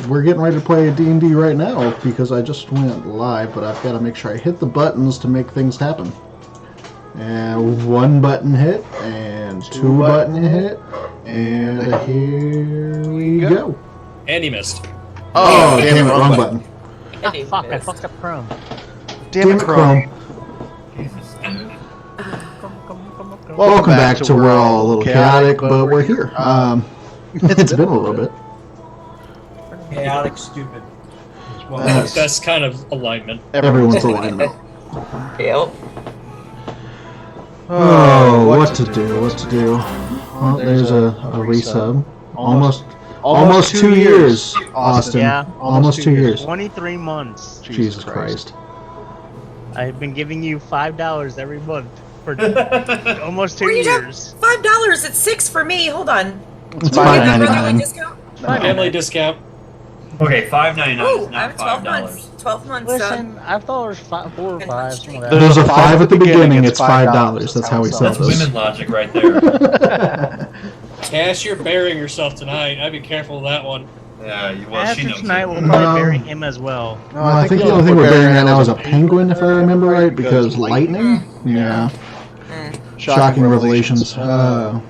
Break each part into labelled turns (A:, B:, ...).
A: we're getting ready to play D&D right now because I just went live, but I've got to make sure I hit the buttons to make things happen. And one button hit, and two button hit, and here we go.
B: And he missed.
A: Oh, damn it, wrong button.
C: Ah, fuck, I fucked up Chrome.
A: Damn it, Chrome. Welcome back to We're All a Little Chaotic, but we're here. It's been a little bit.
D: Chaotic, stupid.
B: That's kind of alignment.
A: Everyone's alignment.
C: Yep.
A: Oh, what to do? Well, there's a resub. Almost 2 years, Austin.
C: Yeah.
A: Almost 2 years.
C: 23 months.
A: Jesus Christ.
C: I've been giving you $5 every month for almost 2
E: Where you
C: years.
E: $5. It's $6 for me. Hold on.
A: It's
E: Do I get the brotherly
A: $5.99.
E: discount?
B: Family discount.
F: Okay, $5.99
E: Oh,
F: is
E: I
F: not
E: have 12
F: $5.
E: months. 12 months.
C: Listen, I thought it was 4 or 5. Something like that.
A: There's a 5 at the beginning, it's $5. That's how we sell
F: That's
A: this.
F: women logic right there.
B: Cash, you're burying yourself tonight. I'd be careful of that one.
F: Yeah, well, she
C: After
F: knows.
C: tonight,
F: it.
C: we'll probably bury him as well.
A: No, I think the only thing we're burying right now is a penguin, if I remember right, because lightning? Yeah. Shocking revelations. So,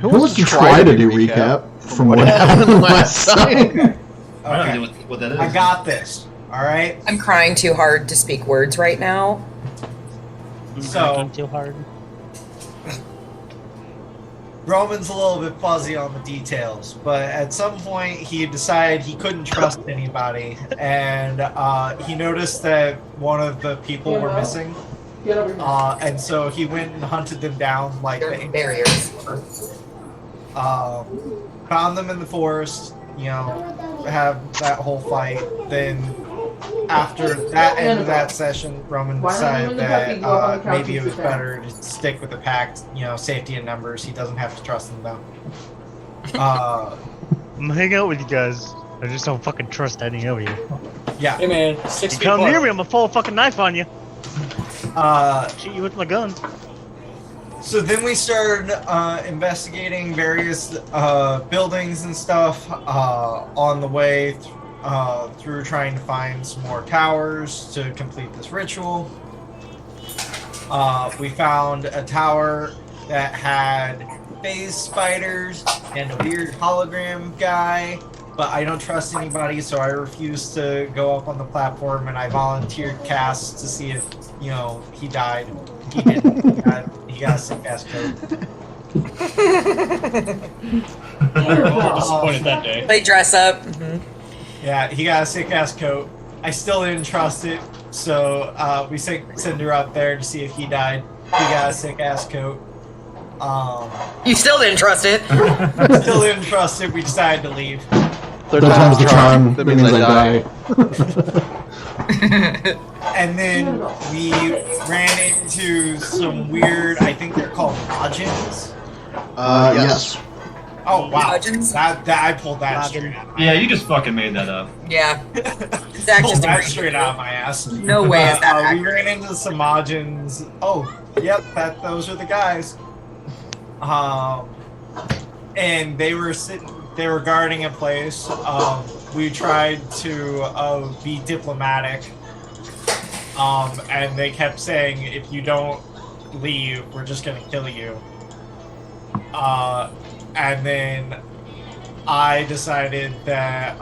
A: who wants to try to do recap from what happened last time?
F: I don't
D: Okay.
F: know what that is.
D: I got this. Alright?
E: I'm crying too hard to speak words right now.
D: So-
C: Working too hard.
D: Roman's a little bit fuzzy on the details, but at some point he decided he couldn't trust anybody, and he noticed that one of the people were missing. And so he went and hunted them down like
E: They're barriers.
D: found them in the forest, you know, have that whole fight. Then after that end of that session, Roman decided that maybe it was better to stick with the pact, you know, safety in numbers. He doesn't have to trust them though.
C: I'm hanging out with you guys. I just don't fucking trust any of you.
D: Yeah.
B: Hey man, 6
C: You
B: feet
C: come near
B: apart.
C: me, I'm gonna pull a fucking knife on you. Shoot you with my gun.
D: So then we started investigating various buildings and stuff on the way through trying to find some more towers to complete this ritual. We found a tower that had phase spiders and a weird hologram guy, but I don't trust anybody, so I refused to go up on the platform, and I volunteered Cass to see if, you know, he died. He didn't. He got a sick ass coat.
B: We were all disappointed that day.
E: They dress up.
D: Yeah, he got a sick ass coat. I still didn't trust it, so we sent her up there to see if he died. He got a sick ass coat.
E: You still didn't trust it.
D: Still didn't trust it. We decided to leave.
A: Third time's the charm. That means I die.
D: And then we ran into some weird, I think they're called Lodgins.
A: Yes.
D: Oh, wow.
E: Lodgins?
D: That I pulled that straight out of my
F: Yeah, you just fucking made that up.
E: Yeah. Zach
D: pulled
E: just
D: that
E: agreed.
D: straight out of my ass.
E: No way is that
D: We
E: accurate.
D: ran into some Lodgins. Oh, yep, those are the guys. And they were guarding a place. We tried to be diplomatic. And they kept saying, if you don't leave, we're just gonna kill you. And then I decided that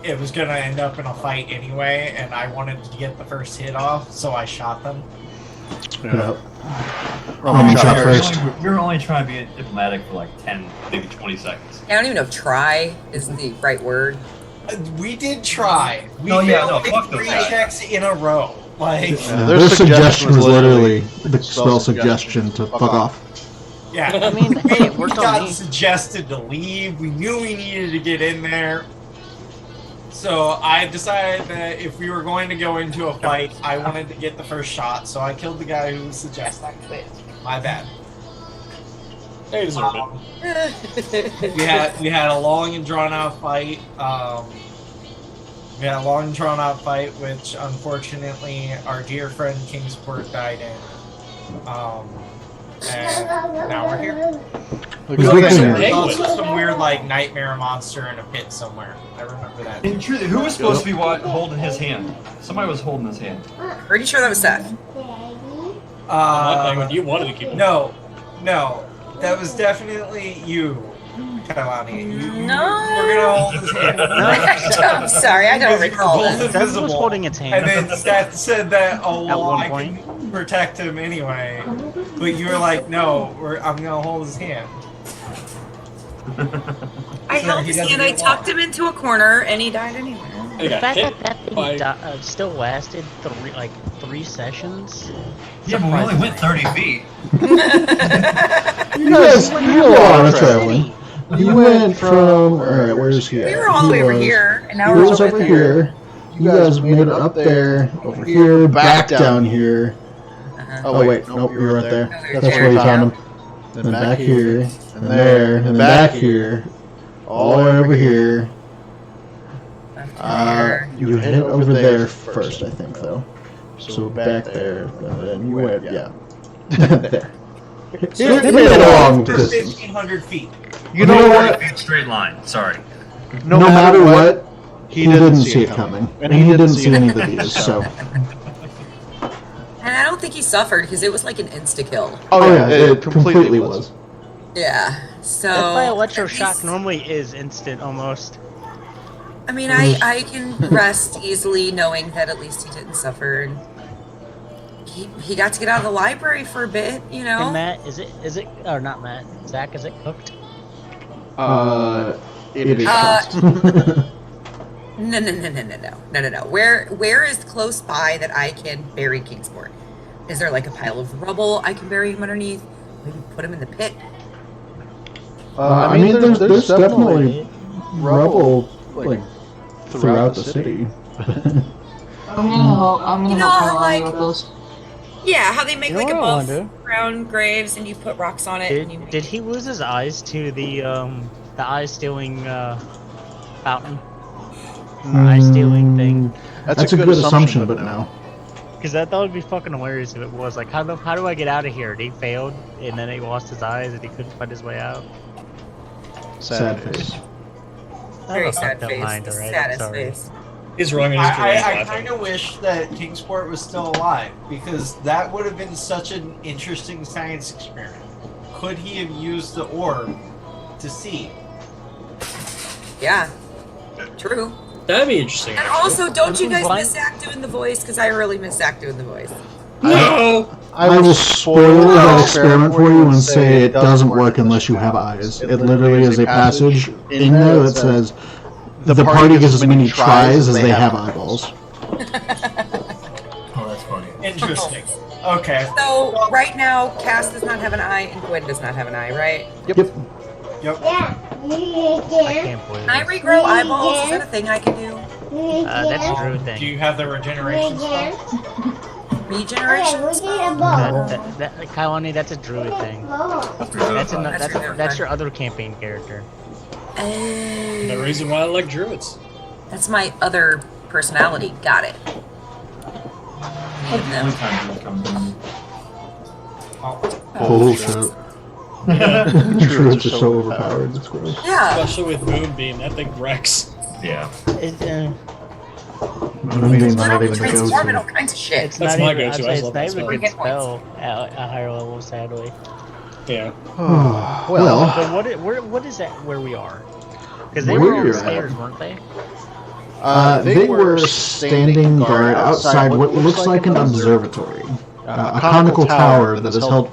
D: it was gonna end up in a fight anyway, and I wanted to get the first hit off, so I shot them.
A: Yep. Roman shot first.
F: We were only trying to be diplomatic for like 10, maybe 20 seconds.
E: I don't even know if try is the right word.
D: We did try. We
F: No, yeah,
D: failed
F: no,
D: like
F: fuck those
D: 3
F: guys.
D: checks in a row. Like,
A: Their suggestion was literally the spell suggestion to fuck off.
D: yeah.
C: I mean, hey, it
D: we
C: worked
D: got
C: on me.
D: suggested to leave. We knew we needed to get in there. So I decided that if we were going to go into a fight, I wanted to get the first shot. So I killed the guy who suggested it. My bad.
B: They deserve it.
D: We had a long and drawn out fight. We had a long and drawn out fight, which unfortunately our dear friend Kingsport died in. And now we're here.
A: Who's
B: Look
A: looking
B: at
A: at
B: that.
A: it?
D: Also some weird like nightmare monster in a pit somewhere. I remember that.
F: In truth, who was supposed to be holding his hand? Somebody was holding his hand.
E: Pretty sure that was Seth.
B: You wanted to keep it.
D: No, that was definitely you, Kalani. You were gonna hold his hand.
E: I'm sorry, I don't
D: Because you were
E: recall
D: both
E: this.
C: Seth was
D: invisible.
C: holding its hand.
D: And then Seth said that, oh,
C: At
D: well,
C: one
D: I
C: point.
D: can protect him anyway. But you were like, no, I'm gonna hold his hand.
E: I
D: So
E: held
D: he
E: his
D: doesn't
E: hand, I
D: get
E: tucked
D: lost.
E: him into a corner, and he died anyway.
B: They
C: The
B: got
C: fact
B: hit
C: that thing
B: by-
C: still lasted three sessions.
F: Yeah, but we only went 30 feet.
A: You guys, you did a lot of traveling. You went from, alright, where's he at?
E: We were all the way over
A: was-
E: here, and now
A: He
E: we're
A: was over here. You guys made it up there, over here, back down here.
E: Uh-huh.
A: Oh wait, nope, you're right there.
E: No,
A: That's where you found him. Then back here, and there, and then back here, all the way over here. You hit it over there first, I think, though. So back there, and then you went, yeah. There. It made a long
D: For
A: distance.
D: 1,500 feet.
A: You know what?
F: Straight line. Sorry.
A: No matter what, he didn't see it coming. And he didn't see any of the views, so.
E: And I don't think he suffered, because it was like an insta-kill.
A: Oh yeah, it completely was.
E: Yeah, so...
C: Death by
E: at
C: electroshock
E: least-
C: normally is instant almost.
E: I mean, I can rest easily knowing that at least he didn't suffer. And he got to get out of the library for a bit, you know?
C: And Matt, is it, or not Matt, Zach, is it cooked?
A: It is.
E: No. Where is close by that I can bury Kingsport? Is there like a pile of rubble I can bury him underneath? Maybe put him in the pit?
A: I mean, there's definitely rubble, like, throughout the city.
G: I'm gonna
E: You know,
G: help
E: like-
G: Kalani with those.
E: Yeah, how they make
C: You know
E: like
C: what I wanna
E: above ground graves and you put rocks on it. And you
C: Did he lose his eyes to the eye stealing fountain? Eye stealing thing?
A: That's a good assumption, but no.
C: Because that would be fucking hilarious if it was. Like, how do I get out of here? And he failed, and then he lost his eyes, and he couldn't find his way out.
A: Sad face.
E: Very
C: I
E: sad
C: don't
E: face.
C: mind,
E: The
C: alright, I'm
E: saddest
C: sorry.
E: face.
B: He's wrong in his career. He's
D: I
B: laughing.
D: kind of wish that Kingsport was still alive, because that would have been such an interesting science experiment. Could he have used the orb to see?
E: Yeah. True.
B: That'd be interesting.
E: And
B: actually.
E: also, don't you guys
C: Why-
E: miss Zach doing the voice? Because I really miss Zach doing the voice.
B: No!
A: I will spoil that experiment for you and say it doesn't work unless you have eyes. It literally is a passage in there that says, the party gets as many tries as they have eyeballs.
F: Oh, that's funny.
D: Interesting. Okay.
E: So, right now, Cass does not have an eye and Gwen does not have an eye, right?
A: Yep.
D: Yep.
C: I can't believe
E: Can I
C: it.
E: regrow eyeballs? Is that a thing I can do?
C: That's a Drew
D: Do
C: thing.
D: you have the regeneration stuff?
E: Regeneration spell?
C: Kailani, that's a druid thing. That's your other campaign character.
B: The
E: Oh,
B: reason why I like druids.
E: that's my other personality. Got it. Name
F: Only
E: them.
F: time it comes in.
A: Oh shit. Druids are so overpowered, it's gross.
E: Yeah.
B: Especially with Moonbeam, that thing wrecks.
F: Yeah.
A: Moonbeam's not
E: Literally
A: even a
E: transform in all
A: go-to.
E: kinds of shit.
C: It's
B: That's
C: not
B: my
C: even,
B: go-to.
C: I'd
B: I
C: say it's
B: love
C: not
B: that
C: even a
E: spell.
C: good spell at a higher level, sadly.
B: Yeah.
A: Well,
C: But what is that where we are? Because they
A: Where
C: were on
A: you're
C: the
A: at.
C: stairs, weren't they?
A: they were standing guard outside what looks like an observatory. A conical tower that is held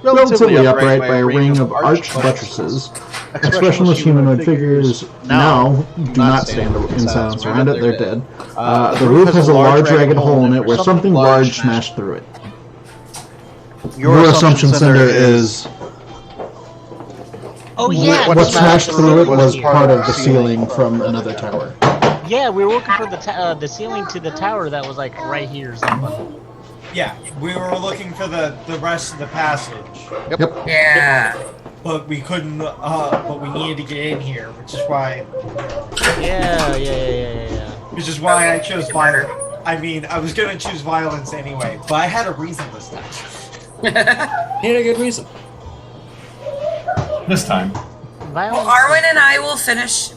A: relatively upright by a ring of arched buttresses. Expressionless humanoid figures now do not stand in silence around it, they're dead. The roof has a large ragged hole in it where something large smashed through it. Your assumption, Cinder, is
C: Oh yeah,
A: what smashed through it was part of the ceiling from another tower.
C: Yeah, we were looking for the ceiling to the tower that was like right here or something.
D: Yeah, we were looking for the rest of the passage,
A: Yep.
E: Yeah.
D: but we couldn't. But we needed to get in here, which is why.
C: Yeah.
D: Which is why I chose violence. I mean, I was gonna choose violence anyway, but I had a reason this time.
B: He had a good reason.
F: This time.
E: Well, Arwen and I will finish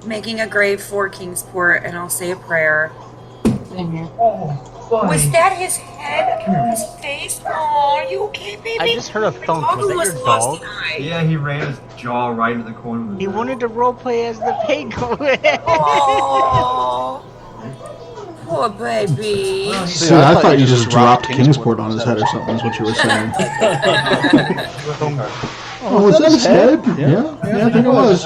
E: making a grave for Kingsport, and I'll say a prayer.
G: Same here.
E: Was that his head? His face? Oh, you okay, baby?
C: I just heard a thunk. Was that your
E: lost
C: dog?
E: an eye.
F: Yeah, he ran his jaw right into the corner of his
C: He
F: mouth.
C: wanted to roleplay as the penguin.
E: Oh, poor baby.
F: Well,
A: See, I thought you just dropped Kingsport on his head or something, is what you were saying. Oh, was that his head? Yeah, I think it was.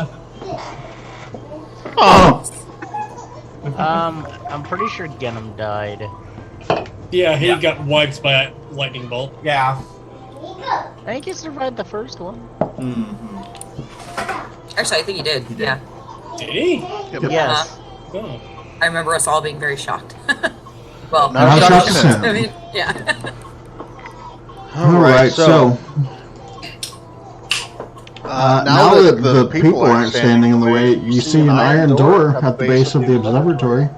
A: Oh!
C: I'm pretty sure Genom died.
B: Yeah, he got wiped by a lightning bolt.
D: Yeah.
C: I think he survived the first one.
E: Actually, I think he did. Yeah.
B: Did he?
C: Yes.
B: Oh.
E: I remember us all being very shocked. Well,
A: Not shocked to
E: I
A: him.
E: mean, yeah.
A: Alright, so... now that the people aren't standing in the way, you see an iron door at the base of the observatory.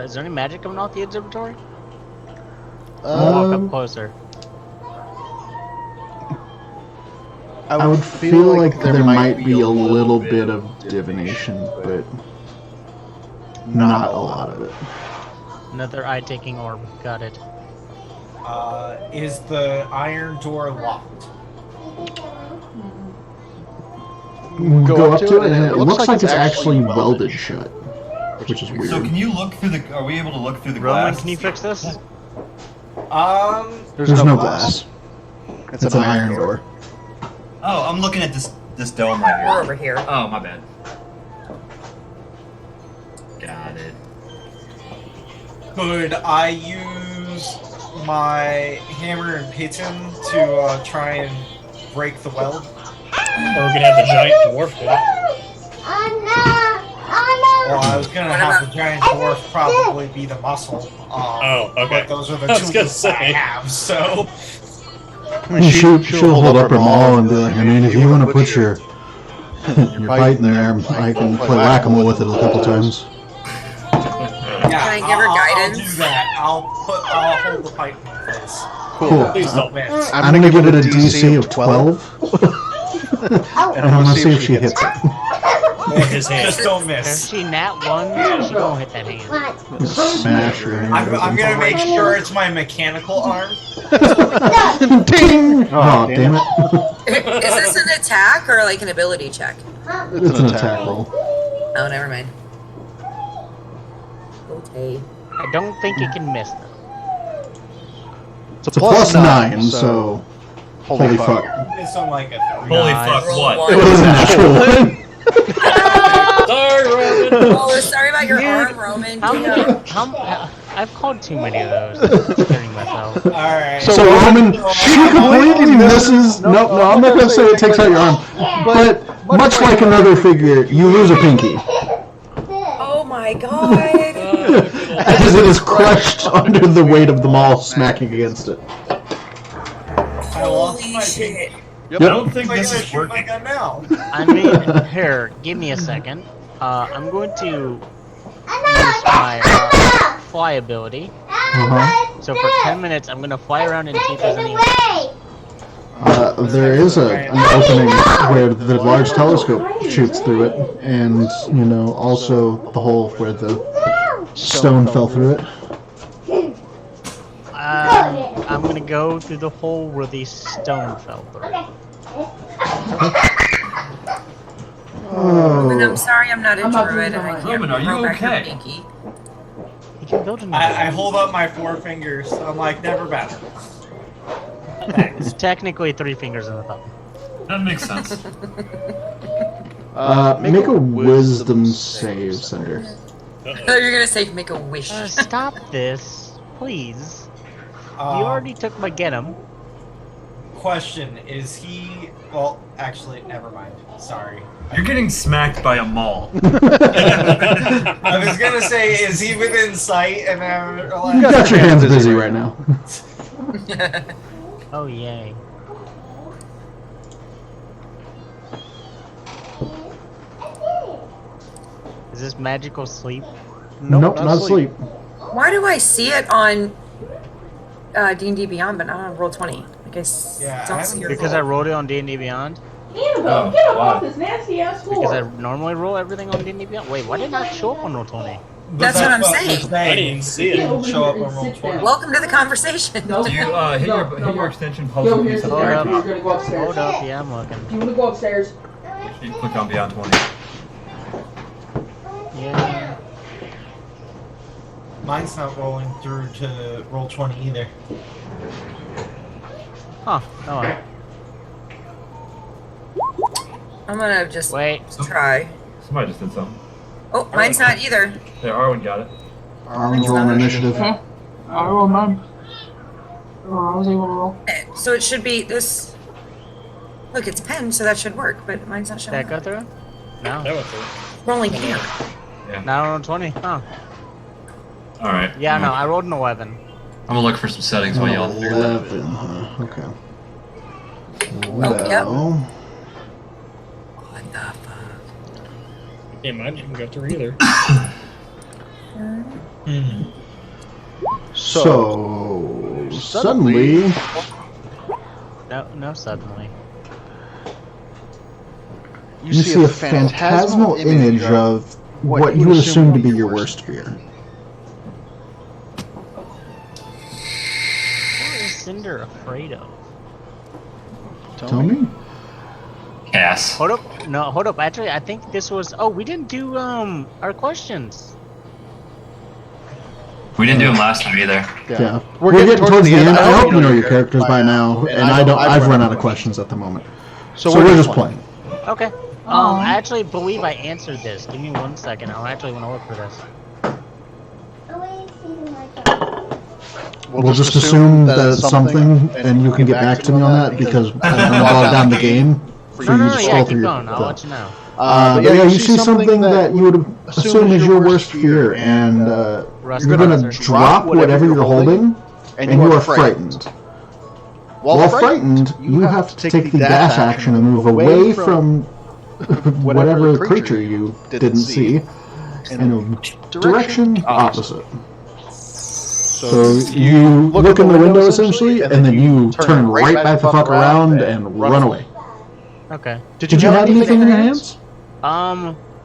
C: Is there any magic coming off the observatory? Walk up closer.
A: I would feel like there might be a little bit of divination, but not a lot of it.
C: Another eye-taking orb. Got it.
D: Is the iron door locked?
A: Go up to it, and it looks like it's actually welded shut, which is weird.
F: So can you look through the? Are we able to look through the
C: Roman,
F: glass?
C: can you fix this?
A: There's no glass. It's an iron door.
F: Oh, I'm looking at this dome right
E: We're
F: here.
E: over here.
F: Oh, my bad. Got it.
D: Could I use my hammer and piton to try and break the weld?
B: Or we're gonna have the giant dwarf do it.
D: Well, I was gonna have the giant dwarf probably be the muscle.
B: Oh, okay.
D: But those are the
B: I was
D: two
B: gonna
D: moves that I
B: say.
D: have, so...
A: She'll hold up her maul and be like, I mean, if you want to put your fight in there, I can play whack-a-mole with it a couple times.
D: Yeah,
E: Can I give her guidance?
D: I'll do that. I'll hold the pipe in her face.
A: Cool.
B: Please don't.
D: Miss.
A: I'm gonna give it a DC of 12. And I'm gonna see if she hits it.
B: Or his hand.
D: Just don't
C: If
D: miss.
C: she nat 1, she won't hit that hand.
A: Smash her hand.
D: I'm gonna make sure it's my mechanical arm.
A: Ding! Oh, damn it.
E: Is this an attack or like an ability check?
A: It's an attack roll.
E: Oh, never mind. Okay.
C: I don't think it can miss though.
A: It's a plus 9, so... Holy fuck.
D: It's on like a 3.
F: Holy
C: Nice.
F: fuck!
E: Roll
F: What?
E: one.
A: It was a natural one.
B: Sorry, Roman.
E: Oh, we're sorry about your
C: Dude,
E: arm, Roman.
C: How
E: Damn.
C: many? I've called too many of those. I'm scaring myself.
D: Alright.
A: So Roman, she completely misses... No, I'm not gonna say it takes out your arm. But, much like another figure, you lose a pinky.
E: Oh my god.
A: As it is crushed under the weight of the maul smacking against it.
D: I lost
E: Holy
D: my
E: shit.
F: I don't think
D: I'm
F: this
D: gonna
F: is
D: shoot my
F: working.
D: gun now.
C: I mean, here, give me a second. I'm going to use my fly ability. So for 10 minutes, I'm going to fly around and see if there's any...
A: There is an opening where the large telescope shoots through it, and, you know, also the hole where the stone fell through it.
C: I'm going to go through the hole where the stone fell through.
E: Roman, I'm
A: Oh,
E: sorry I'm not a
G: I'm not
E: druid
G: doing
E: and I
G: that.
E: can't
F: Roman, are you
E: throw back your
F: okay?
E: pinky.
C: You can build another
D: I
C: one.
D: hold up my 4 fingers. I'm like, never better.
C: It's technically 3 fingers in the thumb.
F: That makes sense.
A: make a wisdom save, Cinder.
E: I thought you were gonna say make a wish.
C: Stop this, please. You
D: Um,
C: already took my Genom.
D: Question, is he... Well, actually, never mind. Sorry.
F: You're getting smacked by a maul.
D: I was gonna say, is he within sight? And then
A: You got your hands busy right now.
C: Oh, yay. Is this magical sleep?
A: Nope, not asleep.
E: Why do I see it on D&D Beyond, but not on Roll 20. I guess
D: Yeah, I
E: don't
D: haven't
E: see your
C: Because I rolled it on D&D Beyond.
H: Annabelle, get him off this nasty ass floor.
C: Because I normally roll everything on D&D Beyond. Wait, why didn't that show up on Roll 20?
E: That's what I'm
D: we're
E: saying.
B: I didn't see
D: It
B: it.
D: didn't show up on
H: and
D: roll
H: sit
D: 20.
H: down.
E: Welcome to the conversation.
H: No,
F: Do you hit your extension
H: Go
F: puzzle
H: here's
F: piece
H: the
F: up
C: Hold
H: door.
C: up.
F: there?
H: You're gonna go upstairs.
C: Hold up, yeah, I'm looking.
H: You wanna go upstairs?
F: You click on Beyond 20.
C: Yeah.
D: Mine's not rolling through to roll 20 either.
C: Huh. Oh, well.
E: I'm gonna just
C: Wait.
E: try.
F: Somebody just did something.
E: Oh, mine's not either.
F: Yeah, Arwen got it.
A: Arlen's rolling initiative.
H: Okay. I rolled mine. I was able to roll.
E: So it should be this. Look, it's pen, so that should work, but mine's not
C: Did
E: showing.
C: that go through? No.
B: That went through.
E: Rolling here.
C: Not on 20. Huh.
F: Alright.
C: Yeah, no, I rolled an 11.
F: I'm gonna look for some settings while y'all figure that out.
A: 11, huh? Okay.
E: Oh, yep.
A: Well,
E: What the fuck?
B: Yeah, mine didn't go through either.
A: so suddenly,
C: No, suddenly.
A: you see a phantasmal image of what you would assume to be your worst fear.
C: What is Cinder afraid of?
A: Tell me.
F: Cass.
C: Hold up. No, hold up. Actually, I think this was... Oh, we didn't do, our questions.
F: We didn't do them last time either.
A: Yeah, we're getting towards the end. I hope you know your characters by now, and I don't. I've run out of questions at the moment, so we're just playing.
C: Okay. I actually believe I answered this. Give me 1 second. I actually want to look for this.
A: We'll just assume that it's something, and you can get back to me on that because I'm gonna bog down the game for you to
C: Yeah,
A: scroll
C: keep
A: through
C: going. I'll
A: your.
C: let you know.
A: But yeah, you see something that you would assume is your worst fear, and you're gonna drop whatever you're holding, and you are frightened. While frightened, you have to take the dash action and move away from whatever creature you didn't see in a direction opposite. So you look in the window essentially, and then you turn right back the fuck around and run away.
C: Okay.
A: Did you have anything in your hands?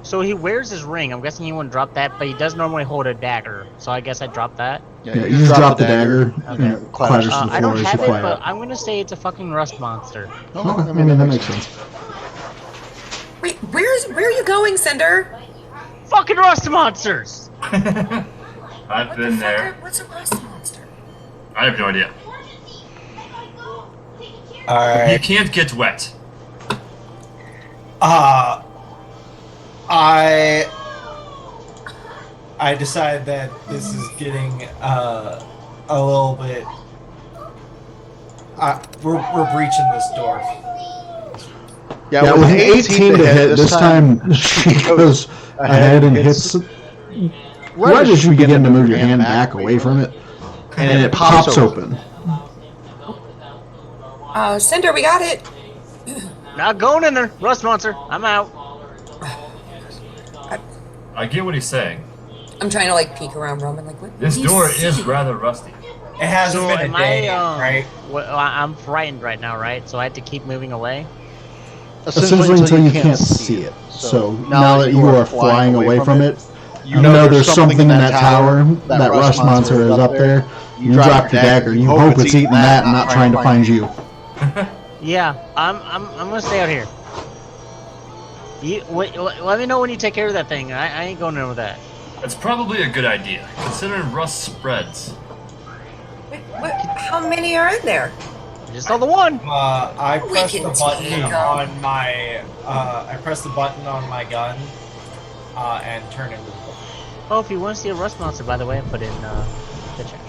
C: So he wears his ring. I'm guessing he wouldn't drop that, but he does normally hold a dagger. So I guess I dropped that.
A: Yeah, you just drop the dagger, and
C: Okay.
A: it clatters to the
C: I
A: floor
C: don't
A: as you
C: have it,
A: fly
C: but
A: out.
C: I'm gonna say it's a fucking rust monster.
A: Okay, I mean, that makes sense.
E: Wait, where are you going, Cinder?
C: Fucking rust monsters!
F: I've
E: What
F: been
E: the
F: there.
E: fuck? What's a rust monster?
F: I have no idea. You
D: Alright.
F: can't get wet.
D: I decided that this is getting a little bit. We're breaching this door.
A: Yeah, with an 18 to hit, this time she goes ahead and hits right as you begin to move your hand back away from it, and it pops open.
E: Cinder, we got it.
C: Not going in there. Rust monster. I'm out.
F: I get what he's saying.
E: I'm trying to like peek around Roman, like what?
F: This
E: do you
F: door
E: see?
F: is rather rusty.
D: It hasn't
C: So
D: been
C: am
D: a day,
C: I,
D: right?
C: I'm frightened right now, right? So I have to keep moving away?
A: Essentially until you can't see it. So now that you are flying away from it, you know there's something in that tower. That rust monster is up there. You drop your dagger. You hope it's eating that and not trying to find you.
C: Yeah, I'm gonna stay out here. Let me know when you take care of that thing. I ain't going in with that.
F: It's probably a good idea, considering rust spreads.
E: Wait, what? How many are in there?
C: Just all the one.
D: I
E: We
D: pressed
E: can
D: the button
E: take 'em.
D: on my. I pressed the button on my gun, and turned it.
C: Oh, if you want to see a rust monster, by the way, I put in the chat.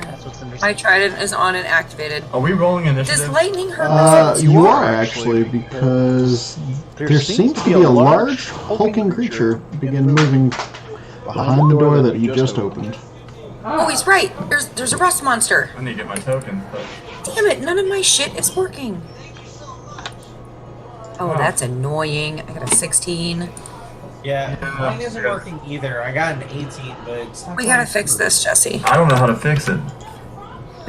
C: That's what's
E: I
C: interesting.
E: tried it. It's on and activated.
F: Are we rolling
E: Does
F: initiative?
E: lightning hurt?
A: You are actually, because there seems to be a large hulking creature begin moving behind the door that you just opened.
E: Oh, he's right. There's a rust monster.
F: I need to get my token. But...
E: Damn it! None of my shit is working. Oh, that's annoying. I got a 16.
D: Yeah, mine isn't working either. I got an 18, but it's not
E: We gotta
D: going
E: fix
D: through.
E: this, Jesse.
F: I don't know how to fix it.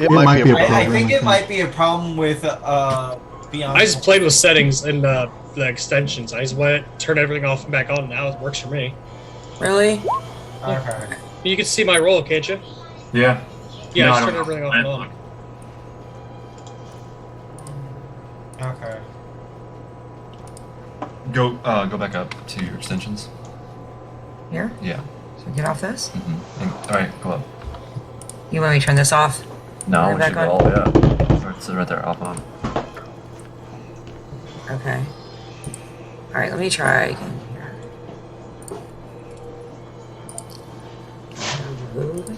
A: It might be a problem.
D: I think it might be a problem with Beyond.
B: I just played with settings in the extensions. I just went, turned everything off and back on. Now it works for me.
E: Really?
D: Okay.
B: You can see my roll, can't you?
F: Yeah.
B: Yeah,
F: No,
B: I
F: I
B: just
F: don't
B: turned everything off and on.
D: Okay.
F: Go back up to your extensions.
E: Here?
F: Yeah.
E: So get off this?
F: Mm-hmm. All right, go up.
E: You want me to turn this off?
F: No,
E: Turn it
F: we
E: back
F: should go
E: on?
F: all the way up. It's right there, off on.
E: Okay. Alright, let me try again here. Load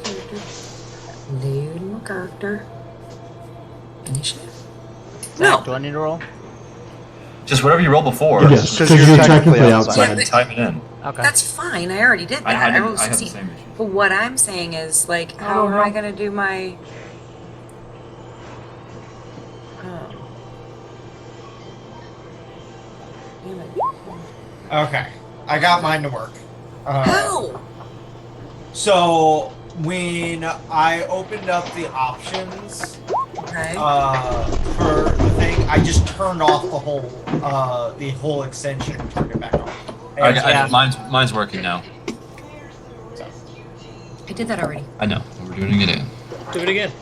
E: my character. Initiative?
C: Zach, do
E: No!
C: I need to roll?
F: Just whatever you rolled before.
A: Yes,
F: just
A: because you're technically outside.
F: type it in.
C: Okay.
E: That's fine, I already did that.
F: I had
E: rolled
F: the
E: 16.
F: same issue.
E: But what I'm saying is, like, how am I gonna do my... Oh. Damn it.
D: Okay. I got mine to work.
E: How?
D: So when I opened up the options
E: Okay.
D: for the thing, I just turned off the whole extension and turned it back on.
C: Yeah.
F: Mine's working now.
E: I did that already.
F: I know. We're doing it again.
B: Do it again.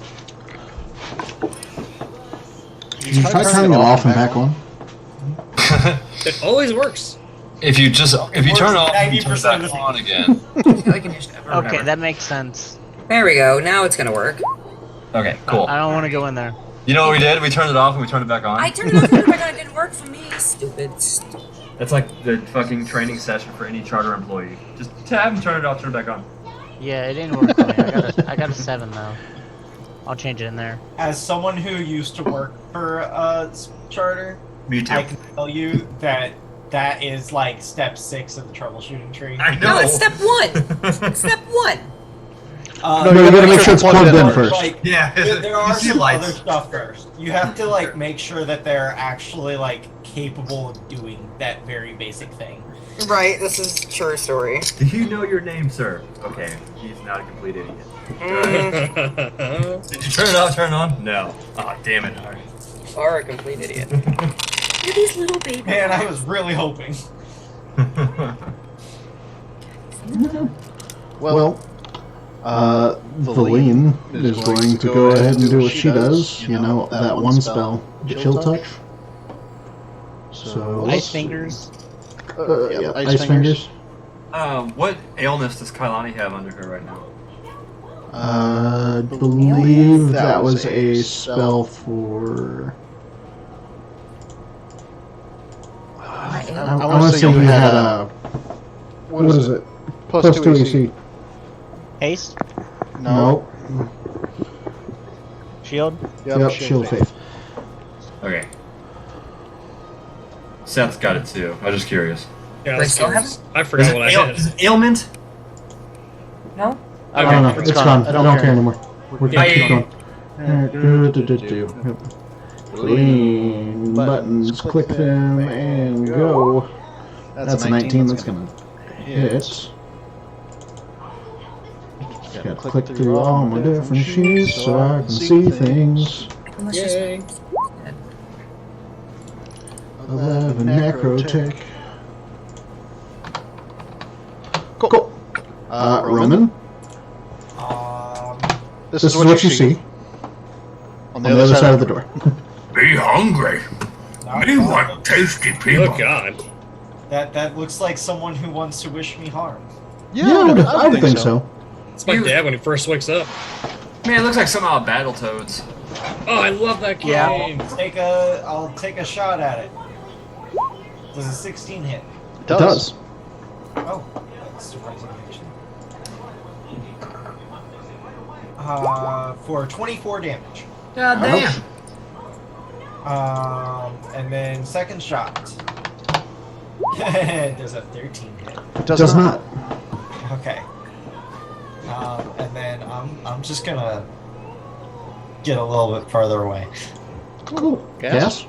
A: You try turning it off and back on.
B: It always works.
F: If you turn it off, you turn it
D: 90% of the
F: back on again.
E: Like initiative or
C: Okay,
E: whatever.
C: that makes sense.
E: There we go. Now it's gonna work.
F: Okay, cool.
C: I don't want to go in there.
F: You know what we did? We turned it off and we turned it back on.
E: I turned it off and it didn't work for me. Stupid.
F: That's like the fucking training session for any charter employee. Just tab and turn it off, turn it back on.
C: Yeah, it didn't work for me. I got a 7 though. I'll change it in there.
D: As someone who used to work for Charter,
F: Me too.
D: I can tell you that is like step 6 of the troubleshooting tree.
F: I know.
E: No, it's step 1. Step 1.
A: No, you gotta make sure it's plugged in first.
D: Like,
F: Yeah,
D: there are
F: you see
D: some
F: lights.
D: other stuff first. You have to like make sure that they're actually like capable of doing that very basic thing.
E: Right, this is true story.
F: Do you know your name, sir? Okay, he's not a complete idiot. Did you turn it off, turn it on? No. Oh, damn it. All right.
E: Or a complete idiot. You're these little babies.
D: Man, I was really hoping.
A: Well, Valine is going to go ahead and do what she does. You know, that one spell, Chill Touch. So,
C: Ice fingers.
A: yeah, Ice Fingers.
F: What illness does Kailani have under her right now?
A: I believe that was a spell for... I want to say he had a... What is it? Plus 2 AC.
C: Haste.
A: No.
C: Shield.
A: Yep, Shield Faith.
F: Okay. Seth's got it too. I was just curious.
B: Yeah,
E: Do I still have
B: I forgot what I had.
F: Is it ailment?
E: No?
A: I don't know. It's gone. I don't care anymore. We're gonna keep going. Yep. Clean buttons, click them, and go. That's a 19. That's gonna hit. Just gotta click through all my different sheets so I can see things.
E: Let's just...
B: Yay.
A: 11 necrotech. Cool. Roman, this is what you see on the other side of the door.
I: Be hungry. We want tasty people.
B: Oh god.
D: That looks like someone who wants to wish me harm.
A: Yeah, I would think so.
B: It's my dad when he first wakes up.
F: Man, it looks like some out of Battletoads.
B: Oh, I love that game.
C: Yeah.
D: I'll take a shot at it. Does a 16 hit?
A: It does.
D: Oh, that's surprising. For 24 damage.
F: God damn.
D: And then second shot. Does a 13 hit?
A: It does not.
D: Okay. And then I'm just gonna get a little bit farther away.
A: Cool. Yes?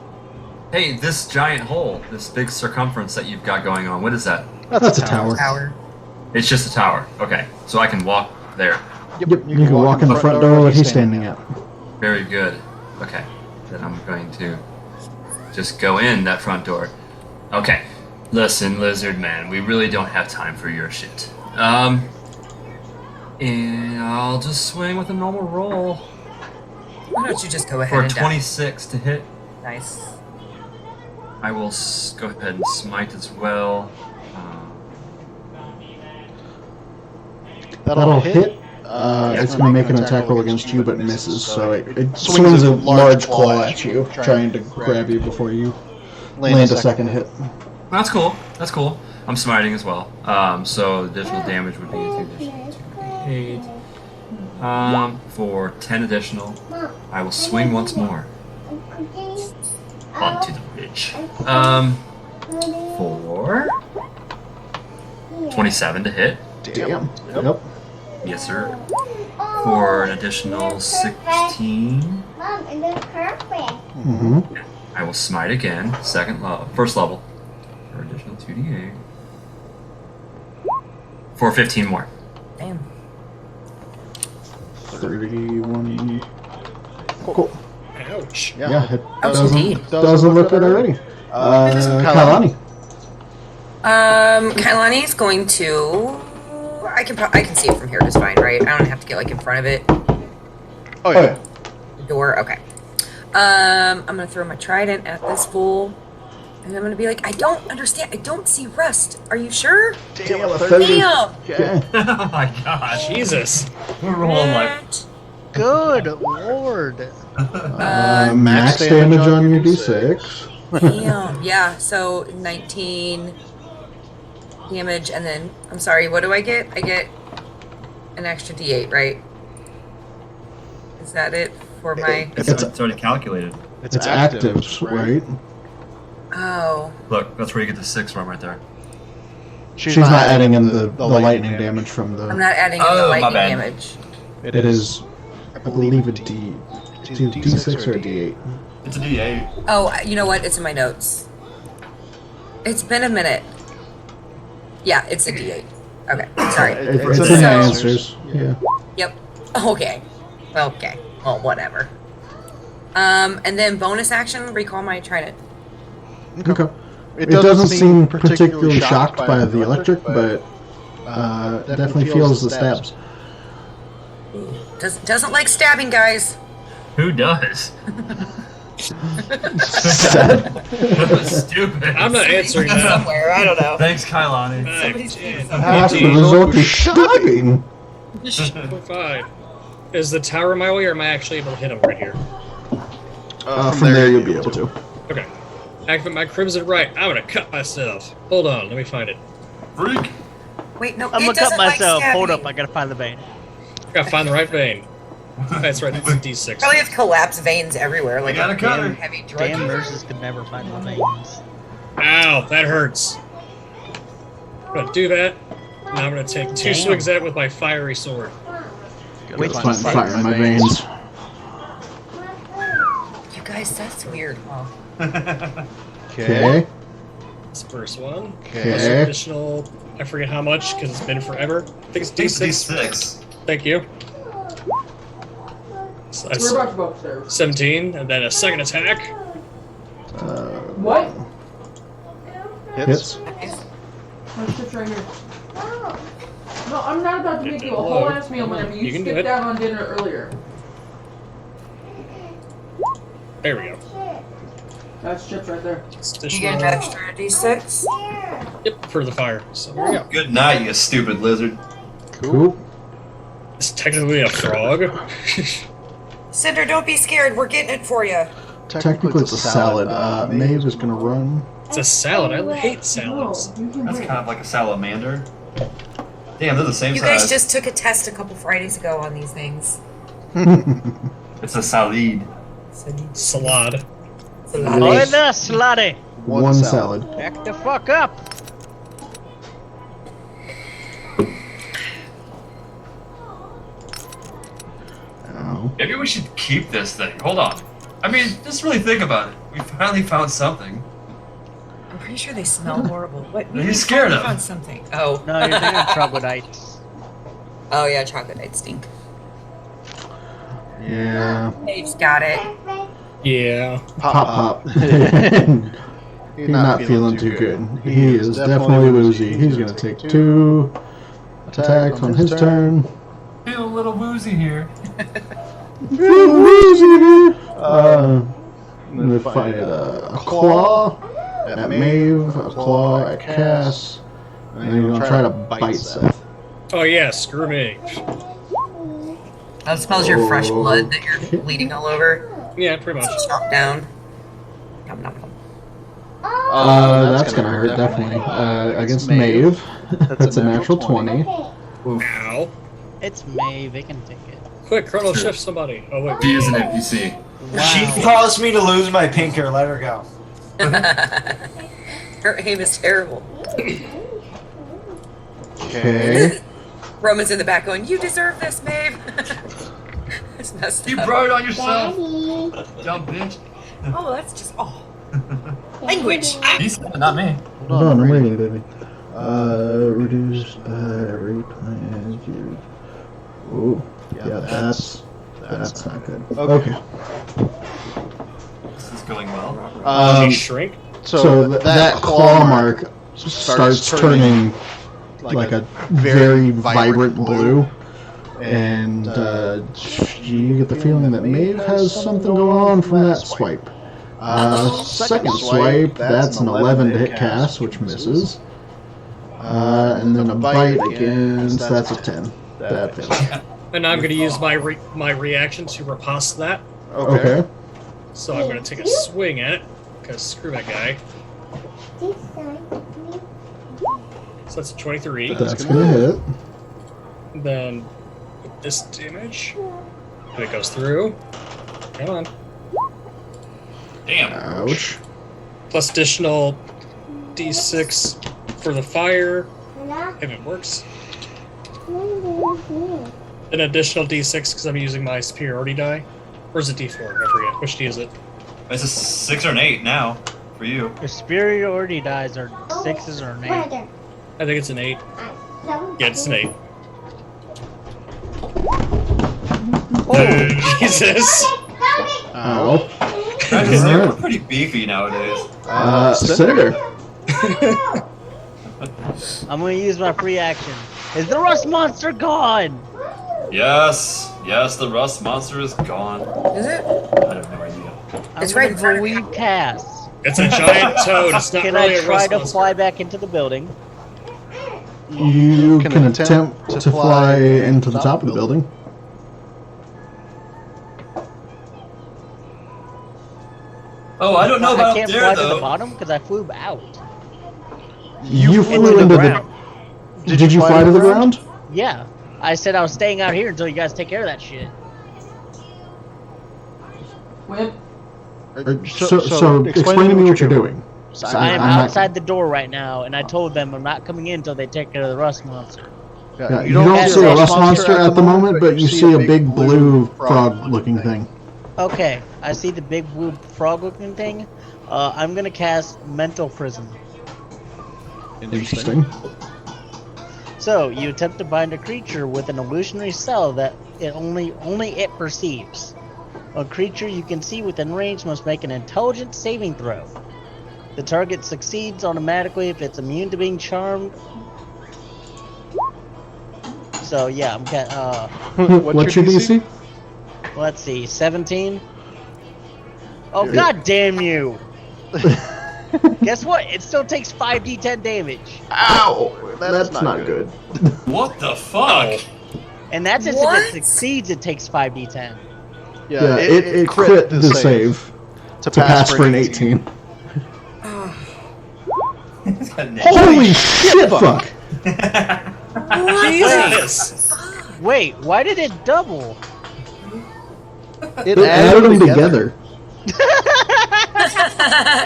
F: Hey, this giant hole, this big circumference that you've got going on, what is that?
A: That's a tower.
E: Tower.
F: It's just a tower. Okay, so I can walk there.
A: Yep, you can walk in the front door that he's standing at.
F: Very good. Okay, then I'm going to just go in that front door. Okay, listen, lizard man, we really don't have time for your shit. And I'll just swing with a normal roll.
E: Why don't you just go ahead
F: For a
E: and
F: 26 to hit.
E: Nice.
F: I will go ahead and smite as well.
A: That'll hit. It's going to make an attack roll against you, but misses. So it swings a large claw at you, trying to grab you before you land a second hit.
F: That's cool. That's cool. I'm smiting as well. So additional damage would be a 2d8. For 10 additional, I will swing once more. Onto the ridge. For 27 to hit.
A: Damn. Yep.
F: Yes, sir. For an additional 16.
A: Mm-hmm.
F: I will smite again. First level. For additional 2d8. For 15 more.
E: Damn.
A: 31. Cool.
B: Ouch.
A: Yeah, it
E: Ouch, indeed.
A: doesn't look good already. Kalani.
E: Kailani's going to. I can see it from here just fine, right? I don't have to get like in front of it.
A: Oh yeah.
E: The door. Okay. I'm gonna throw my trident at this fool, and I'm gonna be like, I don't understand. I don't see rust. Are you sure?
A: Damn.
F: Oh my gosh.
B: Jesus.
F: We're rolling like.
C: Good lord.
A: Max damage on your d6.
E: Damn. Yeah. So 19 damage, and then I'm sorry. What do I get? I get an extra d8, right? Is that it for my?
F: It's already calculated.
A: It's active, right?
E: Oh.
F: Look, that's where you get the 6 from right there.
A: She's not adding in the lightning damage from the.
E: I'm not adding in the
F: Oh, my
E: lightning
F: bad.
E: damage.
A: It is, I believe, a d6 or a d8.
F: It's a d8.
E: Oh, you know what? It's in my notes. It's been a minute. Yeah, it's a d8. Okay, sorry.
A: It's in the answers. Yeah.
E: Yep. Okay. Okay. Well, whatever. And then bonus action, recall my trident.
A: Okay. It doesn't seem particularly shocked by the electric, but definitely feels the stabs.
E: Doesn't like stabbing, guys.
F: Who does? That was stupid.
B: I'm not answering that.
E: Somewhere, I don't know.
F: Thanks, Kailani.
A: As the result is stabbing.
B: 5. Is the tower my way, or am I actually able to hit him right here?
A: From there you'll be able to.
B: Okay. Activate my crimson right. I'm gonna cut myself. Hold on, let me find it.
F: Freak.
E: Wait, no,
C: I'm
E: it
C: gonna cut
E: doesn't like
C: myself. Hold
E: stabbing.
C: up, I gotta find the vein.
B: Gotta find the right vein. That's right, that's a D6.
E: Probably have collapsed veins everywhere, like
F: gotta
E: a
F: cut
E: damn
F: her.
E: heavy drug.
C: Damn nurses could never find the veins.
B: Ow, that hurts. I'm gonna do that. Now I'm gonna take 2
C: Damn.
B: swings at it with my fiery sword.
C: Wait,
A: Find fire in my veins.
E: You guys, that's weird, huh?
A: Okay.
B: That's the first one.
A: Okay.
B: Plus additional, I forget how much, because it's been forever. I think it's D6.
F: D6.
B: Thank you. So
H: We're
B: that's
H: about to go upstairs.
B: 17, and then a second attack.
H: What?
A: Hits.
H: My shit's right here. No, I'm not about to make you a whole ass meal whenever
B: You
H: you
B: can do
H: skipped
B: it.
H: out on dinner earlier.
B: There we go.
H: That's chips right there.
B: It's
E: You get an
B: additional.
E: extra d6.
B: Yep, for the fire. So there we go.
F: Good night, you stupid lizard.
A: Cool.
B: It's technically a frog.
E: Cinder, don't be scared. We're getting it for you.
A: Technically it's a salad. Maeve is gonna run.
B: It's a salad. I hate salads.
H: No, you can
F: That's
H: wait.
F: kind of like a salamander. Damn, they're the same
E: You
F: size.
E: guys just took a test a couple Fridays ago on these things.
F: It's a salad.
B: Salad.
C: Oh, the slutty.
A: One salad.
C: Back the fuck up.
A: Ow.
F: Maybe we should keep this thing. Hold on. I mean, just really think about it. We finally found something.
E: I'm pretty pretty sure they smell horrible. What?
F: What are you scared of?
E: On something. Oh.
C: No, you're thinking of troglodytes.
E: Oh yeah, troglodytes stink.
A: Yeah.
E: Dave's got it.
B: Yeah.
A: Pop. He's not feeling too good. He is definitely woozy. He's gonna take 2 attacks on his turn.
F: Feel a little woozy here.
A: Feel woozy. I'm gonna fight a claw at Maeve, a claw at Cass, and he's gonna try to bite Seth.
B: Oh yeah, screw me.
E: That smells your fresh blood that you're bleeding all over.
B: Yeah, pretty much.
E: Chop down. Nom nom nom.
A: That's gonna hurt, definitely. Against Maeve, that's a natural 20.
B: Ow.
C: It's Maeve, they can take it.
B: Quick, Chrono Shift somebody. Oh wait.
F: She is an NPC.
D: She caused me to lose my pinker. Let her go.
E: Her aim is terrible.
A: Okay.
E: Roman's in the back going, "You deserve this, Maeve." It's messed
F: You
E: up.
F: brought it on yourself. Dumb bitch.
E: Oh, that's just language.
F: He said it, not me.
A: Hold on, I'm reading, baby. Reduced by replant view. Ooh, yeah, that's not good. Okay.
F: This is going well.
B: Did he shrink?
A: So that claw mark starts turning like a very vibrant blue, and you get the feeling that Maeve has something going on from that swipe. Second swipe, that's an 11 to hit Cass, which misses. And then a bite against, that's a 10. That fails.
B: And I'm going to use my reaction to riposte that.
A: Okay.
B: So I'm going to take a swing at it, because screw that guy. So that's a 23.
A: That's gonna hit.
B: Then with this damage, and it goes through. Come on.
F: Damn.
A: Ouch.
B: Plus additional d6 for the fire, if it works. An additional d6 because I'm using my superiority die. Or is it d4? I forget. Which d is it?
F: It's a 6 or an 8 now for you.
C: Your superiority dies are 6s or an 8.
B: I think it's an 8. Yeah, it's an 8. Oh, Jesus!
A: Ow.
F: I just say we're pretty beefy nowadays.
A: Senator.
C: I'm gonna use my free action. Is the rust monster gone?
F: Yes, the rust monster is gone.
E: Is it?
F: I have no idea.
E: It's
C: I'm
E: right in
C: gonna
E: front of
C: believe Cass.
B: It's a giant toad. It's not
C: Can
B: really
C: I
B: a
C: try
B: rust
C: to
B: monster.
C: fly back into the building?
A: You can attempt to fly into the top of the building.
F: Oh, I don't know
C: I
F: about
C: can't
F: there
C: fly to
F: though.
C: the bottom because I flew out.
A: You flew
C: Into
A: into
C: the ground.
A: the. Did you fly to the ground?
C: Yeah. I said I was staying out here until you guys take care of that shit.
H: Whip.
A: So explain to me what you're doing.
C: I am
A: I'm not-
C: outside the door right now, and I told them I'm not coming in until they take care of the rust monster.
A: Yeah, you don't see a rust monster at the moment, but you see a big blue frog-looking thing.
C: Okay, I see the big blue frog-looking thing. I'm gonna cast Mental Prism.
A: Interesting.
C: So, you attempt to bind a creature with an illusionary spell that only it perceives. A creature you can see within range must make an intelligence saving throw. The target succeeds automatically if it's immune to being charmed. So yeah,
A: What's your DC?
C: let's see, 17. Oh god damn you! Guess what? It still takes 5d10 damage.
A: Ow! That's not good.
F: What the fuck?
C: And that's if
E: What?
C: it succeeds, it takes 5d10.
A: Yeah, it crit the save to pass for an 18. Holy shit, fuck!
B: Jesus!
C: Wait, why did it double?
A: It added them together.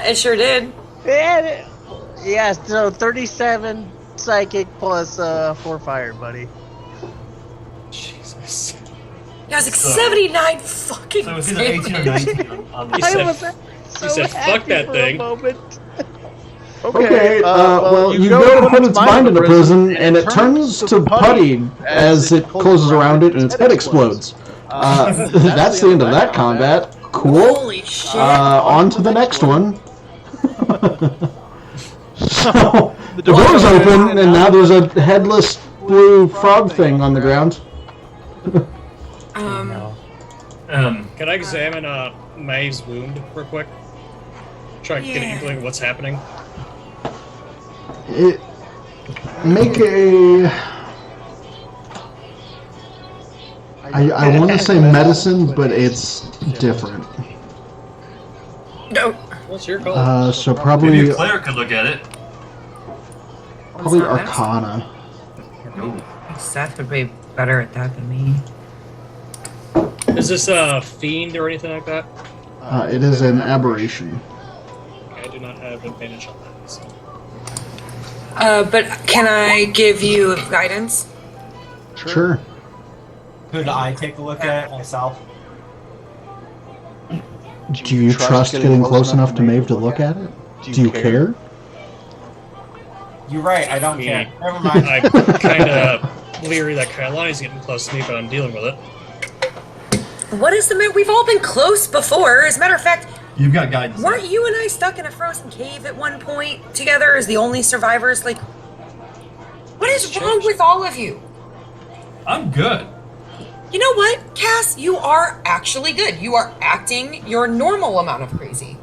E: It sure did.
C: Yeah, so 37 psychic plus 4 fire, buddy.
B: Jesus.
E: Yeah, I was like 79 fucking
F: So it's either 18 or 19 on the
B: You said-
C: I was so
B: said, "Fuck
C: happy
B: that
C: for
B: thing."
C: a moment.
A: Okay, well, you go to put its mind in the prison, and it turns to putty as it closes around it, and its head explodes. That's the end of that combat. Cool.
E: Holy shit.
A: On to the next one. So, the door's open, and now there's a headless blue frog thing on the ground.
B: Can I examine Maeve's wound real quick? Try to get an inkling of what's happening.
A: Make a... I want to say medicine, but it's different.
E: No.
B: What's your call?
A: So probably...
F: Maybe a player could look at it.
A: Probably Arcana.
E: Seth would be better at that than me.
B: Is this a fiend or anything like that?
A: It is an aberration.
B: Okay, I do not have advantage on that. So.
E: But can I give you guidance?
A: Sure.
D: Could I take a look at it myself?
A: Do you trust getting close enough to Maeve to look at it? Do you care?
D: You're right, I don't care. Never mind.
B: I'm kind of leery that Kailani's getting close to me, but I'm dealing with it.
E: What is the matter? We've all been close before. As a matter of fact,
F: You've got guidance.
E: weren't you and I stuck in a frozen cave at one point together as the only survivors? Like, what is wrong with all of you?
F: I'm good.
E: You know what, Cass? You are actually good. You are acting your normal amount of crazy.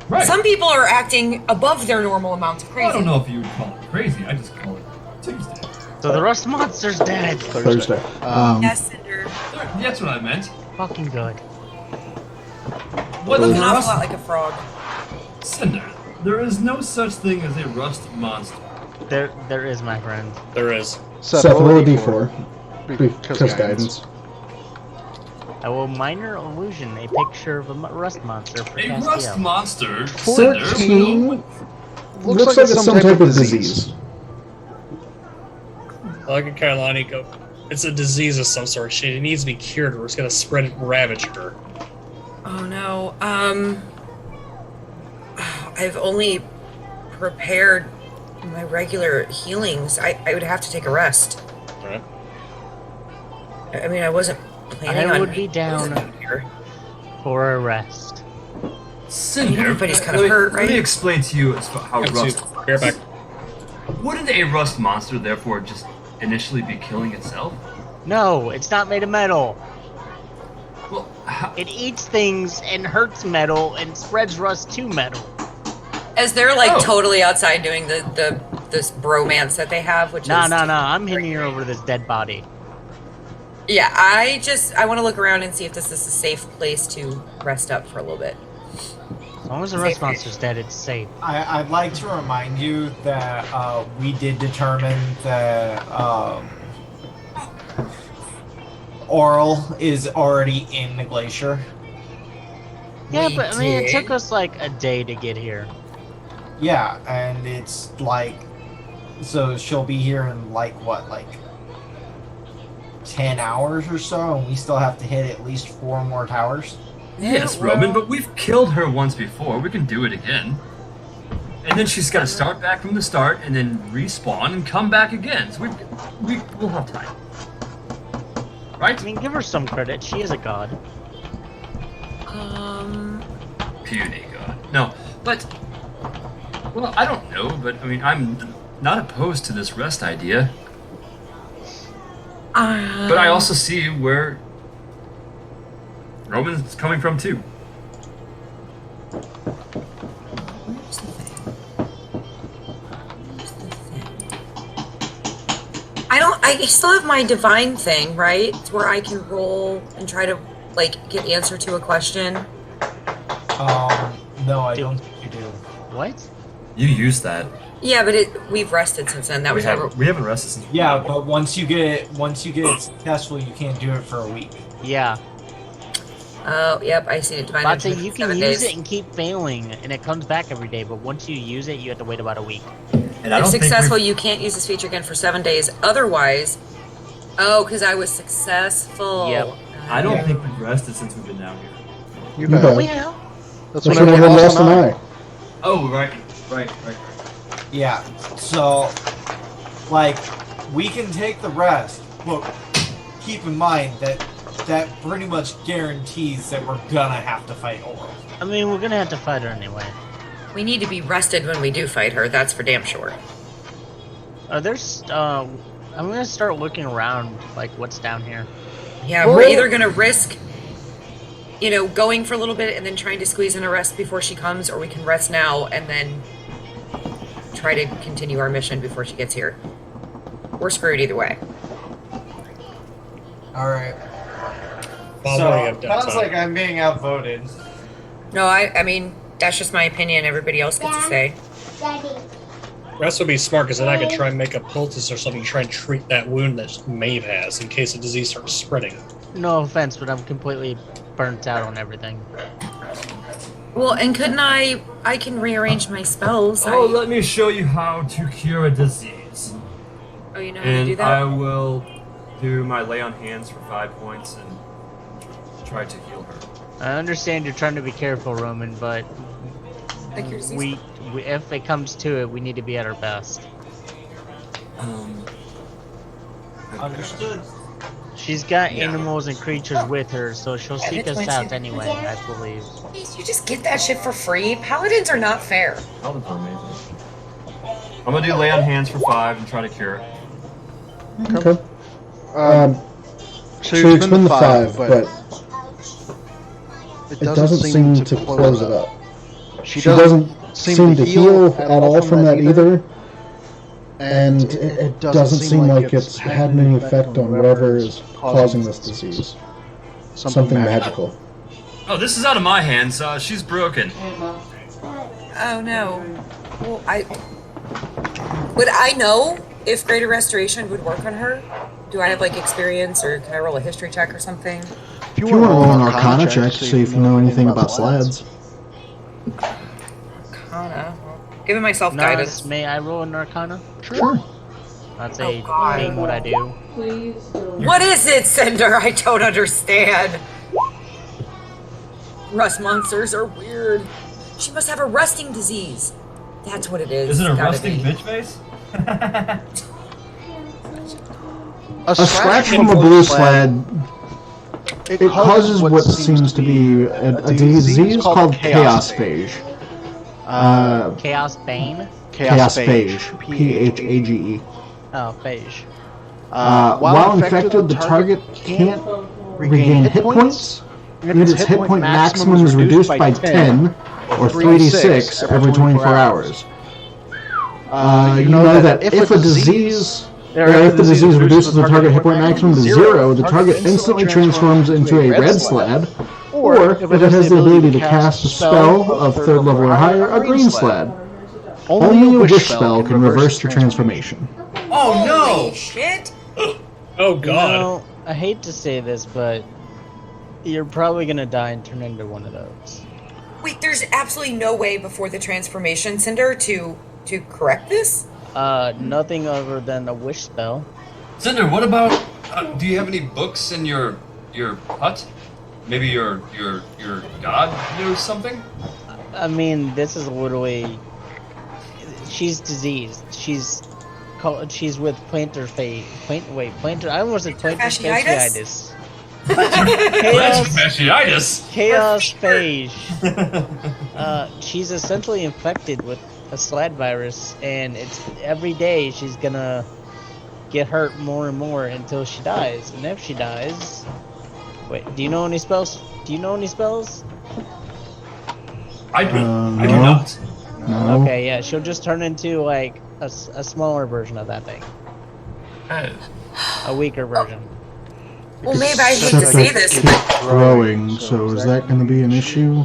F: Right.
E: Some people are acting above their normal amount of crazy.
F: I don't know if you would call it crazy. I just call it Tuesday.
C: So the rust monster's dead.
A: Thursday.
E: Yes, Cinder.
F: That's what I meant.
C: Fucking good.
F: What
E: Look
F: is
E: an awful
F: rust?
E: lot like a frog.
F: Cinder, there is no such thing as a rust monster.
C: There is, my friend.
B: There is.
A: Seth, roll a d4. Because guidance.
C: I will minor illusion a picture of a rust monster for
F: A
C: Castiel.
F: rust monster, Cinder.
A: 13. Looks like it's some type of disease.
B: I like a Kailani go. It's a disease of some sort. She needs to be cured, or it's gonna spread and ravage her.
E: Oh no. I've only prepared my regular healings. I would have to take a rest.
B: Alright.
E: I mean, I wasn't planning on.
C: I would be down
E: here
C: for a rest.
F: Cinder,
E: everybody's kind of
F: let me-
E: hurt,
F: Let me
E: right?
F: explain to you how rust
B: Bear back.
F: Wouldn't a rust monster therefore just initially be killing itself?
C: No, it's not made of metal.
F: Well, how,
C: It eats things and hurts metal and spreads rust to metal.
E: As they're like
F: Oh.
E: totally outside doing this bromance that they have, which
C: No,
E: is
C: I'm hitting here over this dead body.
E: yeah. I want to look around and see if this is a safe place to rest up for a little bit.
C: As long as the rust monster's dead, it's safe.
D: I'd like to remind you that we did determine that Oral is already in the glacier.
C: Yeah,
E: We
C: but I mean, it
E: did.
C: took us like a day to get here.
D: Yeah, and it's like, so she'll be here in like 10 hours or so, and we still have to hit at least 4 more towers.
F: yes, Roman, but we've killed her once before. We can do it again. And then she's got to start back from the start, and then respawn and come back again. So we'll have time, right?
C: I mean, give her some credit. She is a god.
F: Puny god. No, but well, I don't know, but I mean, I'm not opposed to this rest idea. But I also see where Roman's coming from too.
E: Where's the thing? I still have my divine thing, right? It's where I can roll and try to like get answer to a question.
D: No, I don't think you do.
C: What?
F: You use that.
E: Yeah, but we've rested since then. That was never.
F: We haven't rested since.
D: Yeah, but once you get it successful, you can't do it for a week.
C: Yeah.
E: Oh, yep, I see it. Divine
C: But
E: Intervention
C: you
E: for
C: can
E: 7
C: use
E: days.
C: it and keep failing, and it comes back every day. But once you use it, you have to wait about a week.
F: And I
E: If
F: don't
E: successful,
F: think
E: you can't use this feature again for 7 days. Otherwise, oh, because I was successful.
C: Yep.
F: I don't think we've rested since we've been down here.
A: You bet.
C: We have.
A: That's when everyone lost an eye.
F: Oh, right.
D: Yeah, so, like, we can take the rest, but keep in mind that pretty much guarantees that we're gonna have to fight Oral.
C: I mean, we're gonna have to fight her anyway.
E: We need to be rested when we do fight her, that's for damn sure.
C: There's, I'm gonna start looking around, like, what's down here.
E: Yeah, we're either gonna risk, you know, going for a little bit and then trying to squeeze in a rest before she comes, or we can rest now and then try to continue our mission before she gets here. We're screwed either way.
D: Alright.
B: Bob,
D: So,
B: what do you have
D: sounds
B: downtime?
D: like I'm being outvoted.
E: No, I mean, that's just my opinion. Everybody else gets to say.
B: Rest would be smart, because then I could try and make a poultice or something to try and treat that wound that Maeve has in case the disease starts spreading.
C: No offense, but I'm completely burnt out on everything.
E: Well, and couldn't I can rearrange my spells.
F: Oh, let me show you how to cure a disease.
E: Oh, you know how to do
F: And
E: that?
F: I will do my lay on hands for 5 points and try to heal her.
C: I understand you're trying to be careful, Roman, but
E: Like your disease.
C: we if it comes to it, we need to be at our best.
D: Understood.
C: She's got animals and creatures with her, so she'll seek
E: that's
C: us
E: my
C: out
E: too.
C: anyway, I believe.
E: Please, you just get that shit for free. Paladins are not fair.
F: Paladins are amazing. I'm gonna do lay on hands for 5 and try to cure it.
A: Okay. So you spend the 5, but it doesn't seem to close it up. She doesn't seem to heal at all from that either, and it doesn't seem like it's had any effect on whatever is causing this disease. Something magical.
F: Oh, this is out of my hands. She's broken.
E: Oh no. Well, would I know if Greater Restoration would work on her? Do I have like experience, or can I roll a history check or something?
A: If you want to roll an Arcana check to see if you know anything about sleds.
E: Arcana. Giving myself guidance.
C: Nas, may I roll an Arcana?
A: Sure.
C: That's
E: Oh,
C: a
E: God.
C: thing what I do.
H: Please don't.
E: What is it, Cinder? I don't understand. Rust monsters are weird. She must have a rusting disease. That's what it is.
F: Is it a
E: It's gotta
F: rusting
E: be.
F: bitch face?
A: A scratch from a blue sled, it causes what seems to be a disease called chaos phage.
C: Chaos Bane?
A: Chaos phage. Phage.
C: Oh, Phage.
A: While infected, the target can't regain hit points, and its hit point maximum is reduced by 10, or 3d6, every 24 hours. You know that if a disease reduces the target hit point maximum to 0, the target instantly transforms into a red sled, or if it has the ability to cast a spell of 3rd level or higher, a green sled. Only a wish spell can reverse the transformation.
D: Oh no!
E: Holy shit!
B: Oh god.
C: No, I hate to say this, but you're probably gonna die and turn into one of those.
E: Wait, there's absolutely no way before the transformation, Cinder, to correct this?
C: Nothing other than a wish spell.
F: Cinder, what about? Do you have any books in your hut? Maybe your god knows something.
C: I mean, this is literally. She's diseased. She's with plantar plantar. I almost said plantar fasciitis. Chaos phage. She's essentially infected with a slad virus, and it's every day she's gonna get hurt more and more until she dies. And if she dies, wait, do you know any spells?
F: I do
A: No.
F: not.
A: No.
C: Okay, yeah, she'll just turn into like a smaller version of that thing, a weaker version.
E: Well, maybe I hate to say this,
A: Keep
E: but
A: growing, so is that going to be an issue?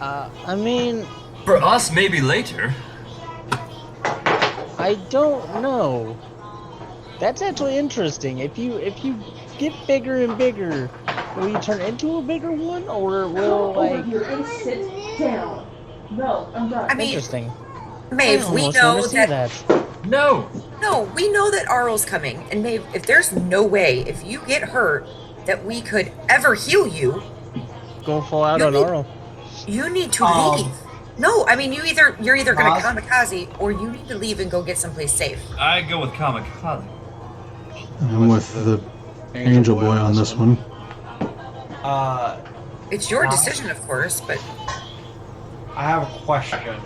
C: I mean,
F: For us, maybe later.
C: I don't know. That's actually interesting. If you get bigger and bigger, will you turn into a bigger one, or will
H: Over
C: like?
H: here and sit down. No, I'm done.
E: I mean,
C: Interesting.
E: Maeve,
C: I
E: we
C: almost
E: know
C: wanna see
E: that.
F: No.
E: No, we know that Arl's coming, and Maeve, if there's no way, if you get hurt, that we could ever heal you,
C: Go full out
E: You
C: on
E: need-
C: Arl.
E: you need to leave. No, I mean you're either gonna
D: Pause.
E: kamikaze or you need to leave and go get someplace safe.
F: I go with kamikaze.
A: I'm with the Angel Boy on this one.
E: It's your decision, of course, but
D: I have a question.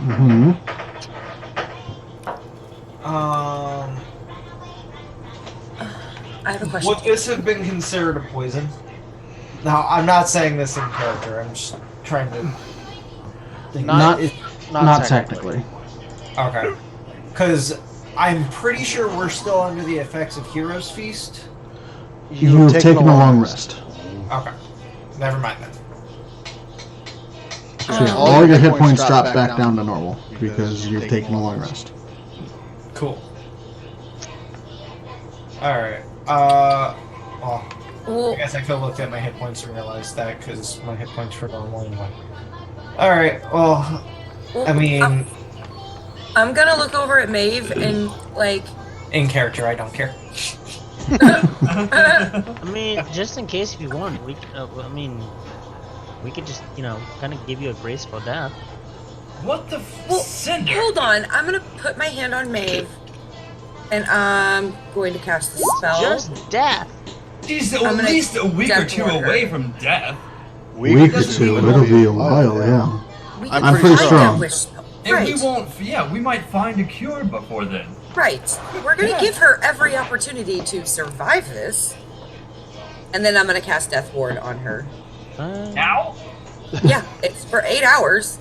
A: Mm-hmm.
E: I have a question.
D: Would this have been considered a poison? Now, I'm not saying this in character. I'm just trying to think.
A: Not technically.
D: Okay. Because I'm pretty sure we're still under the effects of Hero's Feast.
A: You've taken a long rest.
D: Okay. Never mind then.
A: So yeah, all your hit points drop back down to normal because you've taken a long rest.
D: Cool. Alright. Well, I guess I could have looked at my hit points and realized that because my hit points were normal anyway. Alright, well, I mean...
E: I'm gonna look over at Maeve and, like...
D: In character, I don't care.
C: I mean, just in case if you want, we could just, kind of give you a graceful death.
F: What the Cinder?
E: Hold on, I'm gonna put my hand on Maeve, and I'm going to cast the spell.
C: Just death.
F: She's at least a week or two away from death.
A: Week or two, it'll be a while, yeah. I'm pretty strong.
F: And we won't, we might find a cure before then.
E: Right. We're gonna give her every opportunity to survive this. And then I'm gonna cast Death Ward on her.
F: Now?
E: Yeah, it's for 8 hours.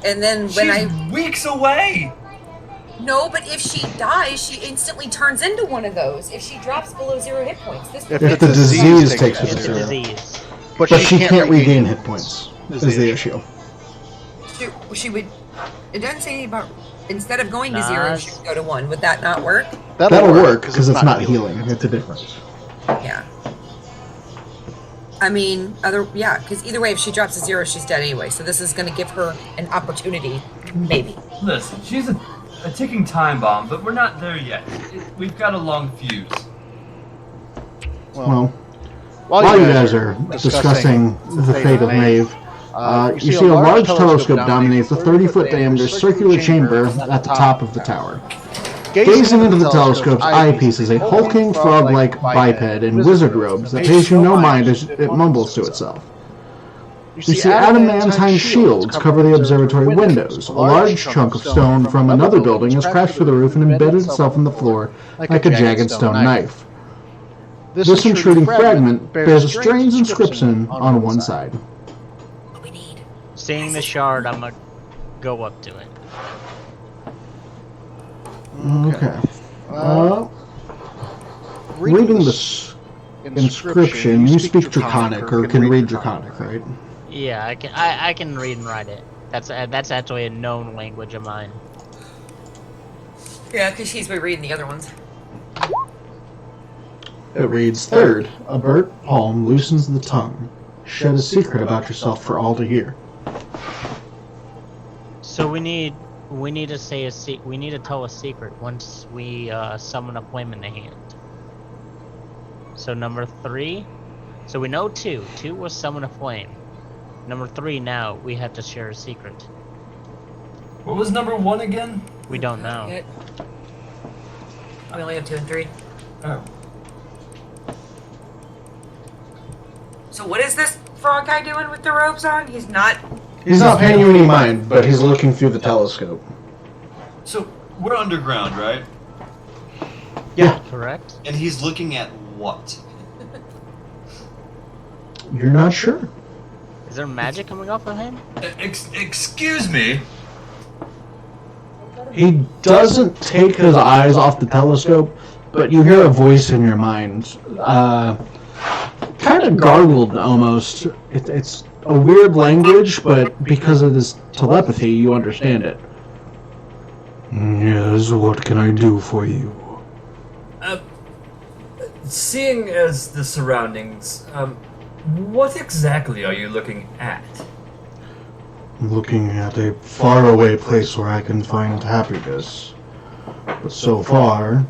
E: And then when
F: She's weeks away!
E: No, but if she dies, she instantly turns into one of those. If she drops below 0 hit points.
A: If the disease takes her to
C: It's a
A: 0.
C: disease.
A: But she can't regain hit points, is the issue.
E: She would... It doesn't say anything about... Instead of going to 0, she would go to 1. Would that not work?
A: That'll work, because it's not healing. It's a difference.
E: Yeah. I mean, because either way, if she drops to 0, she's dead anyway. So this is going to give her an opportunity, maybe.
F: Listen, she's a ticking time bomb, but we're not there yet. We've got a long fuse.
A: Well, while you guys are discussing the fate of Maeve, you see a large telescope dominates a 30-foot diameter circular chamber at the top of the tower. Gazing into the telescope's eyepiece is a hulking frog-like biped in wizard robes that pays you no mind as it mumbles to itself. You see adamantine shields cover the observatory windows. A large chunk of stone from another building has crashed through the roof and embedded itself in the floor like a jagged stone knife. This intruding fragment bears a strange inscription on one side.
C: Seeing the shard, I'm gonna go up to it.
A: Okay. Reading this inscription, you speak Draconic or can read Draconic, right?
C: Yeah, I can read and write it. That's actually a known language of mine.
E: Yeah, because she's been reading the other ones.
A: It reads, "Third, a burnt palm loosens the tongue. Shed a secret about yourself for all to hear."
C: So we need to we need to tell a secret once we summon a flame in the hand. So number 3, so we know 2 was summon a flame. Number 3, now we have to share a secret.
F: What was number 1 again?
C: We don't know.
E: We only have 2 and 3.
F: Oh.
E: So what is this frog guy doing with the robes on? He's not
A: paying you any mind, but he's looking through the telescope.
J: So, we're underground, right?
A: Yeah.
C: Correct?
J: And he's looking at what?
A: You're not sure.
C: Is there magic coming off of him?
F: Excuse me?
A: He doesn't take his eyes off the telescope, but you hear a voice in your mind. Kind of gargled, almost. It's a weird language, but because of his telepathy, you understand it. Yes, what can I do for you?
F: Seeing as the surroundings, what exactly are you looking at?
A: I'm looking at a faraway place where I can find happiness. But so far,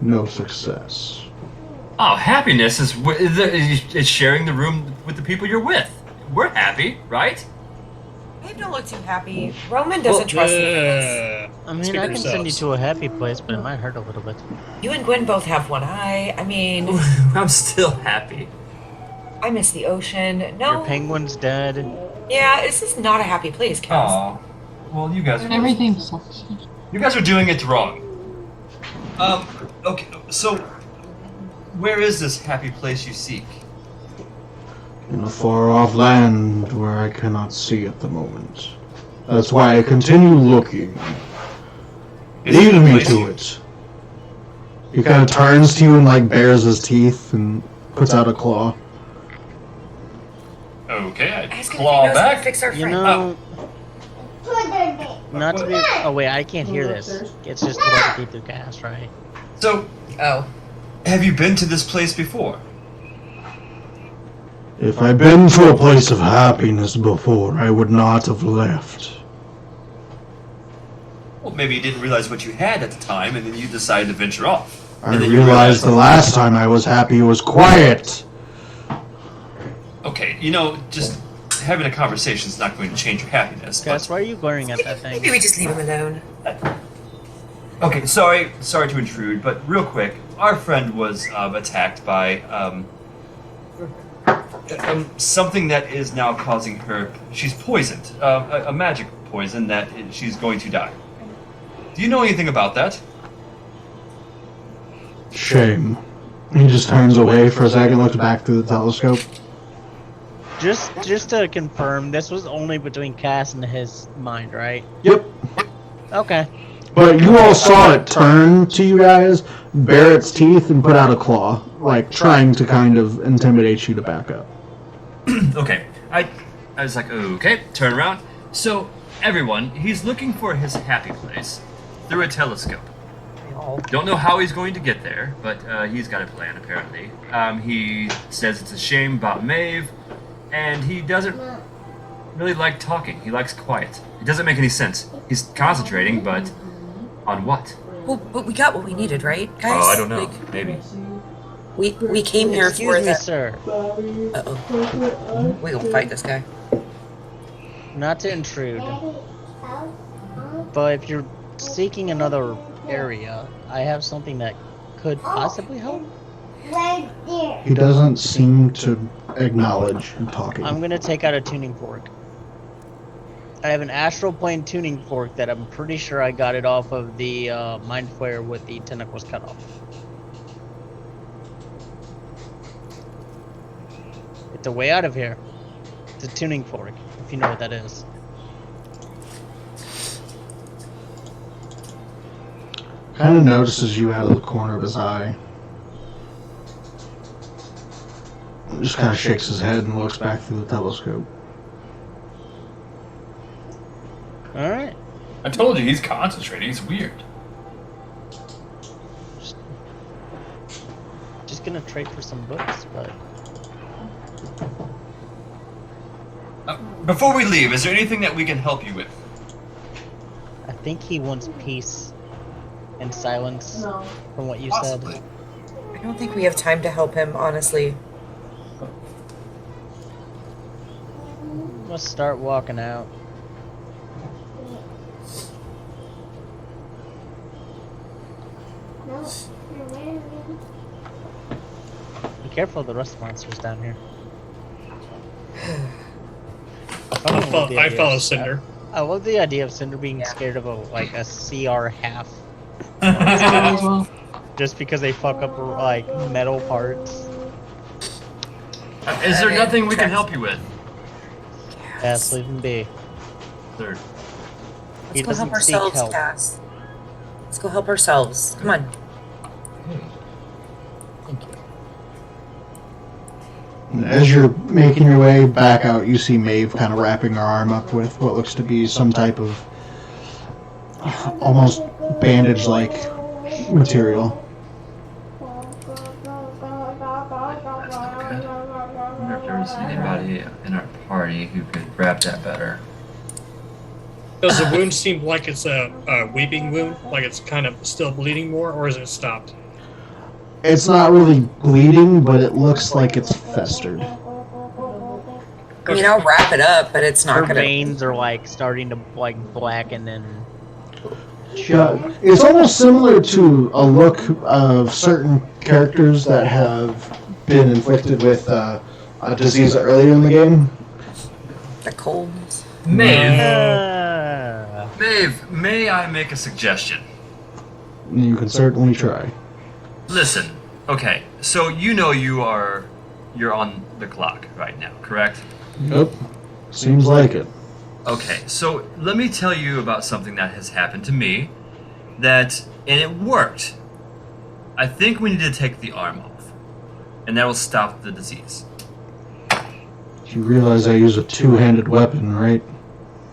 A: no success.
F: Oh, happiness is sharing the room with the people you're with. We're happy, right?
E: Babe don't look too happy. Roman doesn't trust me.
C: I mean,
B: Speak
C: I
B: for
C: can send you
B: yourselves.
C: to a happy place, but it might hurt a little bit.
E: You and Gwen both have one eye. I mean,
F: I'm still happy.
E: I miss the ocean. No.
C: Your penguin's dead.
E: Yeah, this is not a happy place, Cass.
F: Aw. Well, you guys.
G: Everything sucks.
F: You guys are doing it wrong.
J: Okay, so where is this happy place you seek?
A: In a far-off land where I cannot see at the moment. That's why I continue looking.
J: Is it
A: Lead
J: a
A: me
J: place
A: to
J: you-
A: it. He kind of turns to you and like bares his teeth and puts out a claw.
F: Okay, I
E: Ask him if he
F: claw
E: knows how to
F: back.
E: fix our
C: You
E: friend.
C: know, not to be. Oh wait, I can't hear this. It's just telepathy through gas, right?
F: So,
E: Oh.
J: Have you been to this place before?
A: If I'd been to a place of happiness before, I would not have left.
J: Well, maybe you didn't realize what you had at the time, and then you decided to venture off.
A: I
J: And then you
A: realized the last time I was happy was quiet.
J: Okay, just having a conversation is not going to change your happiness.
C: Gus, why are you glaring at that thing?
E: Maybe we just leave him alone.
J: Okay, sorry to intrude, but real quick, our friend was attacked by something that is now causing her. She's poisoned, a magic poison that she's going to die. Do you know anything about that?
A: Shame. He just turns away for a second, looks back through the telescope.
C: Just to confirm, this was only between Cass and his mind, right?
A: Yep.
C: Okay.
A: But you all saw it turn to you guys, bare its teeth, and put out a claw, like trying to kind of intimidate you to back up.
F: Okay, I was like, okay, turn around. So, everyone, he's looking for his happy place through a telescope. Don't know how he's going to get there, but he's got a plan, apparently. He says it's a shame about Maeve, and he doesn't really like talking. He likes quiet. It doesn't make any sense. He's concentrating, but on what?
E: Well, but we got what we needed, right, guys?
F: Oh, I don't know.
E: Like,
F: Maybe.
E: we came here for
C: Excuse me,
E: that.
C: sir.
E: Uh-oh. We gonna fight this guy.
C: Not to intrude, but if you're seeking another area, I have something that could possibly help.
A: He doesn't seem to acknowledge you talking.
C: I'm gonna take out a tuning fork. I have an astral plane tuning fork that I'm pretty sure I got it off of the mind flayer with the tentacles cut off. It's a way out of here. It's a tuning fork, if you know what that is.
A: Kind of notices you out of the corner of his eye. Just kind of shakes his head and looks back through the telescope.
C: Alright.
I: I told you he's concentrating. He's weird.
C: Just gonna trade for some books, but
J: Before we leave, is there anything that we can help you with?
C: I think he wants peace and silence
H: No.
C: from what you
J: Possibly.
C: said.
E: I don't think we have time to help him, honestly.
C: Let's start walking out. Be careful of the rust monsters down here.
B: I follow Cinder.
C: I love the idea of Cinder being scared of a CR half,
G: As well.
C: just because they fuck up metal parts.
F: Is there nothing we can help you with?
C: Yes, leave him be.
F: Third.
C: He
E: Let's go help
C: doesn't seek
E: ourselves,
C: help.
E: Cass. Let's go help ourselves. Come on.
A: As you're making your way back out, you see Maeve kind of wrapping her arm up with what looks to be some type of almost bandage-like material.
F: I wonder if there was anybody in our party who could wrap that better.
B: Does the wound seem like it's a weeping wound? Like it's kind of still bleeding more, or is it stopped?
A: It's not really bleeding, but it looks like it's festered.
E: I mean, I'll wrap it up, but it's not
C: Her
E: gonna.
C: veins are like starting to like blacken and
A: Yeah, it's almost similar to a look of certain characters that have been inflicted with a disease earlier in the game.
E: The coldness.
F: Maeve,
C: Ah.
F: Maeve, may I make a suggestion?
A: You can certainly try.
F: Listen, okay, so you know you're on the clock right now, correct?
A: Nope. Seems like it.
F: Okay, so let me tell you about something that has happened to me and it worked. I think we need to take the arm off, and that will stop the disease.
A: You realize I use a two-handed weapon, right?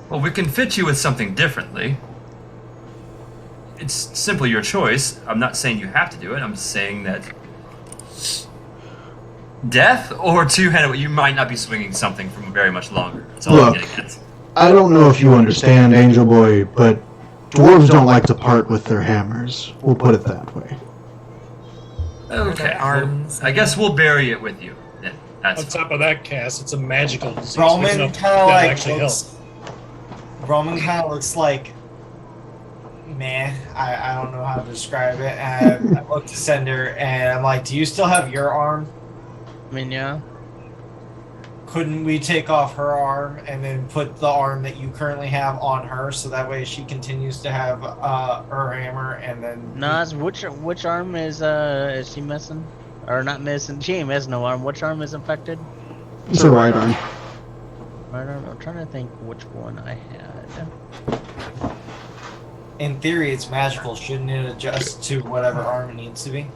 F: Well, we can fit you with something differently. It's simply your choice. I'm not saying you have to do it. I'm saying that death or two-handed, you might not be swinging something from very much longer. That's all I'm
A: Look.
F: getting at.
A: I don't know if you understand, Angel Boy, but dwarves don't like to part with their hammers. We'll put it that way.
F: Okay.
E: Arms.
F: I guess we'll bury it with you. Then. That's
B: On top of that, Cass, it's a magical disease.
D: Roman
B: There's
D: kind
B: no-
D: of
B: that'll
D: like
B: actually help.
D: Roman kind of looks like, meh. I don't know how to describe it. And I look to Cinder, and I'm like, "Do you still have your arm?
C: I mean, yeah.
D: Couldn't we take off her arm and then put the arm that you currently have on her, so that way she continues to have her hammer, and then
C: Nas, which arm is she missing? Or not missing? She ain't missing no arm. Which arm is infected?
A: It's a right arm.
C: Right arm. I'm trying to think which one I had.
D: in theory it's magical. Shouldn't it adjust to whatever arm it needs to be?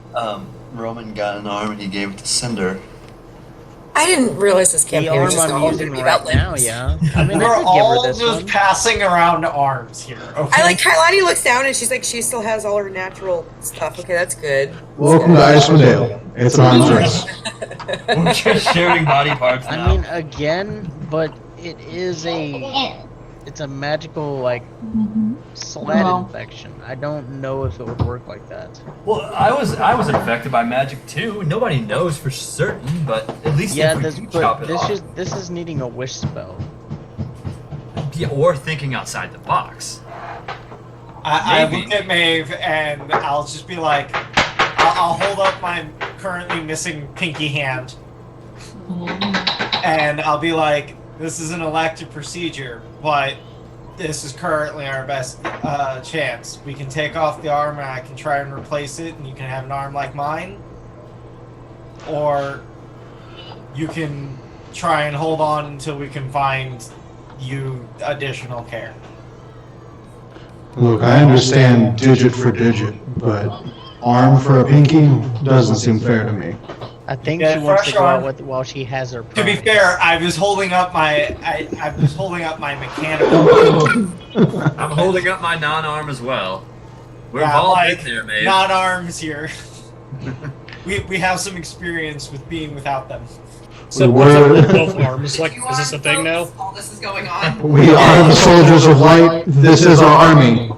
J: Roman got an arm and he gave it to Cinder.
E: I didn't realize this
C: The
E: campaign was
C: arm
E: just
C: I'm
E: all
C: using
E: gonna be
C: right
E: about
C: now,
E: limbs.
C: yeah. I mean,
D: We're
C: I could give
D: all
C: her this
D: just
C: one.
D: passing around arms here. Okay.
E: I like Kailani looks down and she's like, she still has all her natural stuff. Okay, that's good.
A: Welcome to Icewind Dale. It's an arms race.
J: We're just sharing body parts now.
C: I mean, again, but it is it's a magical like sled
G: Well.
C: infection. I don't know if it would work like that.
F: Well, I was infected by magic too. Nobody knows for certain, but at least
C: Yeah,
F: if we
C: this
F: do chop it off,
C: this is needing a wish spell.
F: yeah, or thinking outside the box.
D: I
F: Maybe.
D: look at Maeve and I'll just be like, I'll hold up my currently missing pinky hand, and I'll be like, this is an elective procedure, but this is currently our best chance. We can take off the arm and I can try and replace it, and you can have an arm like mine, or you can try and hold on until we can find you additional care.
A: Look, I understand digit for digit, but arm for a pinky doesn't seem fair to me.
C: I think
D: Yeah,
C: she wants to
D: fresh
C: go out
D: arm.
C: with while she has her.
D: To be
C: prize.
D: fair, I was holding up my mechanical
F: I'm holding up my non-arm as well. We're
D: Yeah,
F: all
D: like,
F: in there, Maeve.
D: non-arms here. we have some experience with being without them.
B: So
A: We
B: what's up
A: were-
B: with both arms? Like, is this a thing now?
E: All this is going on.
A: We are the soldiers of light. This is our army.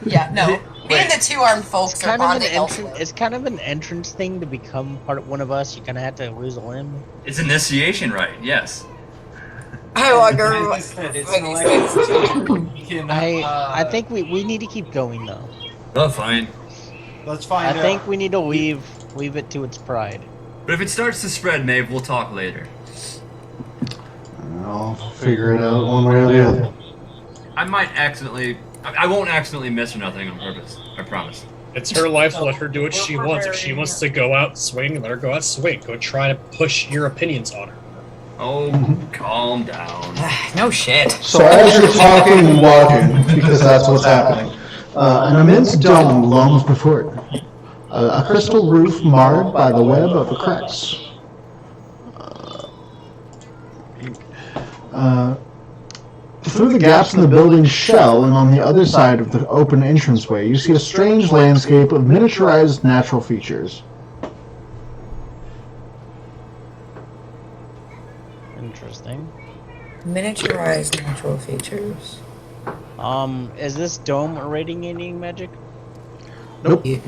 E: Yeah, no. Me and the two-armed folks
C: It's
E: are
C: kind of an
E: bonding
C: entrance.
E: elsewhere.
C: It's kind of an entrance thing to become part of one of us. You kind of have to lose a limb.
F: It's initiation rite, yes.
E: I want
D: As I
E: to
D: said, it's an elective procedure. We can,
C: I think we need to keep going though.
F: Oh, fine.
D: let's find
C: I
D: out.
C: think we need to leave it to its pride.
F: But if it starts to spread, Maeve, we'll talk later.
A: I'll figure it out one way or the other.
F: I might accidentally... I won't accidentally miss or nothing on purpose. I promise.
B: It's her life. Let her do what she wants. If she wants to go out swing, let her go out swing. Go try to push your opinions on her.
F: Oh, calm down.
E: No shit.
A: So as you're talking and walking, because that's what's happening, an immense dome looms before it. A crystal roof marred by the web of the cracks. Through the gaps in the building's shell and on the other side of the open entranceway, you see a strange landscape of miniaturized natural features.
C: Interesting.
E: Miniaturized natural features.
C: Is this dome irradiating magic?
A: Nope.
E: You're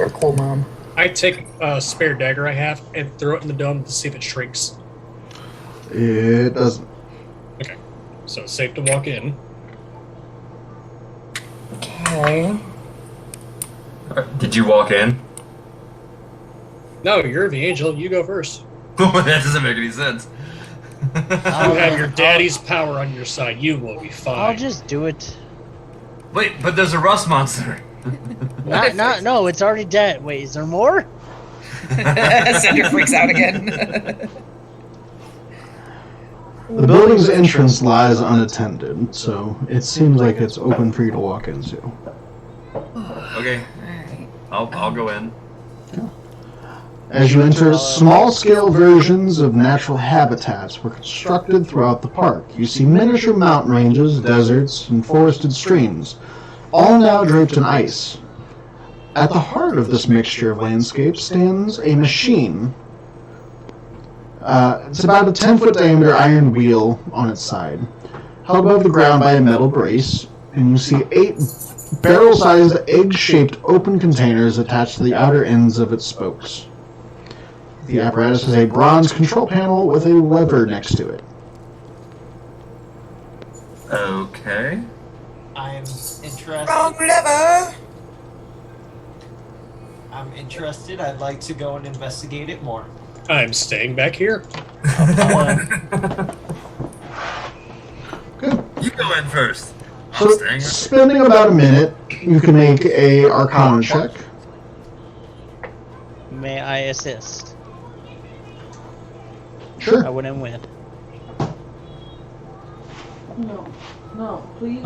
E: a cool mom.
B: I take a spare dagger I have and throw it in the dome to see if it shrinks.
A: It doesn't.
B: Okay, so it's safe to walk in.
E: Okay.
F: Did you walk in?
B: No, you're the angel. You go first.
F: That doesn't make any sense.
B: You have your daddy's power on your side. You will be fine.
C: I'll just do it.
F: Wait, but there's a rust monster.
C: No, it's already dead. Wait, is there more?
E: Cinder freaks out again.
A: The building's entrance lies unattended, so it seems like it's open for you to walk into.
F: Okay, I'll go in.
A: As you enter, small-scale versions of natural habitats were constructed throughout the park. You see miniature mountain ranges, deserts, and forested streams, all now draped in ice. At the heart of this mixture of landscapes stands a machine. It's about a 10-foot diameter iron wheel on its side, held above the ground by a metal brace, and you see 8 barrel-sized, egg-shaped open containers attached to the outer ends of its spokes. The apparatus has a bronze control panel with a lever next to it.
F: Okay.
D: I'm interested.
E: Wrong lever.
D: I'm interested. I'd like to go and investigate it more.
B: I'm staying back here.
A: Good.
F: You go in first.
A: So, spending about a minute, you can make a Arcana check.
C: May I assist?
A: Sure.
C: I wouldn't win.
H: No, please.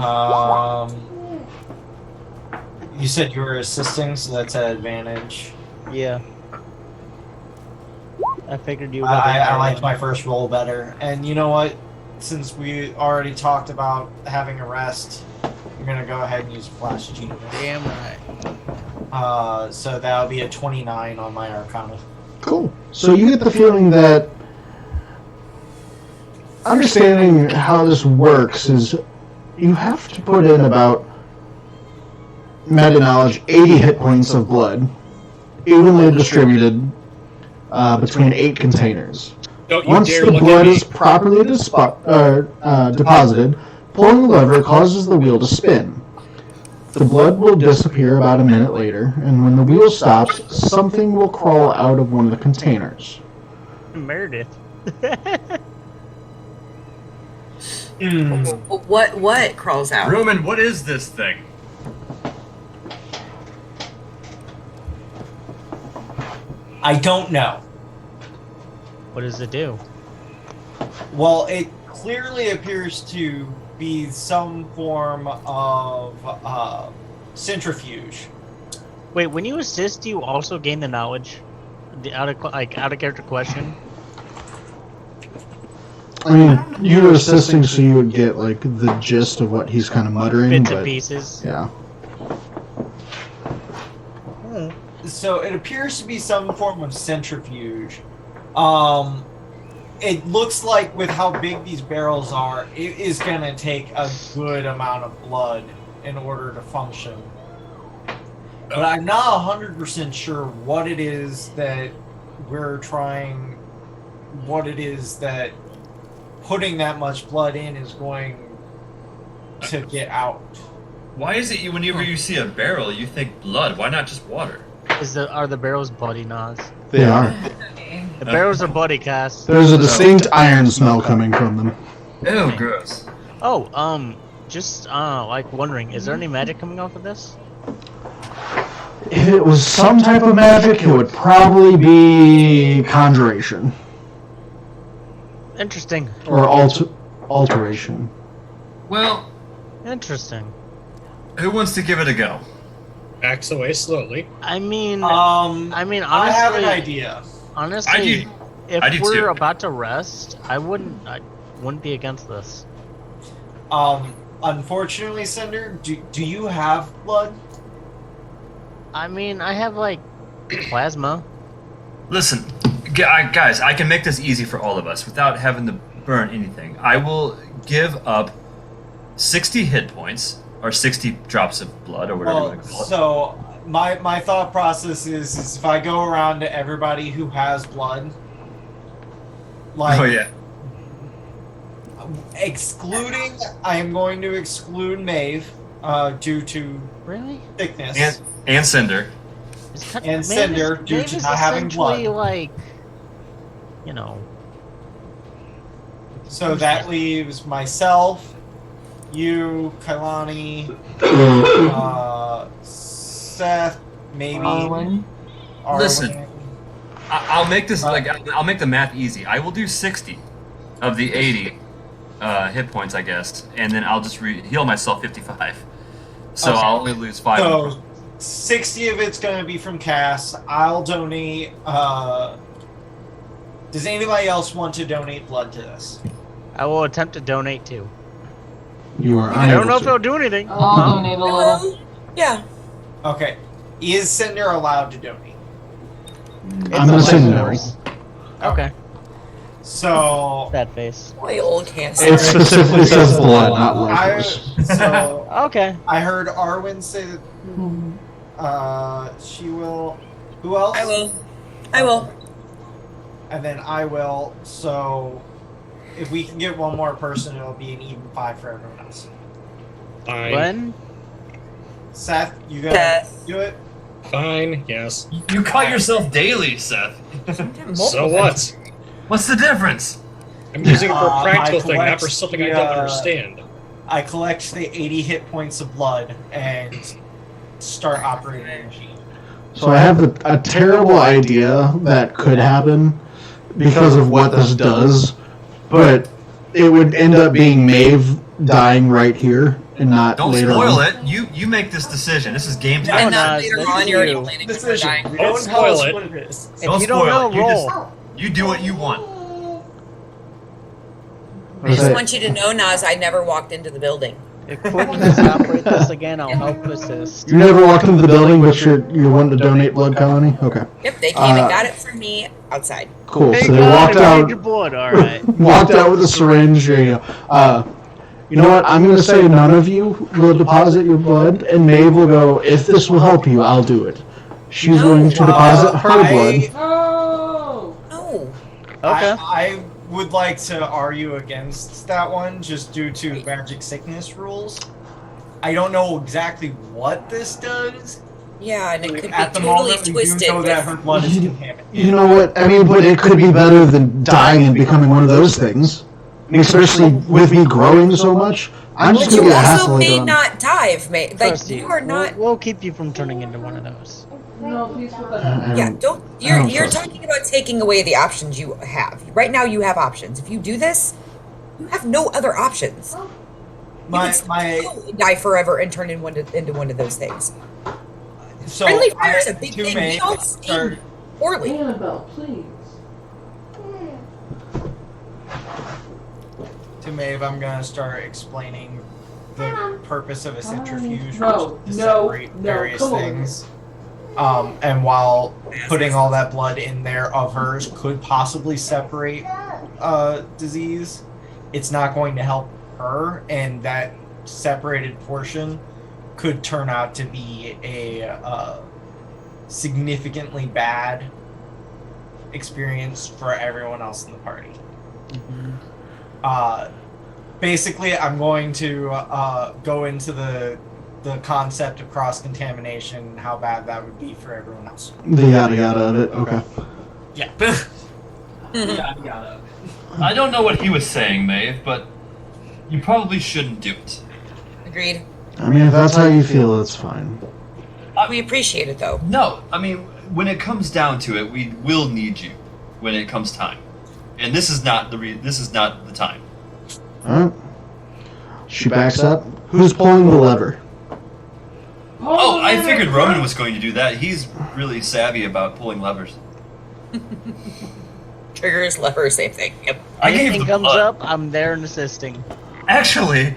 D: You said you were assisting, so that's an advantage.
C: Yeah. I figured you would.
D: I liked my first roll better. And you know what? Since we already talked about having a rest, I'm going to go ahead and use Flash Genius.
C: Damn right.
D: So that'll be a 29 on my Arcana.
A: Cool. So you get the feeling that understanding how this works is you have to put in about, meta knowledge, 80 hit points of blood, evenly distributed between 8 containers. Once the blood is properly deposited, pulling the lever causes the wheel to spin. The blood will disappear about a minute later, and when the wheel stops, something will crawl out of one of the containers.
C: Meredith.
E: What crawls out?
F: Roman, what is this thing?
D: I don't know.
C: What does it do?
D: Well, it clearly appears to be some form of centrifuge.
C: Wait, when you assist, do you also gain the knowledge? The out of character question.
A: I mean, you were assisting, so you would get like the gist of what he's kind of muttering.
C: Bits
A: but,
C: and pieces.
A: Yeah.
D: So it appears to be some form of centrifuge. It looks like with how big these barrels are, it is going to take a good amount of blood in order to function. But I'm not 100% sure what it is that we're trying, what it is that putting that much blood in is going to get out.
F: Why is it whenever you see a barrel, you think blood? Why not just water?
C: Are the barrels bloody, Nas?
A: They are.
C: The barrels are bloody, Cass.
A: There's a distinct iron smell coming from them.
F: Ew, gross.
C: Oh, just like wondering, is there any magic coming off of this?
A: If it was some type of magic, it would probably be conjuration.
C: Interesting.
A: Or alteration.
F: Well,
C: Interesting.
F: who wants to give it a go?
B: Backs away slowly.
C: I mean, honestly,
D: I have an idea.
C: Honestly,
F: I do
C: if we're
F: too.
C: about to rest, I wouldn't be against this.
D: Unfortunately, Cinder, do you have blood?
C: I mean, I have like plasma.
F: Listen, guys, I can make this easy for all of us without having to burn anything. I will give up 60 hit points, or 60 drops of blood, or whatever you want to call it.
D: So, my thought process is if I go around to everybody who has blood, like
J: Oh yeah.
D: excluding, I am going to exclude Maeve due to
C: Really?
D: sickness.
J: And Cinder.
D: And Cinder, due to not having blood.
C: Like, you know.
D: So that leaves myself, you, Kailani, Seth, maybe
G: Arwen.
J: Listen. I'll make this I'll make the math easy. I will do 60 of the 80 hit points, I guess, and then I'll just heal myself 55. So
D: Okay.
J: I'll only lose 5.
D: So 60 of it's going to be from Cass. I'll donate. Does anybody else want to donate blood to this?
C: I will attempt to donate too.
A: You are.
C: I don't know if it'll do anything.
G: I'll donate a little.
E: Yeah.
D: Okay. Is Cinder allowed to donate?
A: I'm gonna say no.
C: Okay.
D: So
C: That face.
E: Boy, old cancer.
A: It specifically says blood, not
D: I
A: levers.
D: so
C: Okay.
D: I heard Arwen say that she will. Who else?
E: I will. I will.
D: And then I will. So if we can get one more person, it'll be an even 5 for everyone else.
B: Fine.
C: When?
D: Seth, you gonna
E: Seth.
D: do it?
B: Fine. Yes.
J: You cut yourself daily, Seth.
B: So what?
J: What's the difference?
B: I'm using it for a practical
D: I
B: thing, not for
D: collect
B: something I
D: the,
B: don't understand.
D: I collect the 80 hit points of blood and start operating the machine.
A: So I have a terrible idea that could happen because of what this does, but it would end up being Maeve dying right here and not
J: Don't
A: later
J: spoil
A: on.
J: it. You make this decision. This is game
C: No,
J: time.
E: And not
C: no,
E: later
C: this
E: on,
C: is
E: you're already
C: you.
E: planning for
D: Decision.
E: dying.
D: We
B: Don't
D: don't tell
B: spoil
D: us
B: it.
D: what it is.
C: If
J: Don't
C: you don't
J: spoil
C: know,
J: it. You
C: roll.
J: You do what you want.
E: I just
A: Okay.
E: want you to know, Naz, I never walked into the building.
C: If Quinn needs to operate this again, I'll help assist.
A: You never walked into the building, but you're wanting to donate blood, Colony? Okay.
E: Yep, they came and got it from me outside.
A: Cool.
C: Hey,
A: So they
C: God,
A: walked
C: I need
A: out.
C: your blood. All right.
A: Walked out with a syringe. There you go. You know what? I'm going to say none of you will deposit your blood, and Maeve will go, if this will help you, I'll do it. She's going to deposit her blood.
H: Oh!
E: No.
C: Okay.
D: I would like to argue against that one just due to magic sickness rules. I don't know exactly what this does.
E: Yeah, and it could be
D: At the
E: totally
D: moment, we
E: twisted.
D: do know that her
E: with-
D: blood is contaminated.
A: You know what? I mean, but it could be better than dying and becoming one of those things. I mean, especially with me growing so much, I'm just
E: But
A: going to
E: you
A: get a
E: also
A: hassle
E: may
A: later on.
E: not die if May. Like
C: Trust
E: you are not.
C: We'll keep you from turning into one of those.
H: No, please put that
A: I
E: Yeah,
A: don't-
E: don't.
A: I don't
E: You're
A: trust
E: talking about taking away the options you have. Right now, you have options. If you do this, you have no other options. You
D: My
E: can totally die forever and turn into one of those things.
D: so
E: Friendly fire is a big
D: to
E: thing.
D: Maeve,
E: We all
D: start-
E: aim poorly.
H: Annabelle, please.
D: To Maeve, I'm gonna start explaining the purpose of a centrifuge,
H: No,
D: which is to
H: no,
D: separate
H: no,
D: various
H: come on.
D: things. And while putting all that blood in there of hers could possibly separate disease, it's not going to help her, and that separated portion could turn out to be a significantly bad experience for everyone else in the party. Basically, I'm going to go into the concept of cross-contamination and how bad that would be for everyone else.
A: The yada yada of it. Okay.
D: Yeah.
J: Yada yada. I don't know what he was saying, Maeve, but you probably shouldn't do it.
E: Agreed.
A: I mean, if that's how you feel, it's fine.
E: We appreciate it though.
J: No, I mean, when it comes down to it, we will need you when it comes time, and this is not the time.
A: Alright. She backs up. Who's pulling the lever?
J: Oh, I figured Roman was going to do that. He's really savvy about pulling levers.
E: Triggers, lever, same thing. Yep.
J: I gave
C: Anything
J: the
C: comes
J: blood.
C: up, I'm there and assisting.
J: Actually,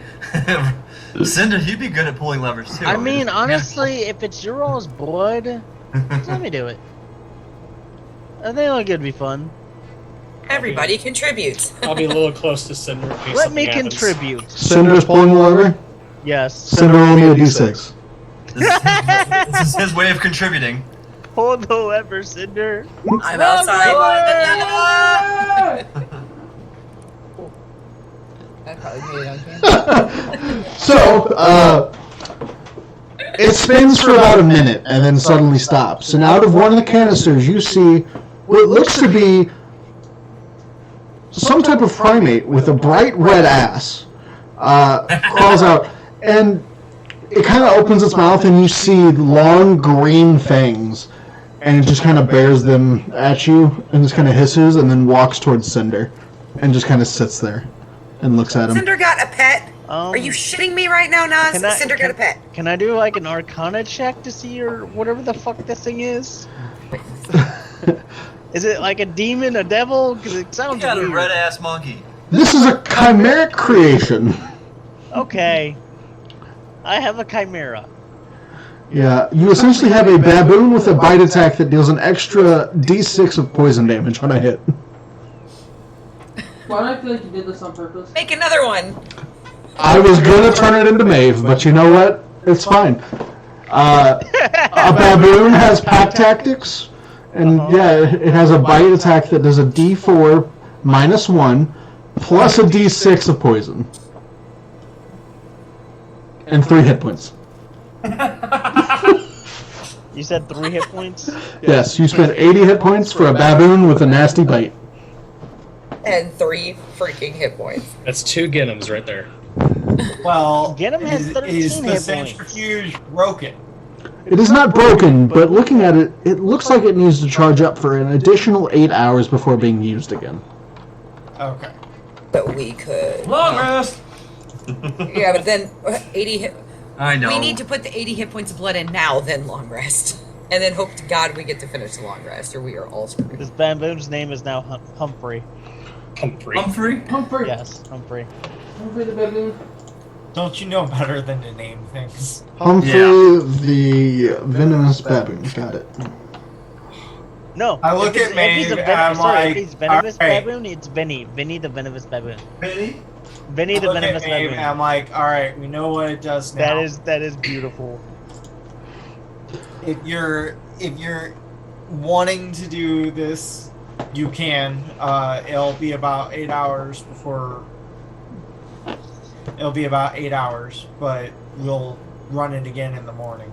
J: Cinder, you'd be good at pulling levers too.
C: I mean, honestly, if it's your all's blood, let me do it. I think it'll be fun.
E: Everybody contributes.
B: I'll be a little close to Cinder in case
C: Let me
B: something happens.
C: contribute.
A: Cinder's pulling the lever.
C: Yes.
A: Cinder roll me a d6.
J: This is his way of contributing.
C: Hold the lever, Cinder.
E: I'm outside. I probably made it on camera.
A: So, it spins for about a minute and then suddenly stops. And out of one of the canisters, you see what looks to be some type of primate with a bright red ass crawls out. And it kind of opens its mouth and you see long green fangs. And it just kind of bears them at you and just kind of hisses and then walks towards Cinder. And just kind of sits there and looks at him.
E: Cinder got a pet. Are you shitting me right now, Nas? Cinder got a pet.
C: Can I do like an Arcana check to see or whatever the fuck this thing is? Is it like a demon, a devil? Because it sounds
J: got
C: weird.
J: a red ass monkey.
A: This is a chimeric creation.
C: Okay. I have a chimera.
A: Yeah, you essentially have a baboon with a bite attack that deals an extra d6 of poison damage when I hit.
H: Why do I feel like you did this on purpose?
E: Make another one.
A: I was gonna turn it into Maeve, but you know what? It's fine. A baboon has pack tactics, and yeah, it has a bite attack that does a d4 -1 plus a d6 of poison. And 3 hit points.
C: You said 3 hit points?
A: Yes, you spent 80 hit points for a baboon with a nasty bite.
E: And 3 freaking hit points.
B: That's 2 Ginhams right there.
D: Well,
C: Genom has 13
D: is the
C: hit points.
D: centrifuge broken?
A: It is not broken, but looking at it, it looks like it needs to charge up for an additional 8 hours before being used again.
D: Okay.
E: But we could.
J: Long rest.
E: Yeah, but then 80 hit.
J: I know.
E: We need to put the 80 hit points of blood in now, then long rest. And then hope to God we get to finish the long rest, or we are all screwed.
C: This baboon's name is now Humphrey.
J: Humphrey?
H: Humphrey.
C: Yes, Humphrey.
H: Humphrey the baboon.
D: Don't you know better than to name things?
A: Humphrey the venomous baboon. Got it.
C: No.
D: I look at Maeve and I'm
C: if he's
D: like,
C: venomous
D: alright.
C: baboon, it's Vinny. Vinny the venomous baboon.
J: Benny?
C: Vinny
D: I
C: the
D: look at
C: venomous
D: Maeve
C: baboon.
D: and I'm like, alright, we know what it does now.
C: That is beautiful.
D: If you're wanting to do this, you can. It'll be about 8 hours before. It'll be about 8 hours, but we'll run it again in the morning.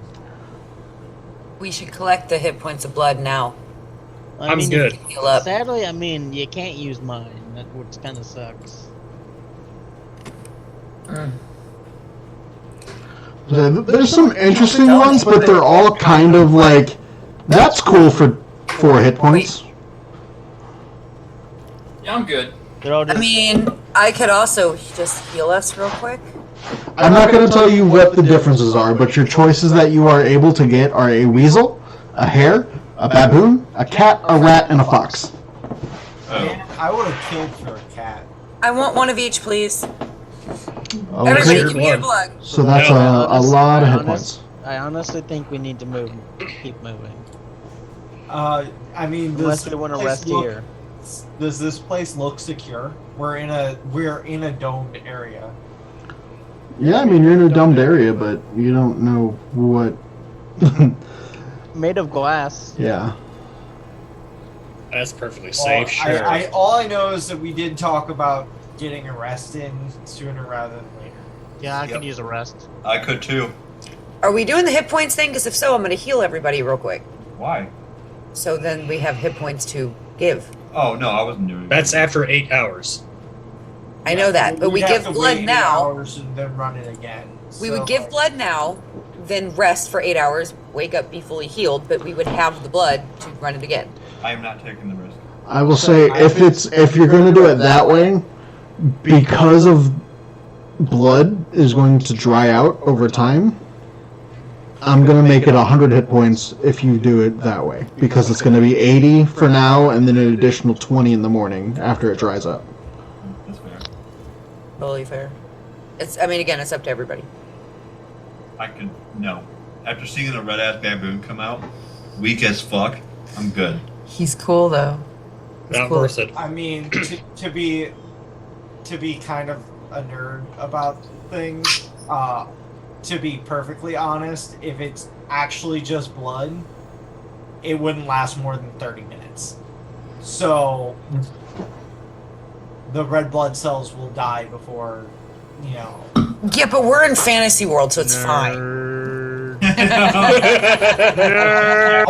E: We should collect the hit points of blood now.
C: I
B: I'm
C: mean,
B: good.
E: Heal up.
C: Sadly, I mean, you can't use mine, which kind of sucks.
A: There's some interesting ones, but they're all kind of like, that's cool for 4 hit points.
J: Yeah, I'm good.
C: They're all
E: I
C: just,
E: mean, I could also just heal us real quick.
A: I'm not going to tell you what the differences are, but your choices that you are able to get are a weasel, a hare, a baboon, a cat, a rat, and a fox.
D: Man, I would have killed for a cat.
E: I want one of each, please.
A: Okay.
E: Everybody,
B: your
E: give me your
B: blood.
E: blood.
A: So that's a lot of hit points.
C: I honestly think we need to keep moving.
D: I mean,
C: Unless
D: does
C: they want to
D: this
C: rest
D: look-
C: here.
D: Does this place look secure? We're in a domed area.
A: Yeah, I mean, you're in a domed area, but you don't know what...
C: Made of glass.
A: Yeah.
B: That's perfectly
D: Well,
B: safe, sure.
D: all I know is that we did talk about getting a rest in sooner rather than later.
C: Yeah, I
J: Yep.
C: could use a rest.
J: I could too.
E: Are we doing the hit points thing? Because if so, I'm going to heal everybody real quick.
J: Why?
E: So then we have hit points to give.
J: Oh, no, I wasn't doing
B: That's after 8 hours.
E: I know that, but we
D: We'd have
E: give
D: to
E: blood
D: wait 8
E: now.
D: hours and then run it again.
E: We
D: So,
E: would give blood now, then rest for 8 hours, wake up, be fully healed, but we would have the blood to run it again.
J: I am not taking the risk.
A: I will say, if you're going to do it that way, because of blood is going to dry out over time, I'm going to make it 100 hit points if you do it that way. Because it's going to be 80 for now, and then an additional 20 in the morning after it dries up.
J: That's fair.
E: Totally fair. I mean, again, it's up to everybody.
J: I could, no. After seeing the red ass baboon come out, weak as fuck, I'm good.
E: He's cool, though.
B: Not worth it.
D: I mean, to be kind of a nerd about things, to be perfectly honest, if it's actually just blood, it wouldn't last more than 30 minutes. So the red blood cells will die before, you know.
E: Yeah, but we're in fantasy world, so it's fine.
D: I'm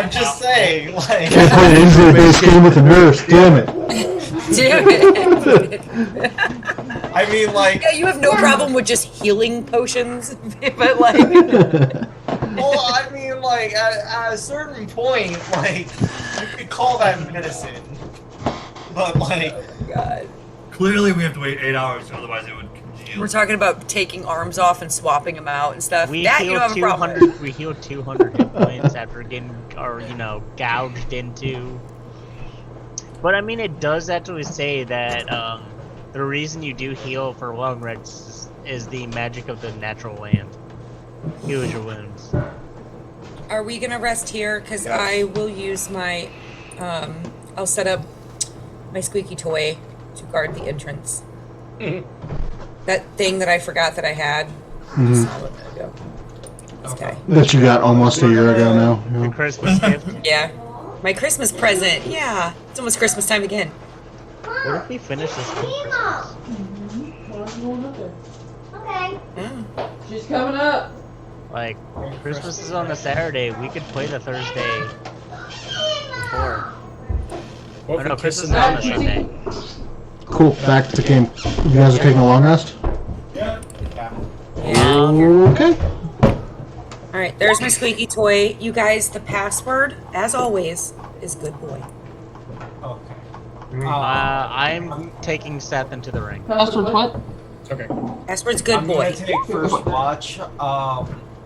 D: just saying, like.
A: Can't play an injury-based game with a nurse, damn it.
E: Damn it.
D: I mean, like.
E: Yeah, you have no problem with just healing potions, but like.
D: Well, I mean, like, at a certain point, like, you could call that medicine. But, like.
E: Oh my God.
F: Clearly, we have to wait 8 hours, otherwise it would congeal.
E: We're talking about taking arms off and swapping them out and stuff.
C: We
E: that you don't have a problem with.
C: We healed 200 hit points after getting, gouged into. But I mean, it does actually say that the reason you do heal for long rests is the magic of the natural land. Heals your wounds.
E: Are we gonna rest here? Because I will use my, I'll set up my squeaky toy to guard the entrance. That thing that I forgot that I had. Just a minute ago. Okay.
A: That you got almost a year ago now.
C: The Christmas gift.
E: Yeah. My Christmas present. Yeah. It's almost Christmas time again.
C: What if we finish this one?
H: Okay.
E: Yeah.
H: She's coming up.
C: Like, Christmas is on a Saturday. We could play the Thursday before.
B: What
C: Oh,
B: if
C: no,
B: we
C: Christmas
B: kiss
C: is on a
B: the
C: Sunday.
A: Cool, back to game. You guys are taking a long rest?
D: Yeah.
A: Okay.
E: Alright, there's my squeaky toy. You guys, the password, as always, is good boy.
D: Okay.
C: I'm taking Seth into the ring.
G: Password what?
B: Okay.
E: Password's good
D: I'm
E: boy.
D: gonna take first watch,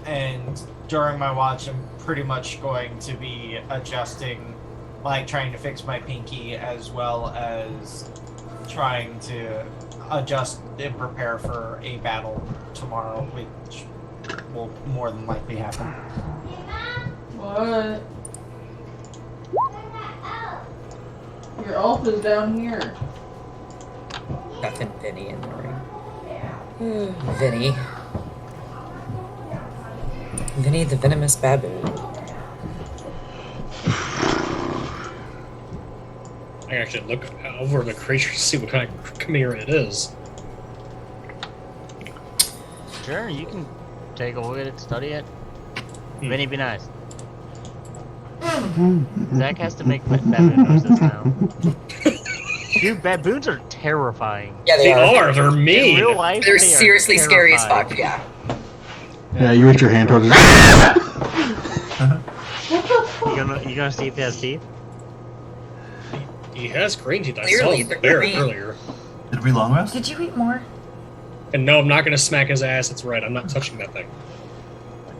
D: and during my watch, I'm pretty much going to be adjusting, like trying to fix my pinky as well as trying to adjust and prepare for a battle tomorrow, which will more than likely happen.
H: What? Your elf is down here.
E: Nothing Vinny in the ring. Vinny. Vinny the venomous baboon.
B: I can actually look over the creature to see what kind of chimera it is.
C: Sure, you can take a look at it, study it. Vinny, be nice. Zach has to make baboon noises now. Dude, baboons are terrifying.
E: Yeah,
B: They are. They're
C: In
B: mean.
C: real life,
E: They're
C: they are
E: seriously scary as
C: terrifying.
E: fuck, yeah.
A: Yeah, you reach your hand towards it.
C: You gonna see if he has teeth?
B: He has green teeth. I
E: Clearly,
B: saw
E: they're
B: him there
E: green.
B: earlier.
F: Did we long rest?
E: Did you eat more?
B: And no, I'm not going to smack his ass. It's red. I'm not touching that thing.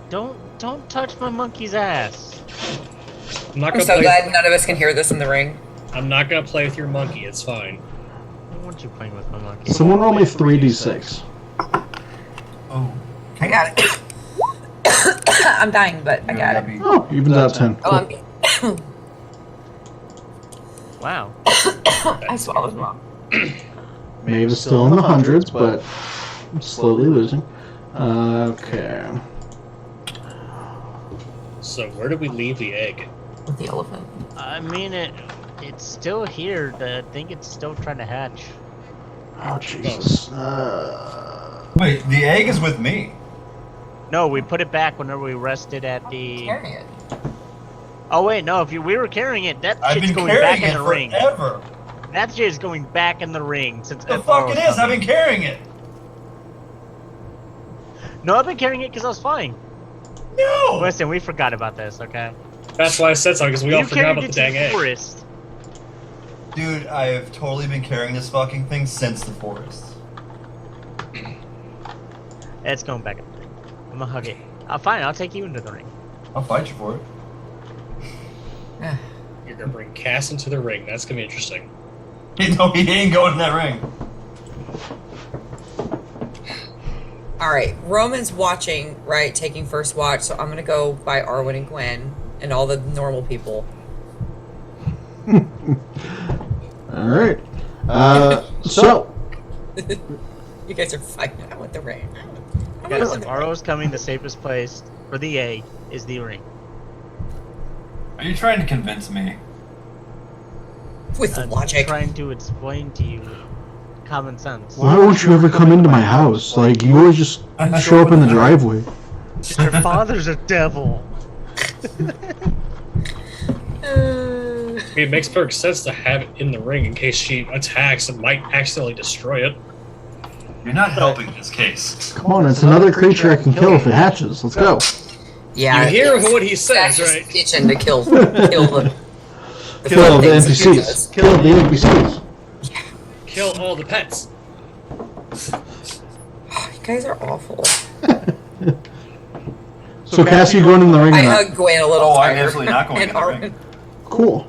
C: Don't touch my monkey's ass.
B: I'm not
E: I'm
B: going
E: so
B: to
E: glad none of us can hear this in the ring.
B: I'm not going to play with your monkey. It's fine.
C: I don't want you playing with my monkey.
A: Someone roll me 3d6.
F: Oh.
E: I got it. I'm dying, but I got it.
A: Oh, evens out 10.
E: Oh,
A: Cool.
E: I'm...
C: Wow.
E: I swallowed wrong.
A: Maeve's still in the hundreds, but slowly losing. Okay.
B: So where did we leave the egg?
E: With the elephant.
C: I mean, it's still here. I think it's still trying to hatch.
A: Oh, Jesus.
F: Wait, the egg is with me.
C: No, we put it back whenever we rested at the.
E: Carrying it.
C: Oh wait, no. If we were carrying it, that
F: I've
C: shit's
F: been
C: going back
F: carrying
C: in
F: it
C: the ring.
F: forever.
C: That shit is going back in the ring since.
F: The fuck it is? I've been carrying it.
C: No, I've been carrying it because I was fine.
F: No.
C: Listen, we forgot about this, okay?
B: That's why I said something, because we all forgot about the dang egg.
C: Forest.
F: Dude, I have totally been carrying this fucking thing since the forest.
C: It's going back in the ring. I'm gonna hug it. Fine, I'll take you into the ring.
F: I'll fight you for it.
B: You're going to bring Cass into the ring. That's going to be interesting.
F: No, he ain't going in that ring.
E: Alright, Roman's watching, right? Taking first watch, so I'm gonna go by Arwen and Gwen and all the normal people.
A: Alright. So,
E: You guys are fighting out with the ring. I
C: Yes, if Aro's coming, the safest place for the egg is the ring.
J: Are you trying to convince me?
E: With
C: I'm
E: logic.
C: trying to explain to you common sense.
A: Why won't you ever come into my house? Like, you always just show up in the driveway.
C: Your father's a devil.
B: It makes perfect sense to have it in the ring in case she attacks and might accidentally destroy it.
J: You're not helping this case.
A: Come on, it's another creature I can kill if it hatches. Let's go.
E: Yeah.
B: You hear
E: it's-
B: what he says,
E: Stack's just
B: right?
E: itching to kill the
A: Kill
E: fun
A: the
E: things that he
A: NPCs.
E: does.
A: Kill the NPCs.
B: Kill all the pets.
E: You guys are awful.
A: So, Cass, you going in the ring or
E: I
A: not?
E: hug Gwen a little
J: I'm
E: tighter.
J: absolutely not going
E: And
J: in the
E: Arwen.
J: ring.
A: Cool.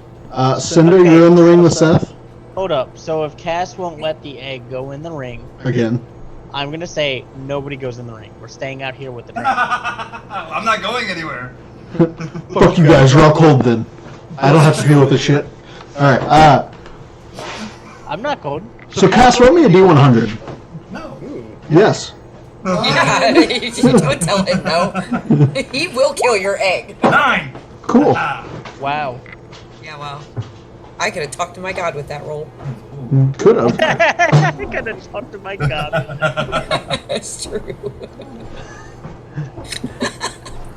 A: Cinder, you're in the ring with Seth?
C: Hold up. So if Cass won't let the egg go in the ring,
A: Again.
C: I'm gonna say nobody goes in the ring. We're staying out here with the ring.
J: I'm not going anywhere.
A: Fuck you guys, you're all cold then. I don't have to deal with this shit. Alright,
C: I'm not cold.
A: so Cass, roll me a D100.
J: No.
A: Yes.
E: Yeah, don't tell him no. He will kill your egg.
J: 9.
A: Cool.
C: Wow.
E: Yeah, well. I could have talked to my god with that roll.
A: Could have.
C: I gotta talk to my god.
E: That's true.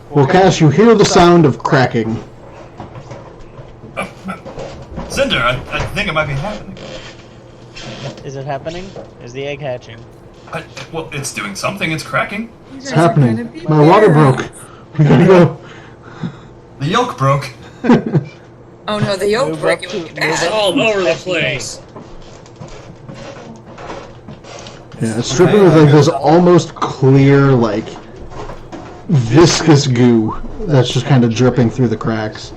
A: Well, Cass, you hear the sound of cracking.
J: Cinder, I think it might be happening.
C: Is it happening? Is the egg hatching?
J: Well, it's doing something. It's cracking.
A: It's happening. My water broke. We gotta go.
J: The yolk broke.
E: Oh no, the yolk
C: Move
E: broke.
C: up
E: It
C: to-
E: would be
C: move
B: It's
E: bad.
B: all over the place.
A: Yeah, it's dripping with like this almost clear, like, viscous goo that's just kind of dripping through the cracks.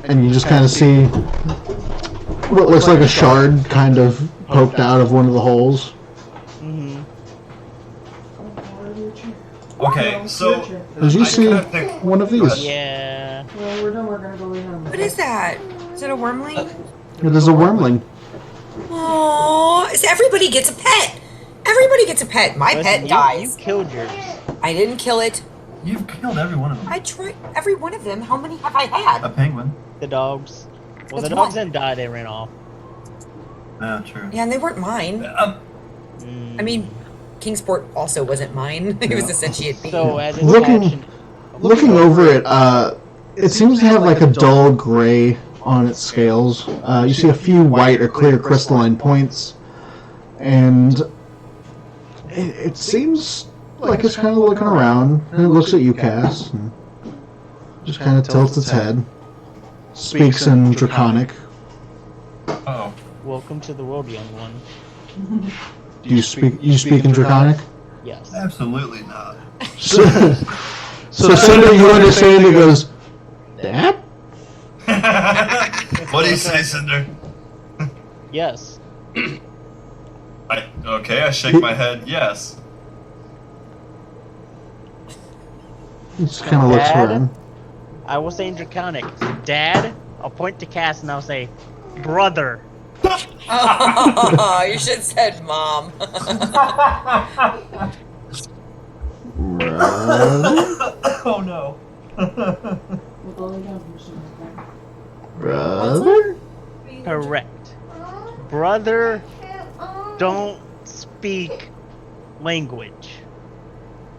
A: And you just kind of see what looks like a shard kind of poked out of one of the holes.
C: Mm-hmm.
J: Okay, so
A: Did you
J: I
A: see
J: kinda think-
A: one of these?
C: Yeah.
H: When we're done, we're gonna go lay down.
E: What is that? Is it a wormling?
A: It is a wormling.
E: Aww, so everybody gets a pet. Everybody gets a pet. My
C: Listen,
E: pet
C: you
E: dies.
C: killed yours.
E: I didn't kill it.
J: You've killed every one of them.
E: I tried every one of them. How many have I had?
J: A penguin.
C: The dogs. Well,
E: That's
C: the dogs
E: one.
C: didn't die. They ran off.
J: Yeah, true.
E: Yeah, and they weren't mine.
C: Mm.
E: I mean, Kingsport also wasn't mine. It was a sentient being.
C: So as it's
A: Looking-
C: hatching,
A: Looking over it, it seems to have like a dull gray on its scales. You see a few white or clear crystalline points, and it seems like it's kind of looking around, and it looks at you, Cass, and just kind of tilts its head, speaks in Draconic.
J: Oh.
C: welcome to the world, young one.
A: Do you speak in Draconic?
C: Yes.
J: Absolutely not.
A: So Cinder, you understand? It goes, Dad?
J: What do you say, Cinder?
C: Yes.
J: Okay, I shake my head. Yes.
A: He just kind of looks
C: Dad?
A: around.
C: I will say in Draconic, Dad. I'll point to Cass and I'll say, brother.
E: Oh, you should have said mom.
J: Oh no.
H: We'll go lay down for some time.
A: Brother?
C: Correct. Brother, don't speak language.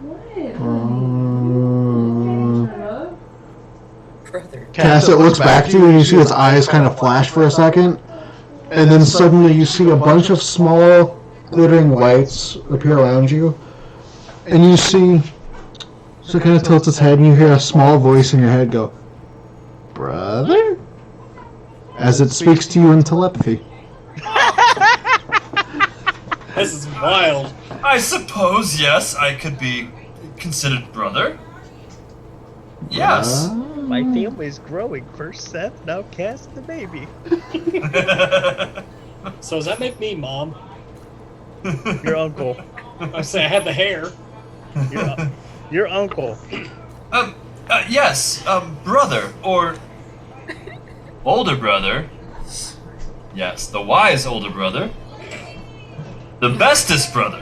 H: What?
E: Brother.
A: Cass, it looks back to you and you see its eyes kind of flash for a second, and then suddenly you see a bunch of small glittering lights appear around you, and you see, so it kind of tilts its head and you hear a small voice in your head go, brother? As it speaks to you in telepathy.
B: This is wild.
J: I suppose, yes, I could be considered brother. Yes.
C: My family's growing. First Seth, now Cass the baby.
B: So does that make me mom?
C: Your uncle.
B: I say I have the hair.
C: Your uncle.
J: Yes, brother, or older brother. Yes, the wise older brother. The bestest brother.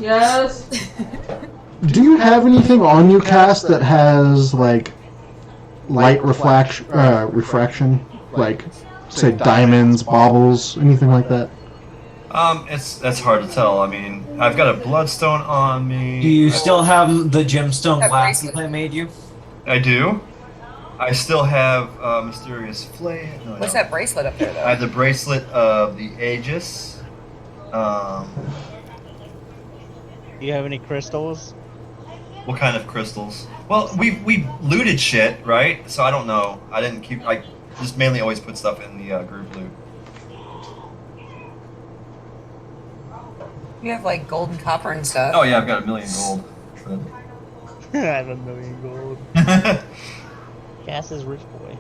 H: Yes.
A: Do you have anything on you, Cass, that has like light refraction, like say diamonds, baubles, anything like that?
J: That's hard to tell. I mean, I've got a bloodstone on me.
D: Do you still have the gemstone glasses I made you?
J: I do. I still have mysterious flame. No, I
E: What's
J: don't.
E: that bracelet up there, though?
J: I have the bracelet of the Aegis.
C: Do you have any crystals?
J: What kind of crystals? Well, we looted shit, right? So I don't know. I didn't keep. I just mainly always put stuff in the group loot.
E: You have like gold and copper and stuff.
J: Oh yeah, I've got 1,000,000 gold.
C: I have 1,000,000 gold. Cass is rich boy.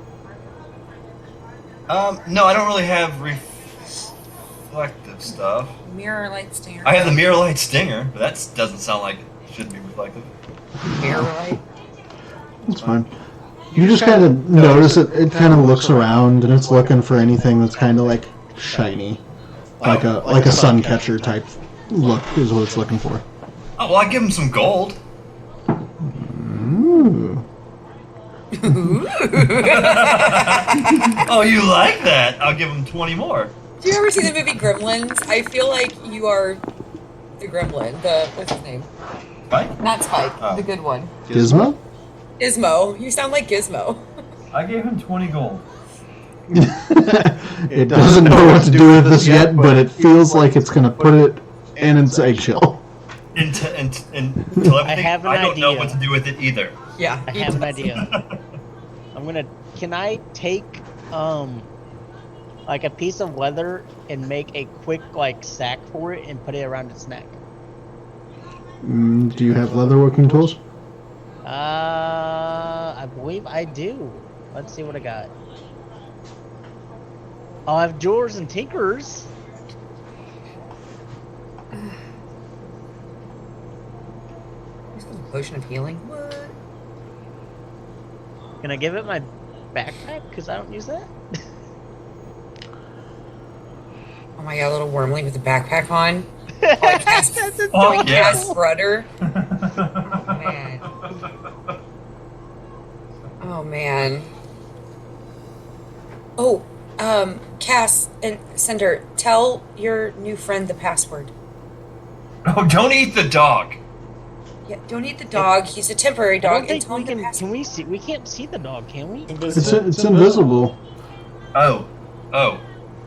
J: No, I don't really have reflective stuff.
E: Mirror light stinger.
J: I have the mirror light stinger, but that doesn't sound like it should be reflective.
E: Mirror light.
A: That's fine. You just kind of notice it kind of looks around and it's looking for anything that's kind of like shiny, like a sun catcher type look is what it's looking for.
J: Oh well, I give him some gold.
A: Ooh.
J: Oh, you like that? I'll give him 20 more.
E: Do you ever see the movie Gremlins? I feel like you are the gremlin. What's his name?
J: Spike?
E: Not Spike.
J: Oh.
E: The good one.
A: Gizmo?
E: Gizmo. You sound like Gizmo.
J: I gave him 20 gold.
A: It doesn't know what to do with this yet, but it feels like it's going to put it in its eggshell.
J: In telepathy,
C: I have an
J: I don't know
C: idea.
J: what to do with it either.
E: Yeah.
C: I have an idea. Can I take like a piece of leather and make a quick like sack for it and put it around its neck?
A: Do you have leather working tools?
C: I believe I do. Let's see what I got. I'll have drawers and tinkers.
E: Potion of healing. What?
C: Can I give it my backpack? Because I don't use that.
E: Oh my god, a little wormling with a backpack on. Cast rudder. Oh man. Oh man. Oh, Cass and Cinder, tell your new friend the password.
J: Oh, don't eat the dog.
E: Yeah, don't eat the dog. He's a temporary
C: I don't
E: dog.
C: think we can. Can we see? We can't see the dog, can we?
A: It's invisible.
J: Oh.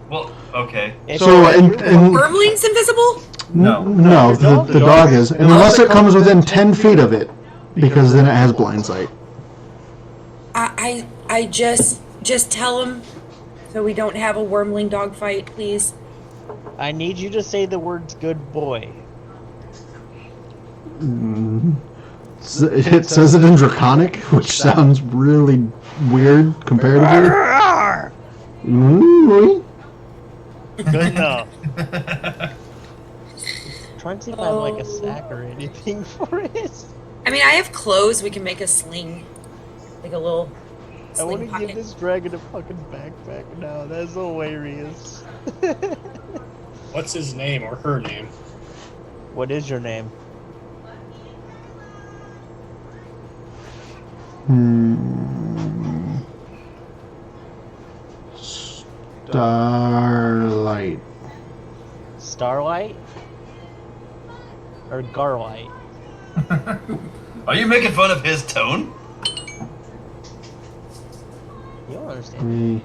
J: Well, okay.
A: So, in
E: Wormling's invisible?
A: no, the dog is, unless it comes within 10 feet of it, because then it has blind sight.
E: I just tell him so we don't have a wormling dog fight, please.
C: I need you to say the words "good boy."
A: It says it in Draconic, which sounds really weird comparatively.
C: Good enough. Trying to see if I have like a sack or anything for it.
E: I mean, I have clothes. We can make a sling, like a little.
C: I want
E: Sling
C: to give
E: pocket.
C: this dragon a fucking backpack now. That's hilarious.
B: What's his name or her name?
C: What is your name?
A: Starlight.
C: Starlight? Or Garlight?
J: Are you making fun of his tone?
C: You don't understand.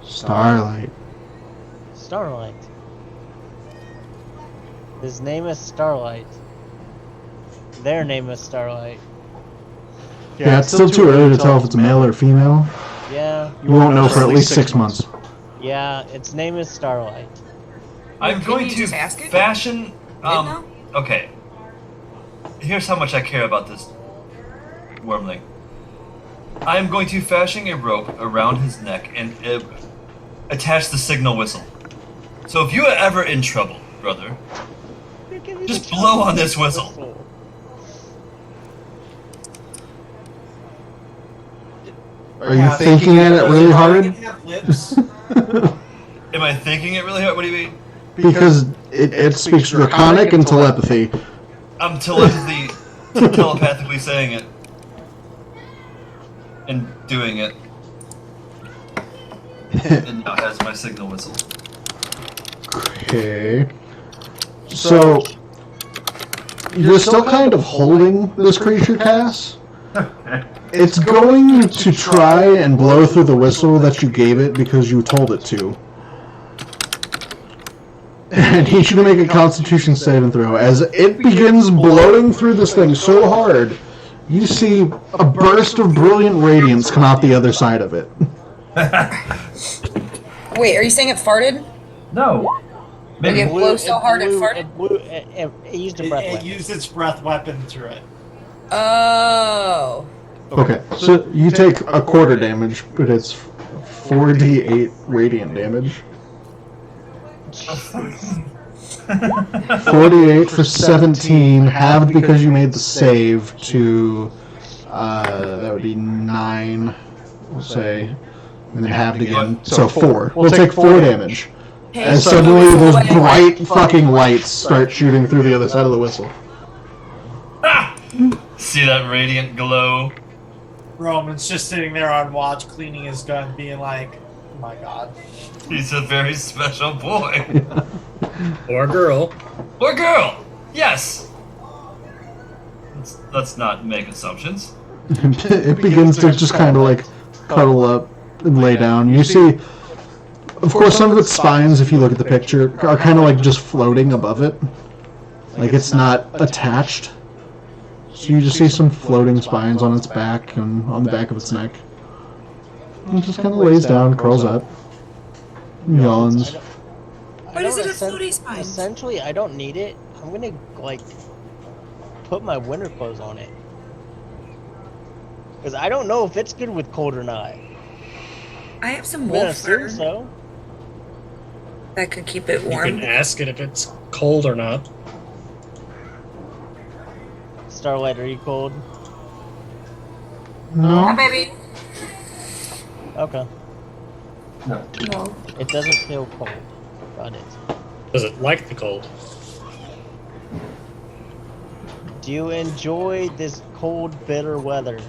A: Starlight.
C: Starlight. His name is Starlight. Their name is Starlight.
A: Yeah, it's still too early to tell if it's a male or female.
C: Yeah.
A: You won't know for at least 6 months.
C: Yeah, its name is Starlight.
J: I'm
E: Can
J: going
E: you
J: to
E: just ask it?
J: fashion.
E: know?
J: Okay. Here's how much I care about this wormling. I am going to fashion a rope around his neck and attach the signal whistle. So if you are ever in trouble, brother, just blow on this whistle.
A: Are you thinking at it really hard?
J: Am I thinking it really hard? What do you mean?
A: Because It speaks Draconic and telepathy.
J: I'm telepathically saying it. And doing it. And now has my signal whistle.
A: Okay. So, you're still kind of holding this creature, Cass. It's going to try and blow through the whistle that you gave it because you told it to. And he should make a Constitution saving throw. As it begins blowing through this thing so hard, you see a burst of brilliant radiance come out the other side of it.
E: Wait, are you saying it farted?
D: No.
E: Maybe it blew so hard it farted?
C: It used a breath
D: It
C: weapon.
D: used its breath weapon through it.
E: Oh.
A: Okay, so you take a quarter damage, but it's 4d8 radiant damage. 48 for 17, halved because you made the save to, that would be 9, we'll say, and then halved again, so 4. We'll take 4 damage. As suddenly those bright fucking lights start shooting through the other side of the whistle.
J: See that radiant glow?
D: Roman's just sitting there on watch, cleaning his gun, being like, oh my god.
J: He's a very special boy.
B: Or girl.
J: Or girl! Yes! Let's not make assumptions.
A: It begins to just kind of like cuddle up and lay down. You see, of course, some of its spines, if you look at the picture, are kind of like just floating above it. Like it's not attached. So you just see some floating spines on its back and on the back of its neck. And it just kind of lays down, curls up, yawns.
E: What is it, a floaty spine?
C: Essentially, I don't need it. I'm gonna, like, put my winter clothes on it. Because I don't know if it's good with cold or not.
E: I have some
C: I'm gonna
E: wolf fur
C: assume so.
E: that could keep it
B: You
E: warm.
B: can ask it if it's cold or not.
C: Starlight, are you cold?
A: No.
E: Baby.
C: Okay.
D: No.
E: No.
C: It doesn't feel cold. Got it.
B: Does it like the cold?
C: Do you enjoy this cold, bitter weather?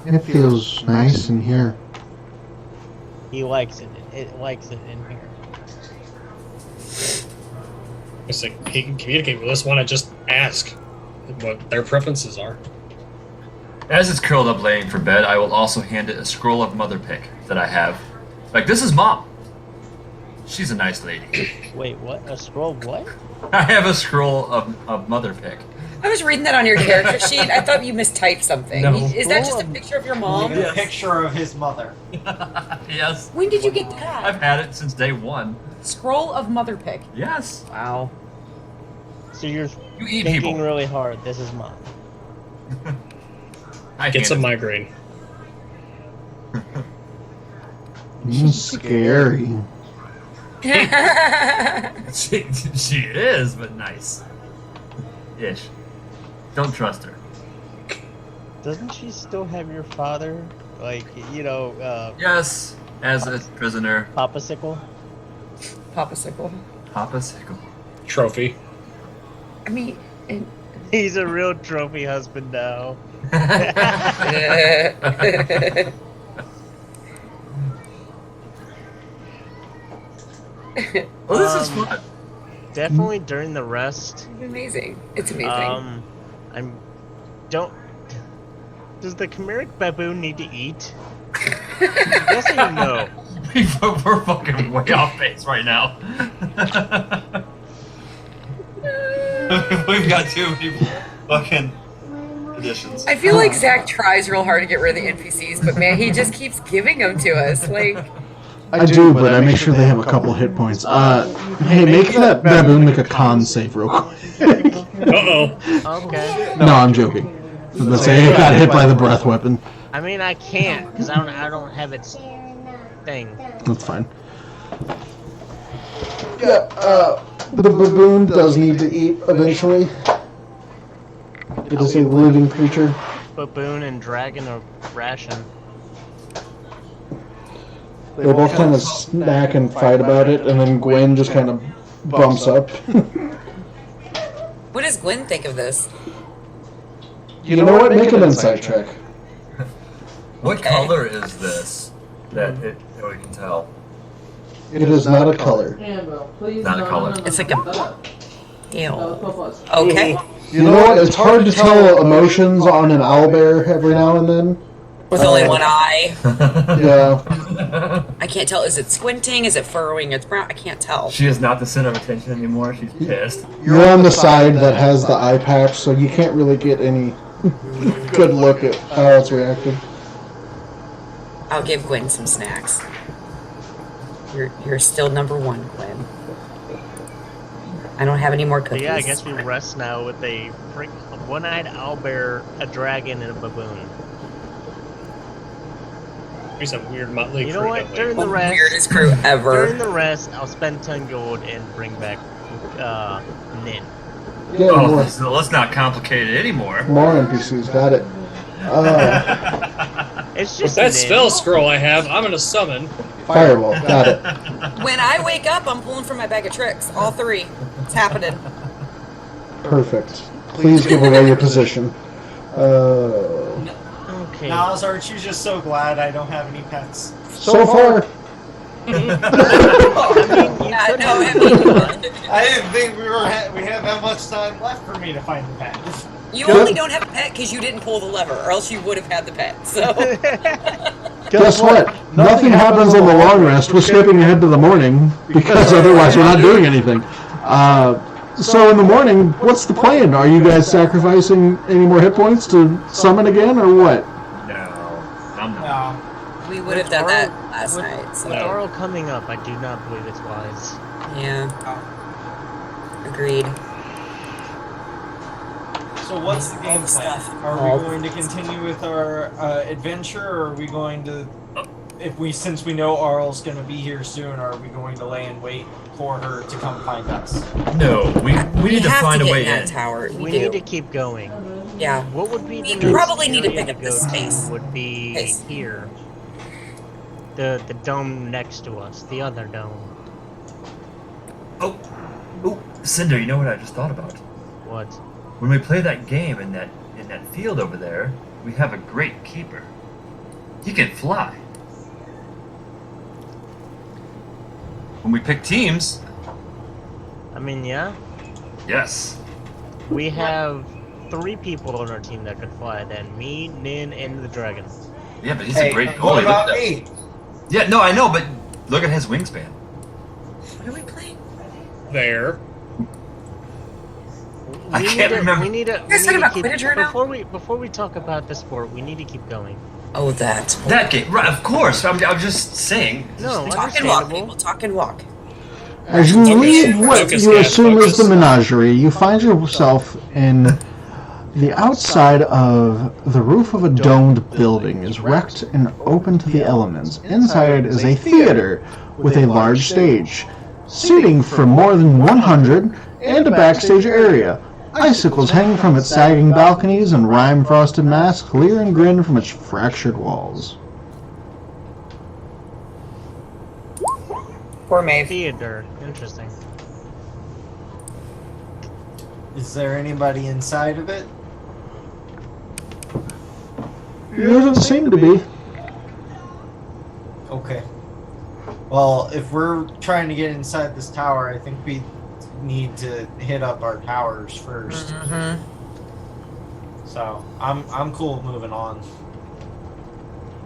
A: It feels nice in here.
C: He likes it. It likes it in here.
B: It's like he can communicate with us. Why not just ask what their preferences are?
J: As it's curled up laying for bed, I will also hand it a scroll of mother pick that I have. Like, this is Mom. She's a nice lady.
C: Wait, what? A scroll of what?
J: I have a scroll of mother pick.
E: I was reading that on your character sheet. I thought you mistyped something.
J: No.
E: Is that just a picture of your mom?
D: A picture of his mother.
J: Yes.
E: When did you get that?
J: I've had it since day one.
E: Scroll of mother pick.
J: Yes.
C: Wow. So you're
J: You eat
C: thinking
J: people.
C: really hard. This is mom.
B: Gets a migraine.
A: Scary.
J: She is, but nice. Ish. Don't trust her.
C: Doesn't she still have your father? Like, you know,
J: Yes, as a prisoner.
C: Papa Sickle?
E: Papa Sickle.
J: Papa Sickle.
B: Trophy.
E: I mean,
C: He's a real trophy husband now.
J: Well, this is fun.
C: Definitely during the rest.
E: It's amazing. It's amazing.
C: I'm don't. Does the Chimeric baboon need to eat? Yes or no?
J: We're fucking way off base right now. We've got too many fucking additions.
E: I feel like Zach tries real hard to get rid of the NPCs, but man, he just keeps giving them to us. Like,
A: I do, but I make sure they have a couple hit points. Hey, make that baboon make a con save real quick.
B: Uh-oh.
C: Okay.
A: No, I'm joking. Let's say it got hit by the breath weapon.
C: I mean, I can't because I don't have its thing.
A: That's fine. Yeah, the baboon does need to eat eventually. It is a living creature.
C: Baboon and dragon are ration.
A: They both kind of snack and fight about it, and then Gwen just kind of bumps up.
E: What does Gwen think of this?
A: You know what? Make an insight check.
J: What
E: Okay.
J: color is this? That we can tell.
A: It is not a color.
H: Annabelle, please.
J: Not a
H: no,
J: color.
H: no, no,
E: It's
H: no,
E: like a-
H: no, no.
E: Ew.
H: No, 12+.
E: Okay.
A: You know what? It's hard to tell emotions on an owlbear every now and then.
E: With only one eye.
A: Yeah.
E: I can't tell. Is it squinting? Is it furrowing its brow? I can't tell.
J: She is not the center of attention anymore. She's pissed.
A: You're on the side that has the eye patch, so you can't really get any good look at how it's reacted.
E: I'll give Gwen some snacks. You're still number one, Gwen. I don't have any more
C: But
E: cookies.
C: yeah, I guess we rest now with a one-eyed owlbear, a dragon, and a baboon.
B: He's a weird motley
C: You know
B: crew,
C: what?
B: don't we?
C: During the
E: The
C: rest,
E: weirdest crew ever.
C: during the rest, I'll spend 10 gold and bring back Nin.
A: Yeah,
J: Oh,
A: more,
J: let's not complicate it anymore.
A: more NPCs. Got it.
C: It's
B: With
C: just
B: that
C: Nin.
B: spell scroll I have, I'm gonna summon.
A: Fireball. Got it.
E: When I wake up, I'm pulling from my bag of tricks. All three. It's happening.
A: Perfect. Please give away your position.
C: Okay.
D: Nas, aren't you just so glad I don't have any pets?
A: So far,
C: I mean, you
E: Yeah,
C: could
E: no,
C: have
E: I mean,
D: I didn't think we had that much time left for me to find the pet.
E: you only don't have a pet because you didn't pull the lever, or else you would have had the pet. So
A: guess what? Nothing happens on the long rest. We're skipping ahead to the morning because otherwise we're not doing anything. So in the morning, what's the plan? Are you guys sacrificing any more hit points to summon again, or what?
J: No, I'm not.
D: No.
E: we would have done that last night. So
C: With Arl coming up, I do not believe it's wise.
E: yeah, agreed.
D: So what's the game plan?
E: Stuff.
D: Are we going to continue with our adventure, or are we going to, since we know Arl's going to be here soon, are we going to lay in wait for her to come find us?
J: No, we need to
E: have
J: find
E: to
J: a
E: get
J: way
E: in that
J: in.
E: tower.
C: We
E: do.
C: need to keep going.
E: Yeah.
C: What would be the
E: We
C: next
E: probably need to
C: area
E: pick up
C: go
E: the space.
C: to would be
E: Space.
C: here. The dome next to us, the other dome.
J: Oh, Cinder, you know what I just thought about?
C: What?
J: When we play that game in that field over there, we have a great keeper. He can fly. When we pick teams,
C: I mean, yeah,
J: yes.
C: we have 3 people on our team that could fly. Then me, Nin, and the dragon.
J: Yeah, but he's
D: Hey,
J: a great
D: what
J: goalie.
D: about
J: Look at
D: me?
J: that. Yeah, no, I know, but look at his wingspan.
E: What are we playing?
B: There.
J: I can't remember.
C: We need to.
E: guys talking about
C: keep,
E: Quidditch right now?
C: before we talk about the sport, we need to keep going.
E: Oh, that.
J: That game, right? Of course. I'm just saying.
C: No,
E: Talk and walk,
C: understandable.
E: people. Talk and walk.
A: As you leave what
B: Focus,
A: you
B: guys,
A: assume is the
B: focus.
A: menagerie, you find yourself in the outside of the roof of a domed building is wrecked and open to the elements. Inside is a theater with a large stage, seating for more than 100, and a backstage area. Icicles hang from its sagging balconies, and Rime frosted masks leer and grin from its fractured walls.
E: Poor Maeve.
C: Theater. Interesting.
D: Is there anybody inside of it?
A: There doesn't seem to be.
D: Okay. Well, if we're trying to get inside this tower, I think we need to hit up our towers first.
E: Mm-hmm.
D: So I'm cool with moving on.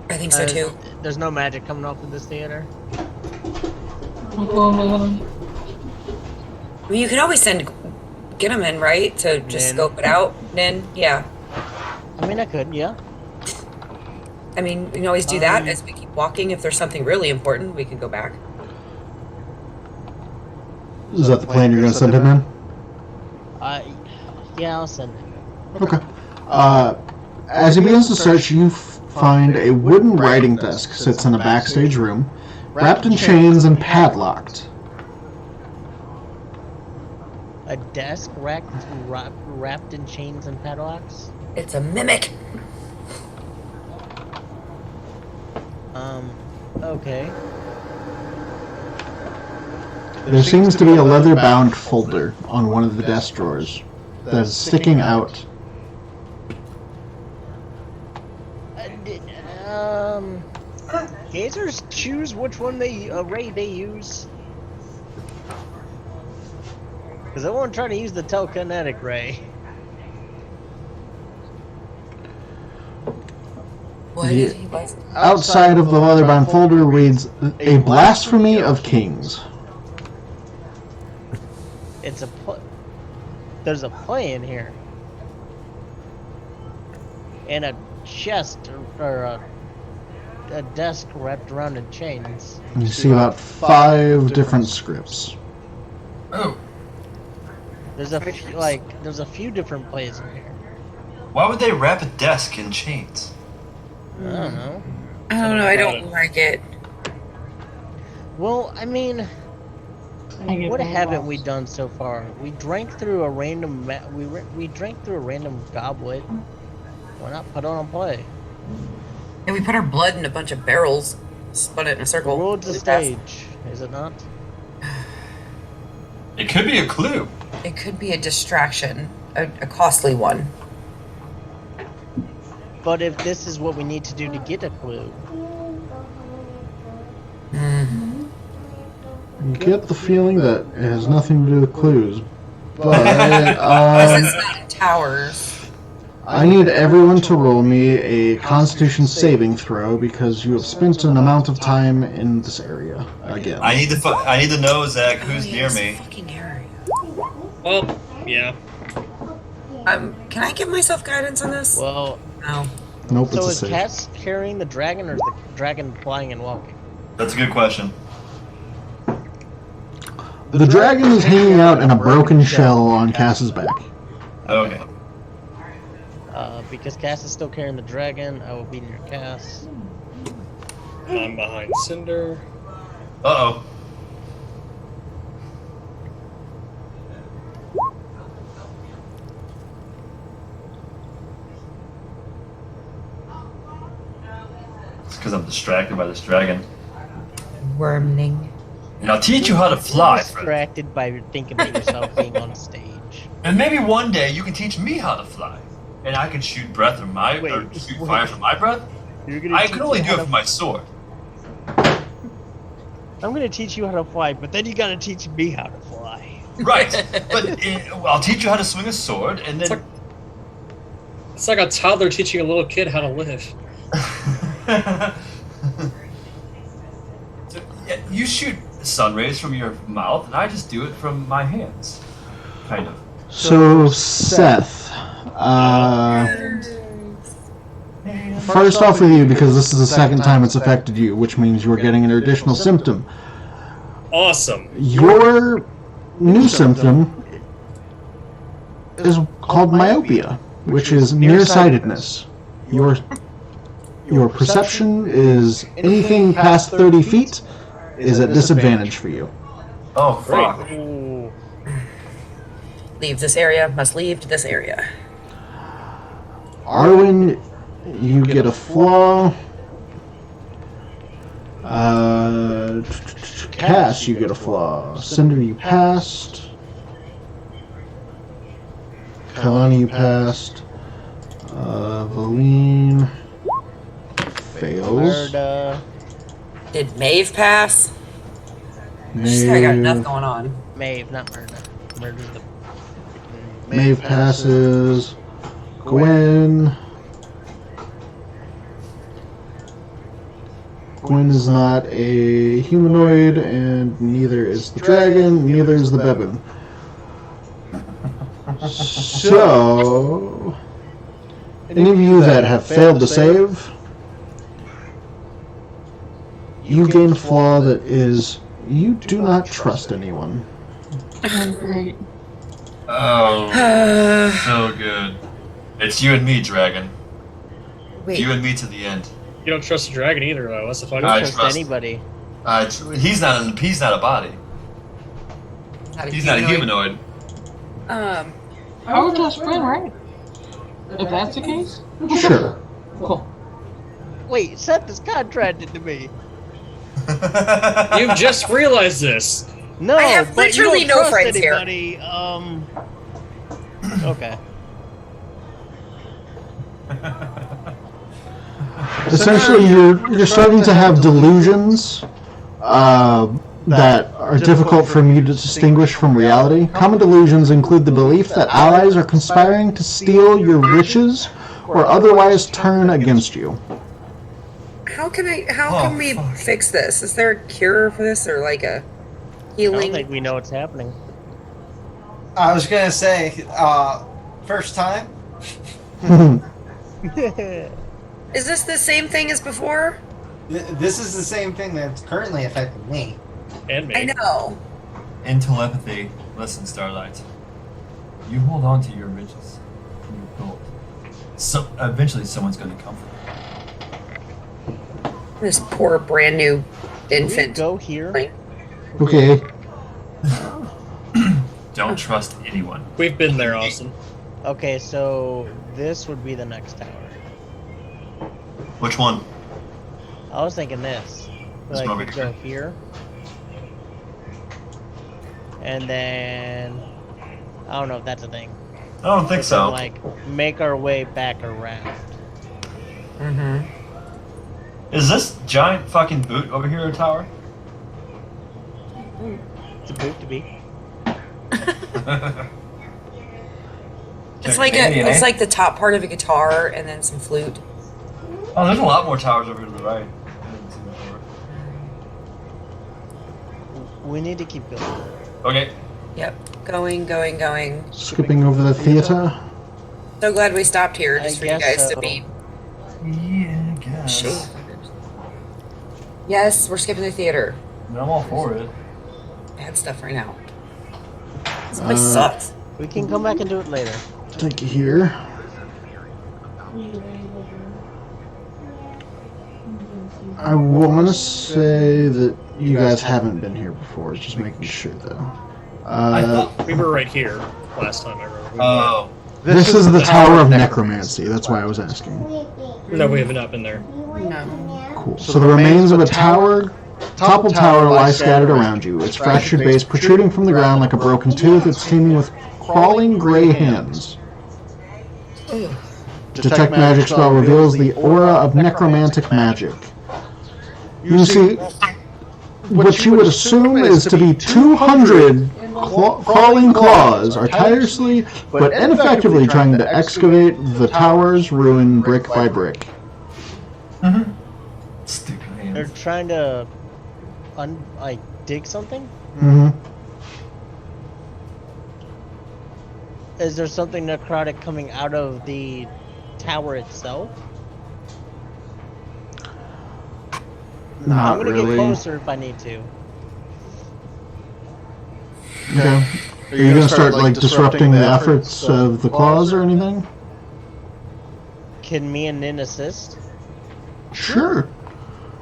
E: I think so too.
C: There's no magic coming off of this theater.
G: I'm going with them.
E: Well, you can always get them in, right? To just
C: Nin.
E: scope it out. Nin, yeah.
C: I mean, I could, yeah.
E: I mean, we can always do that as we keep walking. If there's something really important, we can go back.
A: Is that the plan you're going to send him in?
C: Yeah, I'll send it.
A: Okay. As he begins to search, you find a wooden writing desk sits in a backstage room, wrapped in chains and padlocked.
C: A desk wrapped in chains and padlocks?
E: It's a mimic.
C: Okay.
A: There seems to be a leather-bound folder on one of the desk drawers that is sticking out.
C: Gazers choose which one array they use. Because I won't try to use the telekinetic ray.
E: What did he was?
A: Outside of the leather-bound folder reads, "A blasphemy of kings."
C: It's a there's a play in here. And a chest or a desk wrapped around in chains.
A: You see about 5 different scripts.
J: Oh,
C: There's a few different plays in here.
J: why would they wrap a desk in chains?
C: I don't know.
E: I don't know. I don't like it.
C: Well, I mean, what haven't we done so far? We drank through a random we drank through a random goblet. Why not put on a play?
E: And we put our blood in a bunch of barrels, spun it in a circle.
C: The world's a stage, is it not?
J: It could be a clue.
E: It could be a distraction, a costly one.
C: But if this is what we need to do to get a clue,
A: You get the feeling that it has nothing to do with clues, but
E: Because it's not in towers.
A: I need everyone to roll me a Constitution saving throw because you have spent an amount of time in this area again.
J: I need to know, Zach, who's near me.
E: Fucking area.
B: Well, yeah.
E: Can I give myself guidance on this?
C: well,
E: No.
A: Nope,
C: so
A: it's a
C: is
A: save.
C: Cass carrying the dragon or is the dragon flying and walking?
J: That's a good question.
A: The dragon is hanging out in a broken shell on Cass's back.
J: Okay.
C: Because Cass is still carrying the dragon, I will be near Cass.
B: I'm behind Cinder.
J: Uh-oh. It's because I'm distracted by this dragon.
E: Worming.
J: And I'll teach you how to fly, friend.
C: Distracted by thinking of yourself being on stage.
J: And maybe one day you can teach me how to fly. And I can shoot breath from my or shoot fire from my breath.
C: You're gonna
J: I
C: teach
J: can only
C: me
J: do
C: how
J: it
C: to-
J: from my sword.
C: I'm gonna teach you how to fly, but then you gotta teach me how to fly.
J: Right. But I'll teach you how to swing a sword, and then
B: It's like a toddler teaching a little kid how to live.
J: So, yeah, you shoot sun rays from your mouth, and I just do it from my hands. Kind of.
A: So, Seth, first off with you, because this is the second time it's affected you, which means you're getting an additional symptom.
B: Awesome.
A: Your new symptom is called myopia, which is nearsightedness. Your perception is anything past 30 feet is at disadvantage for you.
J: Oh, fuck.
C: Ooh.
E: Leave this area, must leave this area.
A: Arwen, you get a flaw. Cass, you get a flaw. Cinder, you passed. Kalani, you passed. Valine fails.
C: Murda.
E: Did Maeve pass? She's got enough
A: Maeve,
E: going on.
C: Maeve, not Murda. Murda's the freaking...
A: Maeve passes. Gwen. Gwen is not a humanoid, and neither is the dragon, neither is the baboon. So, any of you that have failed to save, you gain a flaw that is you do not trust anyone.
G: Great.
J: Oh, so good. It's you and me, dragon.
E: Wait.
J: You and me to the end.
B: You don't trust the dragon either, though. That's the funny
J: I
B: thing.
C: trust
J: trust-
C: anybody.
J: He's not a body. He's not a humanoid.
E: Um,
G: I would trust Bryn, right? If that's the case?
A: Sure.
G: Cool.
C: Wait, Seth is contracted to me.
B: You've just realized this.
C: No,
E: I have
C: but you
E: literally
C: don't
E: no
C: trust
E: friends here.
C: anybody. Okay.
A: Essentially, you're starting to have delusions that are difficult for you to distinguish from reality. Common delusions include the belief that allies are conspiring to steal your riches or otherwise turn against you.
E: How can we fix this? Is there a cure for this or like a
C: I don't
E: healing?
C: think we know what's happening.
D: I was gonna say, first time.
E: Is this the same thing as before?
D: This is the same thing that's currently affecting me.
B: And me.
E: I know.
J: In telepathy, listen, Starlight. You hold on to your riches and your gold. So eventually, someone's going to come for you.
E: This poor brand new
C: Can we
E: infant.
C: go here?
A: Okay.
J: Don't trust anyone.
B: We've been there, Austin.
C: Okay, so this would be the next tower.
J: Which one?
C: I was thinking this.
J: This
C: Like,
J: one
C: we
J: over
C: go
J: here.
C: here. And then... I don't know if that's a thing.
J: I don't think
C: But
J: so.
C: then, like, make our way back around.
J: Mm-hmm. Is this giant fucking boot over here a tower?
C: It's a boot to be.
E: It's like it's like the top part of a guitar and then some flute.
J: Oh, there's a lot more towers over to the right.
C: We need to keep going.
J: Okay.
E: Yep. Going.
A: Skipping over the theater.
E: So glad we stopped here just
C: I
E: for you
C: guess
E: guys
C: so.
E: to be.
J: Yeah, I guess.
E: Shit. Yes, we're skipping the theater.
J: I'm all for it.
E: Bad stuff right now. This place sucks.
C: We can come back and do it later.
A: Take you here. I want to say that you guys haven't been here before. Just making sure, though.
B: We were right here last time I remember.
J: Oh.
A: This is the Tower of Necromancy. That's why I was asking.
B: No, we have not been there.
E: No.
A: Cool. So the remains of a toppled tower lie scattered around you. Its fractured base protruding from the ground like a broken tooth. It's teeming with crawling gray hands. Detect magic spell reveals the aura of necromantic magic. You see, what you would assume is to be 200 crawling claws are tirelessly but ineffectively trying to excavate the tower's ruin brick by brick.
J: Mm-hmm. Stick
C: They're
J: hands.
C: trying to, dig something?
A: Mm-hmm.
C: Is there something necrotic coming out of the tower itself? I'm
A: Not
C: gonna
A: really.
C: get closer if I need to.
A: Okay. Are you gonna start like disrupting the efforts of the claws or anything?
C: Can me and Nin assist?
A: Sure.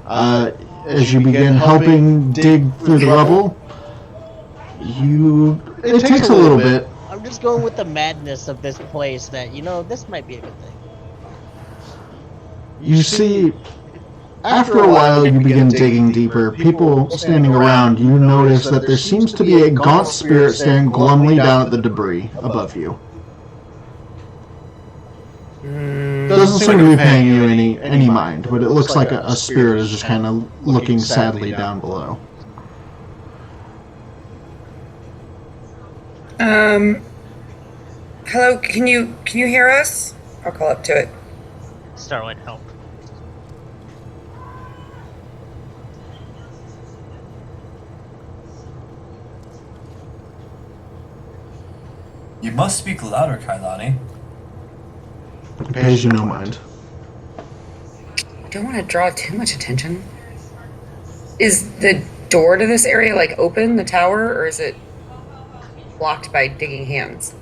A: As you begin helping dig through the rubble, it takes a little bit.
C: I'm just going with the madness of this place that, this might be a good thing.
A: You see, after a while you begin digging deeper. People standing around, you notice that there seems to be a gaunt spirit staring glumly down at the debris above you. Doesn't seem to be paying you any mind, but it looks like a spirit is just kind of looking sadly down below.
E: Hello, can you hear us? I'll call up to it.
C: Starlight, help.
J: You must speak louder, Kailani.
A: It pays you no mind.
E: I don't want to draw too much attention. Is the door to this area open, the tower, or is it blocked by digging hands?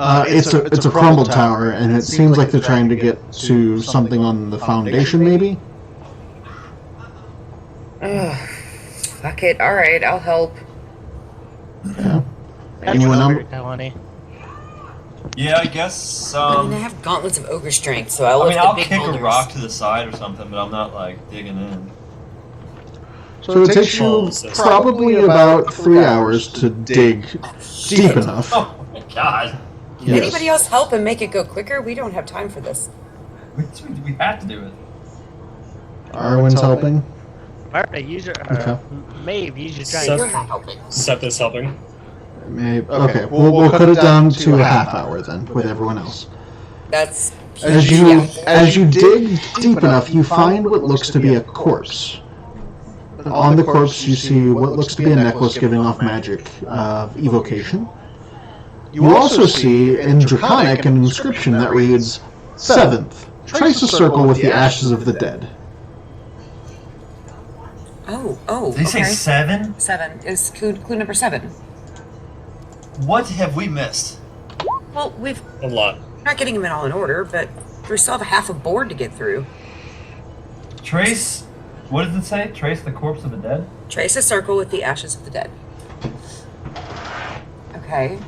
A: It's a crumbled tower, and it seems like they're trying to get to something on the foundation, maybe?
E: Ugh. Fuck it. Alright, I'll help.
A: Yeah. Anyone else?
C: Honey.
J: Yeah, I guess.
E: I have gauntlets of ogre strength, so I'll lift
J: I'll
E: the big
J: kick
E: boulders.
J: a rock to the side or something, but I'm not digging in.
A: So it takes you probably about 3 hours to dig deep enough.
J: Oh my god.
E: Can anybody else help and make it go quicker? We don't have time for this.
J: We have to do it.
A: Arwen's helping.
C: Marta, use your.
A: Okay.
C: Maeve, use your
B: Seth-
C: giant.
E: You're not helping.
B: Seth is helping.
A: Maybe. Okay, we'll cut it down to a half hour then with everyone else.
E: That's
A: As you dig deep enough, you find what looks to be a corpse. On the corpse, you see what looks to be a necklace giving off magic of evocation. You also see in Draconic an inscription that reads, 7th, trace a circle with the ashes of the dead.
E: Oh,
J: Did you say 7?
E: 7 is clue number 7.
J: What have we missed?
E: Well, we're
B: A lot.
E: not getting them in all in order, but we still have a half a board to get through.
J: Trace. What does it say? Trace the corpse of the dead?
E: Trace a circle with the ashes of the dead. Okay.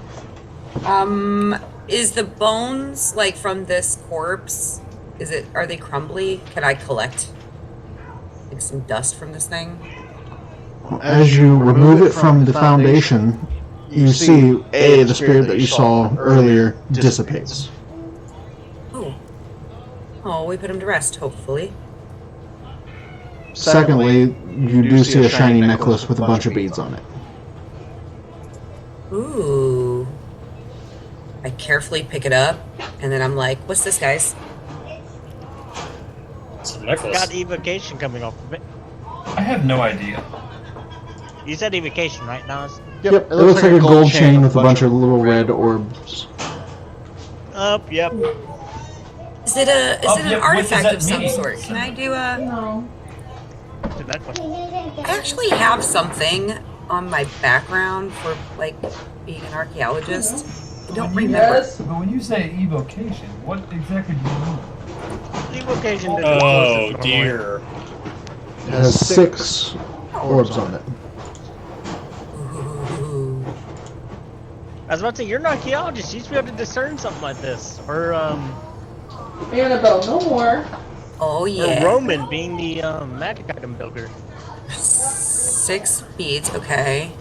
E: Is the bones, like, from this corpse, are they crumbly? Can I collect, like, some dust from this thing?
A: As you remove it from the foundation, you see, the spirit that you saw earlier dissipates.
E: Oh, we put him to rest, hopefully.
A: Secondly, you do see a shiny necklace with a bunch of beads on it.
E: Ooh. I carefully pick it up, and then I'm like, what's this, guys?
B: It's a necklace.
C: Got evocation coming off of it.
J: I have no idea.
C: You said evocation, right, Nas?
A: Yep, it looks like a gold chain with a bunch of little red orbs.
C: Yep.
E: Is it an
J: What does
E: artifact
J: that
E: of some
J: mean?
E: sort? Can I do a...
H: No.
C: To that question.
E: I actually have something on my background for, like, being an archaeologist. I don't remember.
H: Yes.
J: But when you say evocation, what exactly do you mean?
C: Evocation is
B: Oh dear.
A: It has 6 orbs on it.
E: Ooh.
C: I was about to say, you're an archaeologist. You should be able to discern something like this. Or
H: Annabelle, no more.
E: Oh, yeah.
C: or Roman being the magic item builder.
E: 6 beads, okay.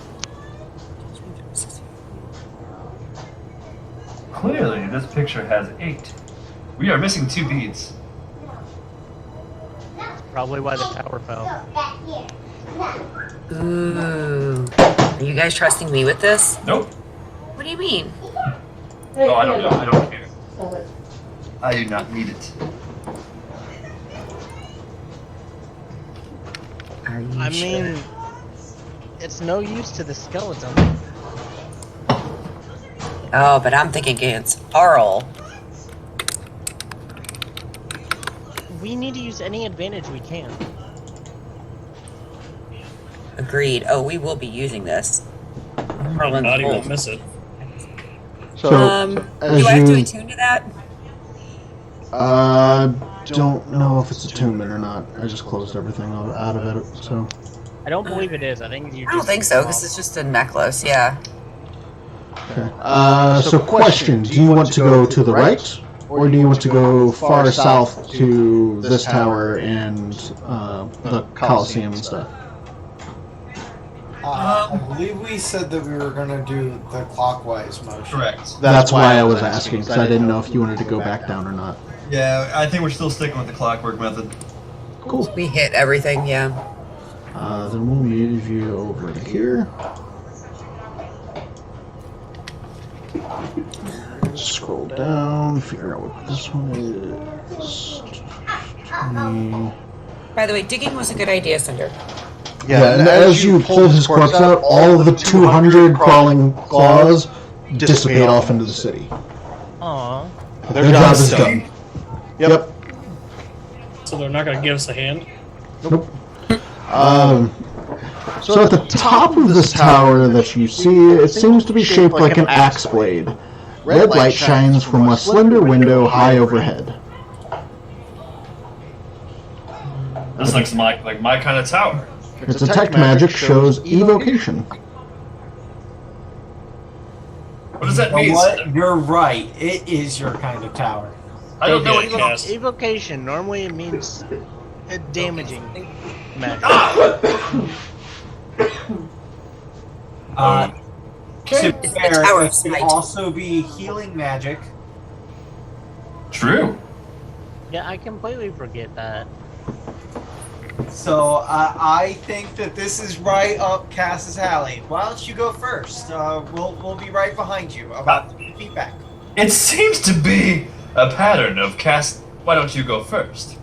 J: Clearly, this picture has 8. We are missing 2 beads.
C: Probably why the tower fell.
E: Ooh. Are you guys trusting me with this?
J: Nope.
E: What do you mean?
H: Hey,
J: No, I don't know. I don't care.
H: Hold it.
J: I do not need it.
E: Are you
C: I
E: sure?
C: mean, it's no use to the skeleton.
E: Oh, but I'm thinking against Arl.
C: We need to use any advantage we can.
E: Agreed. Oh, we will be using this.
B: Probably not even miss it.
A: So,
E: do
A: as
E: I have to
A: you
E: attune to that?
A: don't know if it's attunement or not. I just closed everything out of it, so.
C: I don't believe it is. I think you.
E: I don't think so, because it's just a necklace, yeah.
A: Okay. So question, do you want to go to the right, or do you want to go far south to this tower and the Colosseum and stuff?
K: I believe we said that we were going to do the clockwise motion.
J: Correct.
A: That's why I was asking, because I didn't know if you wanted to go back down or not.
J: Yeah, I think we're still sticking with the clockwork method.
A: Cool.
E: We hit everything, yeah.
A: Then we'll move you over to here. Scroll down, figure out what this one is. 20.
E: By the way, digging was a good idea, Cinder.
A: Yeah, and as you pull his corpse out, all of the 200 crawling claws dissipate off into the city.
C: Aww.
A: Their job is done. Yep.
B: So they're not going to give us a hand?
A: Nope. So at the top of this tower that you see, it seems to be shaped like an axe blade. Red light shines from a slender window high overhead.
J: This looks like my kind of tower.
A: Its detect magic shows evocation.
J: What does that
K: You know
J: mean?
K: what? You're right. It is your kind of tower.
J: I don't know what
B: Okay, cast.
C: Evocation normally it means damaging magic.
D: To be
E: It's the
D: fair,
E: Tower
D: it
E: of
D: could
E: Sight.
D: also be healing magic.
J: True.
C: Yeah, I completely forget that.
D: So I think that this is right up Cass's alley. Why don't you go first? We'll be right behind you, about 3 feet back.
J: It seems to be a pattern of cast. Why don't you go first?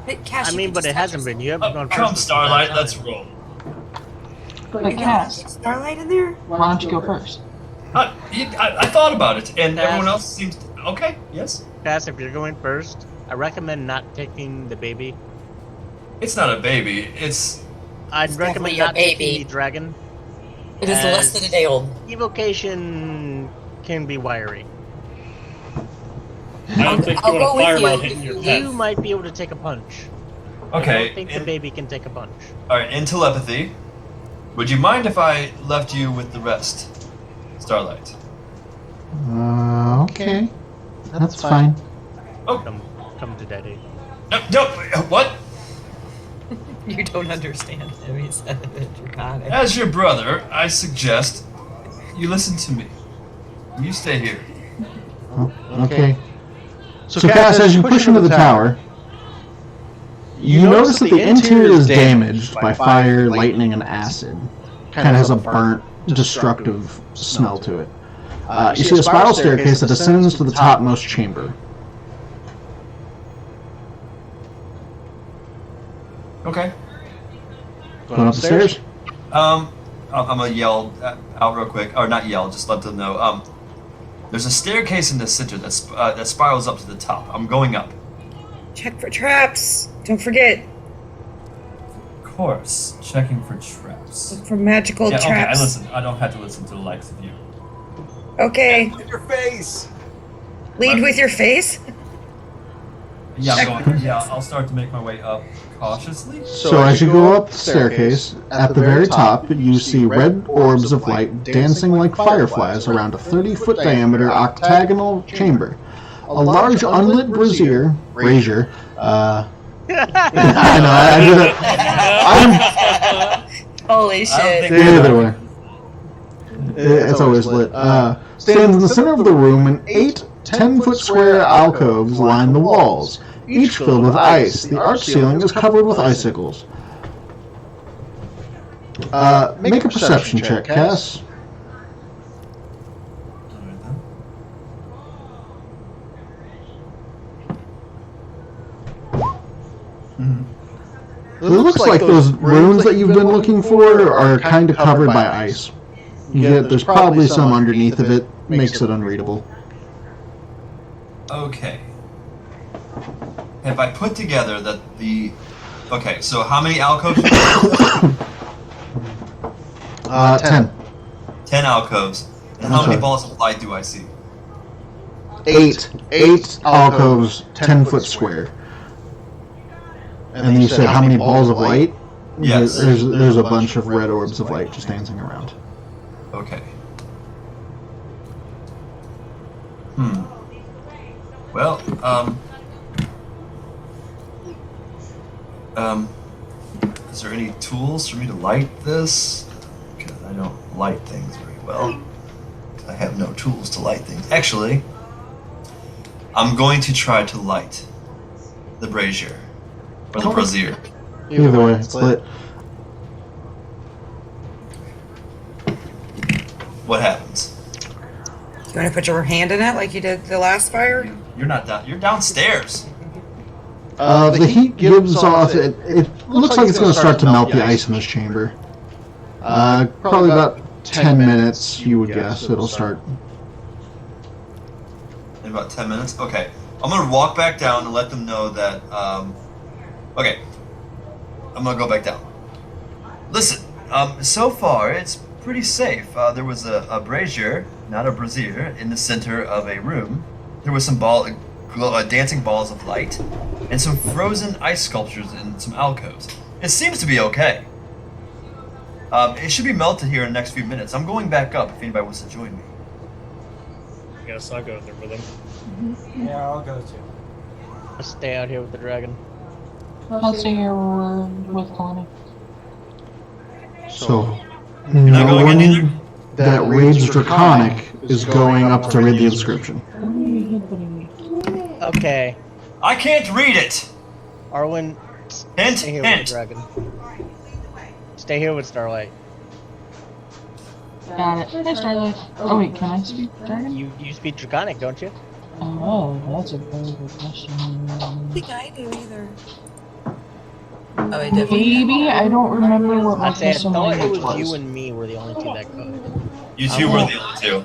E: But Cash,
C: I
E: you
C: mean,
E: can
C: but
E: just
C: it
E: touch
C: hasn't been. You
E: yourself.
C: haven't gone
J: Come,
C: first.
J: Starlight, let's roll.
G: But Cass,
E: Starlight in there?
G: why don't you go first?
J: I thought about it, and
C: Cass.
J: everyone else seems okay. Yes,
C: Cass, if you're going first, I recommend not taking the baby.
J: it's not a baby. It's
C: I'd
E: It's
C: recommend
E: definitely a
C: not taking
E: baby.
C: the dragon.
E: It is less than a day old.
C: Evocation can be wiry.
B: I don't think you
E: I'll
B: want
E: go
B: a
E: with
B: fireball
E: you.
B: hitting your
C: You
B: head.
C: might be able to take a punch. I
J: okay.
C: don't think the baby can take a punch.
J: All right, in telepathy, would you mind if I left you with the rest, Starlight?
A: Okay. That's fine.
C: Come to daddy.
J: No, what?
E: You don't understand him, he said it. You got it.
J: As your brother, I suggest you listen to me. You stay here.
A: Oh, okay. So Cass, as you push into the tower, you notice that the interior is damaged by fire, lightning, and acid. Kind of has a burnt, destructive smell to it. You see a spiral staircase that ascends to the topmost chamber.
J: Okay.
A: Going up the stairs?
J: I'm gonna yell out real quick, or not yell, just let them know. There's a staircase in the center that spirals up to the top. I'm going up.
E: Check for traps. Don't forget.
J: Of course, checking for traps.
E: Look for magical
J: Yeah, okay,
E: traps.
J: I listen. I don't have to listen to the likes of you.
E: Okay.
D: In your face!
E: Lead with your face.
J: Yeah, I'm going. Yeah, I'll start to make my way up cautiously.
A: So as you go up the staircase, at the very top, you see red orbs of light dancing like fireflies around a 30-foot diameter octagonal chamber. A large unlit brazier, I know, I did it.
E: Holy shit.
A: Either way. It's always lit. Stands in the center of the room, and 8 10-foot square alcoves line the walls, each filled with ice. The arch ceiling is covered with icicles. Make a perception check, Cass. It looks like those runes that you've been looking for are kind of covered by ice. Yet there's probably some underneath of it, makes it unreadable.
J: Okay. Have I put together that the... Okay, so how many alcoves?
A: 10.
J: 10 alcoves. And how many balls of light do I see?
A: 8 alcoves, 10-foot square. And then you said how many balls of light?
J: Yes.
A: There's a bunch of red orbs of light just dancing around.
J: Okay. Well, is there any tools for me to light this? Because I don't light things very well. I have no tools to light things. Actually, I'm going to try to light the brazier. Or the brazier.
A: Either way, it's lit.
J: What happens?
E: You want to put your hand in it like you did the last fire?
J: You're not down. You're downstairs.
A: The heat gives off. It looks like it's going to start to melt the ice in this chamber. Probably about 10 minutes, you would guess. It'll start.
J: In about 10 minutes? Okay. I'm going to walk back down and let them know that, okay. I'm going to go back down. Listen, so far, it's pretty safe. There was a brazier, not a brazier, in the center of a room. There was some dancing balls of light, and some frozen ice sculptures in some alcoves. It seems to be okay. It should be melted here in the next few minutes. I'm going back up if anybody wants to join me.
B: Yes, I'll go there with him.
D: Yeah, I'll go too.
C: I'll stay out here with the dragon.
G: I'll say you're with Connie.
A: So,
J: not
A: no
J: going in either?
A: one that raids Draconic is going up to read the inscription.
C: Okay,
J: I can't read it.
C: Arwen,
J: Hint,
C: stay here with
J: hint.
C: the dragon. Stay here with Starlight.
G: Got it. Hey, Starlight. Oh wait, can I speak dragon?
C: You speak Draconic, don't you?
G: Oh, that's a very good question.
E: I think I do either. Oh, I definitely.
G: Maybe I don't remember what my
C: I'd say I
G: custom
C: thought it
G: language
C: was you
G: was.
C: and me were the only two that could.
J: You two were the only two.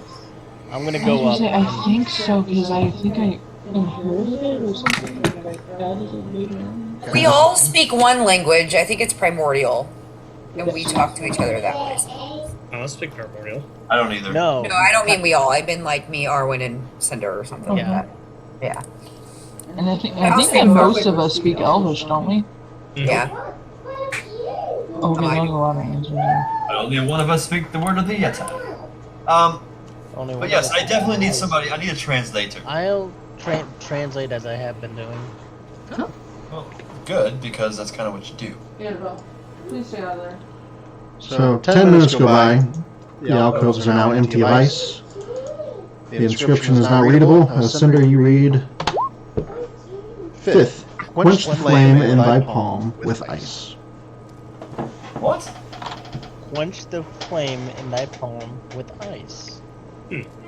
C: I'm gonna
G: I was
C: go
G: gonna
C: up.
G: say, I think so because I think I inherited it or something. Like I added it later on.
E: We all speak one language. I think it's primordial. And we talk to each other that way.
B: I don't speak Primordial.
J: I don't either.
C: No.
E: No, I don't mean we all. I've been like me, Arwen, and Cinder or something like that. Yeah.
G: And I think
E: I'll say
G: that most
E: Norway.
G: of us speak Elvish, don't we?
E: Yeah.
G: Oh, okay, there's a lot of answers there.
J: Only one of us speak the word of the Yeti.
C: Only one
J: But yes,
C: of us
J: I definitely need
C: knows.
J: somebody. I need a translator.
C: I'll translate as I have been doing.
J: Well, good, because that's kind of what you do.
H: Annabelle, please stay out of there.
A: So 10 minutes go by. The alcoves are now empty of ice. The inscription is now readable. Cinder, you read, Fifth, quench the flame in thy palm with ice.
J: What?
C: Quench the flame in thy palm with ice.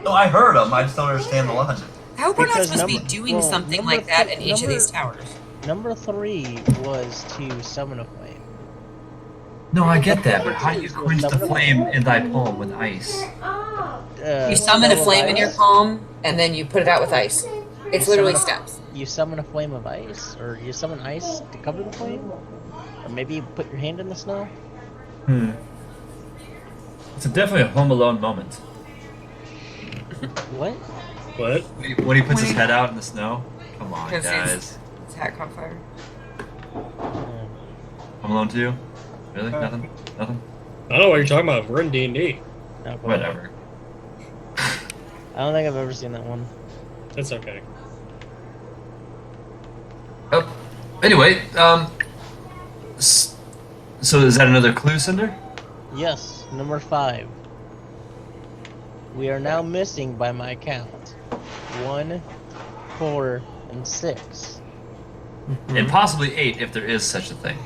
J: No, I heard them. I just don't understand the logic.
E: I hope we're not
C: Because
E: supposed to be doing something like that in each of these towers.
C: Number 3 was to summon a flame.
F: No, I get that, but how do you quench the flame in thy palm with ice?
E: You summon a
C: spell of
E: flame in your
C: ice.
E: palm, and then you put it out with ice. It's literally steps.
C: You summon a flame of ice, or you summon ice to cover the flame, or maybe you put your hand in the snow.
F: It's definitely a Home Alone moment.
C: What?
B: What?
F: When he puts his head out in the snow. Come on,
E: Because
F: guys.
E: his hat caught fire.
F: Home Alone 2? Really? Nothing? Nothing?
B: I don't know what you're talking about. We're in D&D.
C: No, go
F: Whatever.
C: I don't think I've ever seen that one.
B: That's okay.
F: Oh, anyway, so is that another clue, Cinder?
C: Yes, number 5. We are now missing, by my count, 1, 4, and 6.
F: And possibly 8 if there is such a thing.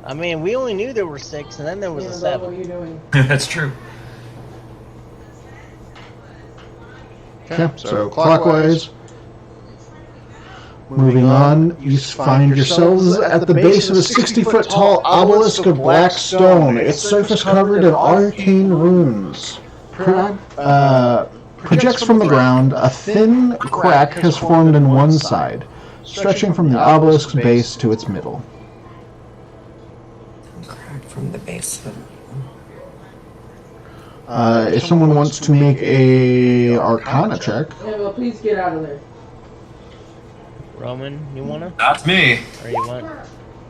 C: I mean, we only knew there were 6, and then there was a
H: Annabelle, what are
C: 7.
H: you doing?
F: That's true.
A: Okay, so clockwise. Moving on, you find yourselves at the base of a 60-foot tall obelisk of black stone. Its surface covered in arcane runes. Projects from the ground, a thin crack has formed in one side, stretching from the obelisk's base to its middle.
E: Crack from the base.
A: If someone wants to make a Arcana check,
H: Annabelle, please get out of there.
C: Roman, you wanna?
J: That's me.
C: Or you want?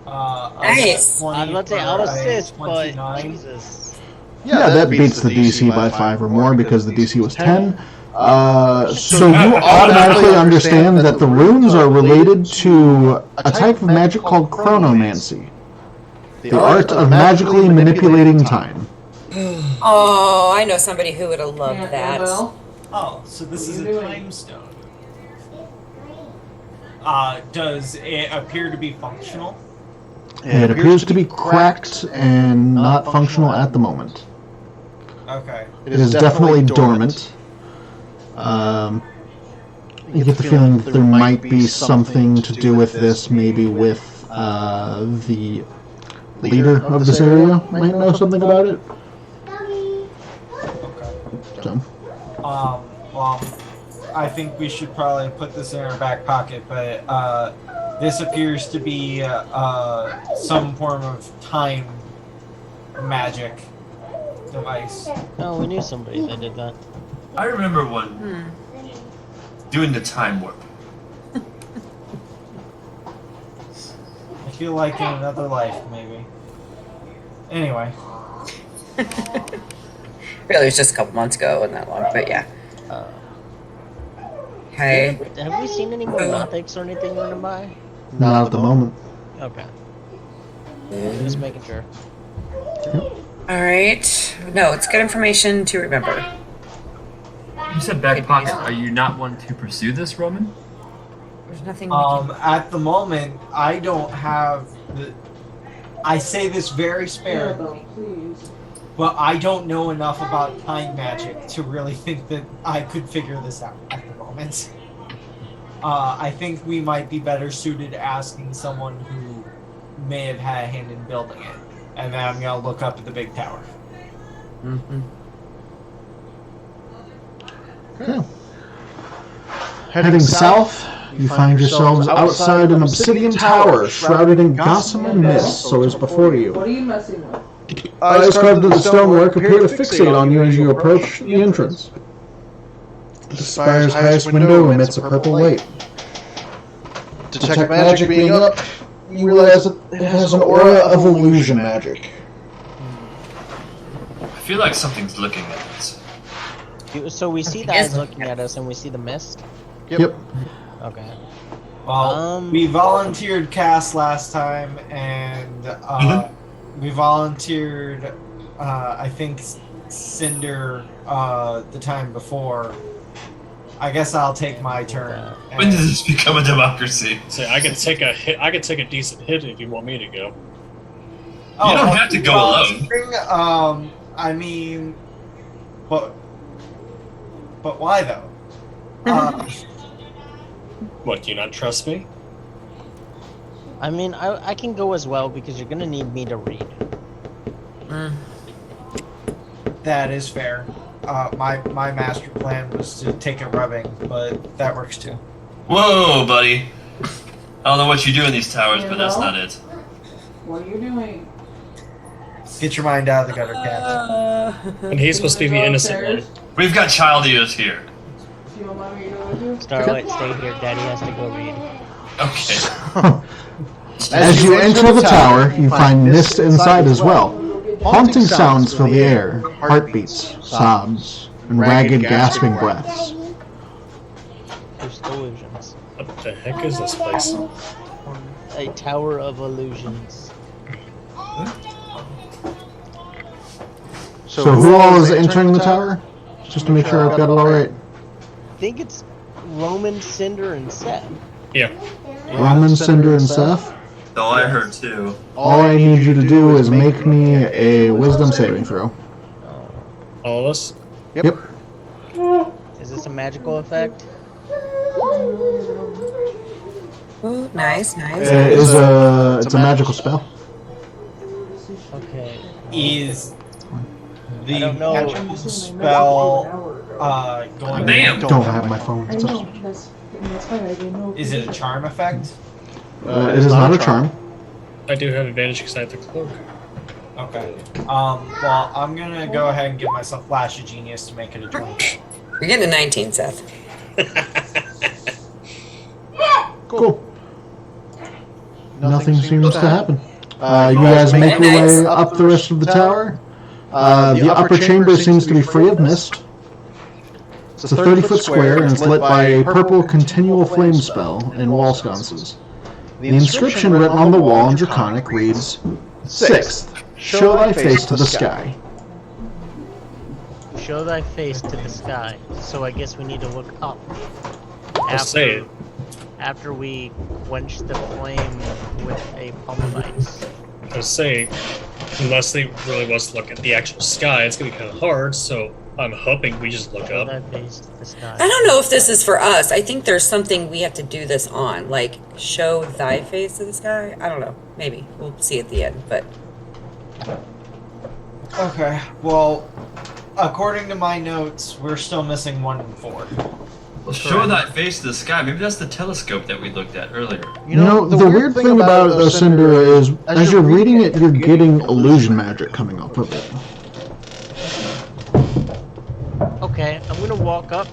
E: Nice.
C: I'm about to say I'll assist, but
D: 29.
C: Jesus.
A: yeah, that beats the DC by 5 or more because the DC was 10. So you automatically understand that the runes are related to a type of magic called chronomancy, the art of magically manipulating time.
E: Oh, I know somebody who would have loved that.
H: Annabelle,
D: Oh, so this
H: What
D: is
H: are
D: a
H: you doing?
D: time stone. Does it appear to be functional?
A: It appears to be cracked and not functional at the moment.
D: Okay.
A: It is definitely dormant. You get the feeling that there might be something to do with this, maybe with the leader of this area might know something about it.
D: Okay.
A: So,
D: Well, I think we should probably put this in our back pocket, but this appears to be some form of time magic device.
C: Oh, we knew somebody that did that.
J: I remember one doing the time warp.
D: I feel like in another life, maybe. Anyway.
E: Really, it was just a couple months ago, wasn't that long, but yeah. Okay.
C: Have we seen any more Nothics or anything running by?
A: not at the moment.
C: Okay. Just making sure.
E: All right. No, it's good information to remember.
J: You said back pocket. Are you not one to pursue this, Roman?
E: There's nothing. We can...
D: At the moment, I don't have the. I say this very sparingly, but I don't know enough about time magic to really think that I could figure this out at the moment. I think we might be better suited asking someone who may have had a hand in building it, and then I'm gonna look up at the big tower.
E: Mm-hmm.
A: Okay. Heading south, you find yourselves outside an obsidian tower shrouded in gossamer mist, so is before you.
H: What are you messing with?
A: Eyes carved in the stonework appear to fixate on you as you approach the entrance. The spire's highest window emits a purple light. Detect magic being up, you realize that it has an aura of illusion magic.
J: I feel like something's looking at us.
C: So we see the eyes looking at us, and we see the mist.
A: Yep.
C: Okay.
D: Well, we volunteered Cass last time, and we volunteered, I think, Cinder the time before. I guess I'll take my turn.
J: When does this become a democracy?
B: So I could take a hit. I could take a decent hit if you want me to go.
D: Oh,
J: you don't have to go alone.
D: I mean, but why though?
B: What, do you not trust me?
C: I mean, I can go as well because you're gonna need me to read.
D: That is fair. My master plan was to take a rubbing, but that works too.
J: Whoa, buddy. I don't know what you do in these towers, but that's not it.
H: What are you doing?
D: Get your mind out of the gutter, Cat.
B: And he's supposed to be the innocent one.
J: We've got child eaters here.
H: You don't mind me to go with you?
C: Starlight, stay here. Daddy has to go read.
J: Okay.
A: As you enter the tower, you find mist inside as well. Haunting sounds fill the air, heartbeats, sobs, and ragged gasping breaths.
C: There's illusions.
B: What the heck is this place?
C: A tower of illusions.
A: So who all is entering the tower? Just to make sure I've got it all right.
C: I think it's Roman, Cinder, and Seth.
B: Yeah.
A: Roman, Cinder, and Seth.
J: So I heard too.
A: All I need you to do is make me a wisdom saving throw.
B: All of us?
A: Yep.
C: Is this a magical effect?
E: Ooh, nice.
A: It's a magical spell.
C: Okay.
D: Is the
C: I don't know.
D: magical spell going?
J: Damn.
A: Don't have my phone.
H: I know, that's fine, I didn't know.
D: Is it a charm effect?
A: It is not a charm.
B: I do have advantage because I have the cloak.
D: Okay. Well, I'm gonna go ahead and give myself Flash of Genius to make it a 20.
E: You're getting a 19, Seth.
A: Cool. Nothing seems to happen. You guys make your way up the rest of the tower. The upper chamber seems to be free of mist. It's a 30-foot square and it's lit by a purple continual flame spell and wall sconces. The inscription written on the wall in Draconic reads, 6th, show thy face to the sky.
C: Show thy face to the sky. So I guess we need to look up.
B: Just say it.
C: After we quench the flame with a pump of ice.
B: I was saying, unless they really wants to look at the actual sky, it's gonna be kind of hard. So I'm hoping we just look
C: Show
B: up.
C: thy face to the sky.
E: I don't know if this is for us. I think there's something we have to do this on, like show thy face to the sky. I don't know. Maybe we'll see at the end, but
D: Okay. Well, according to my notes, we're still missing 1 and 4.
J: Well, show that face to the sky. Maybe that's the telescope that we looked at earlier.
A: You know, the weird thing about it, though, Cinder, is as you're reading it, you're getting illusion magic coming off of it.
C: Okay, I'm gonna walk up,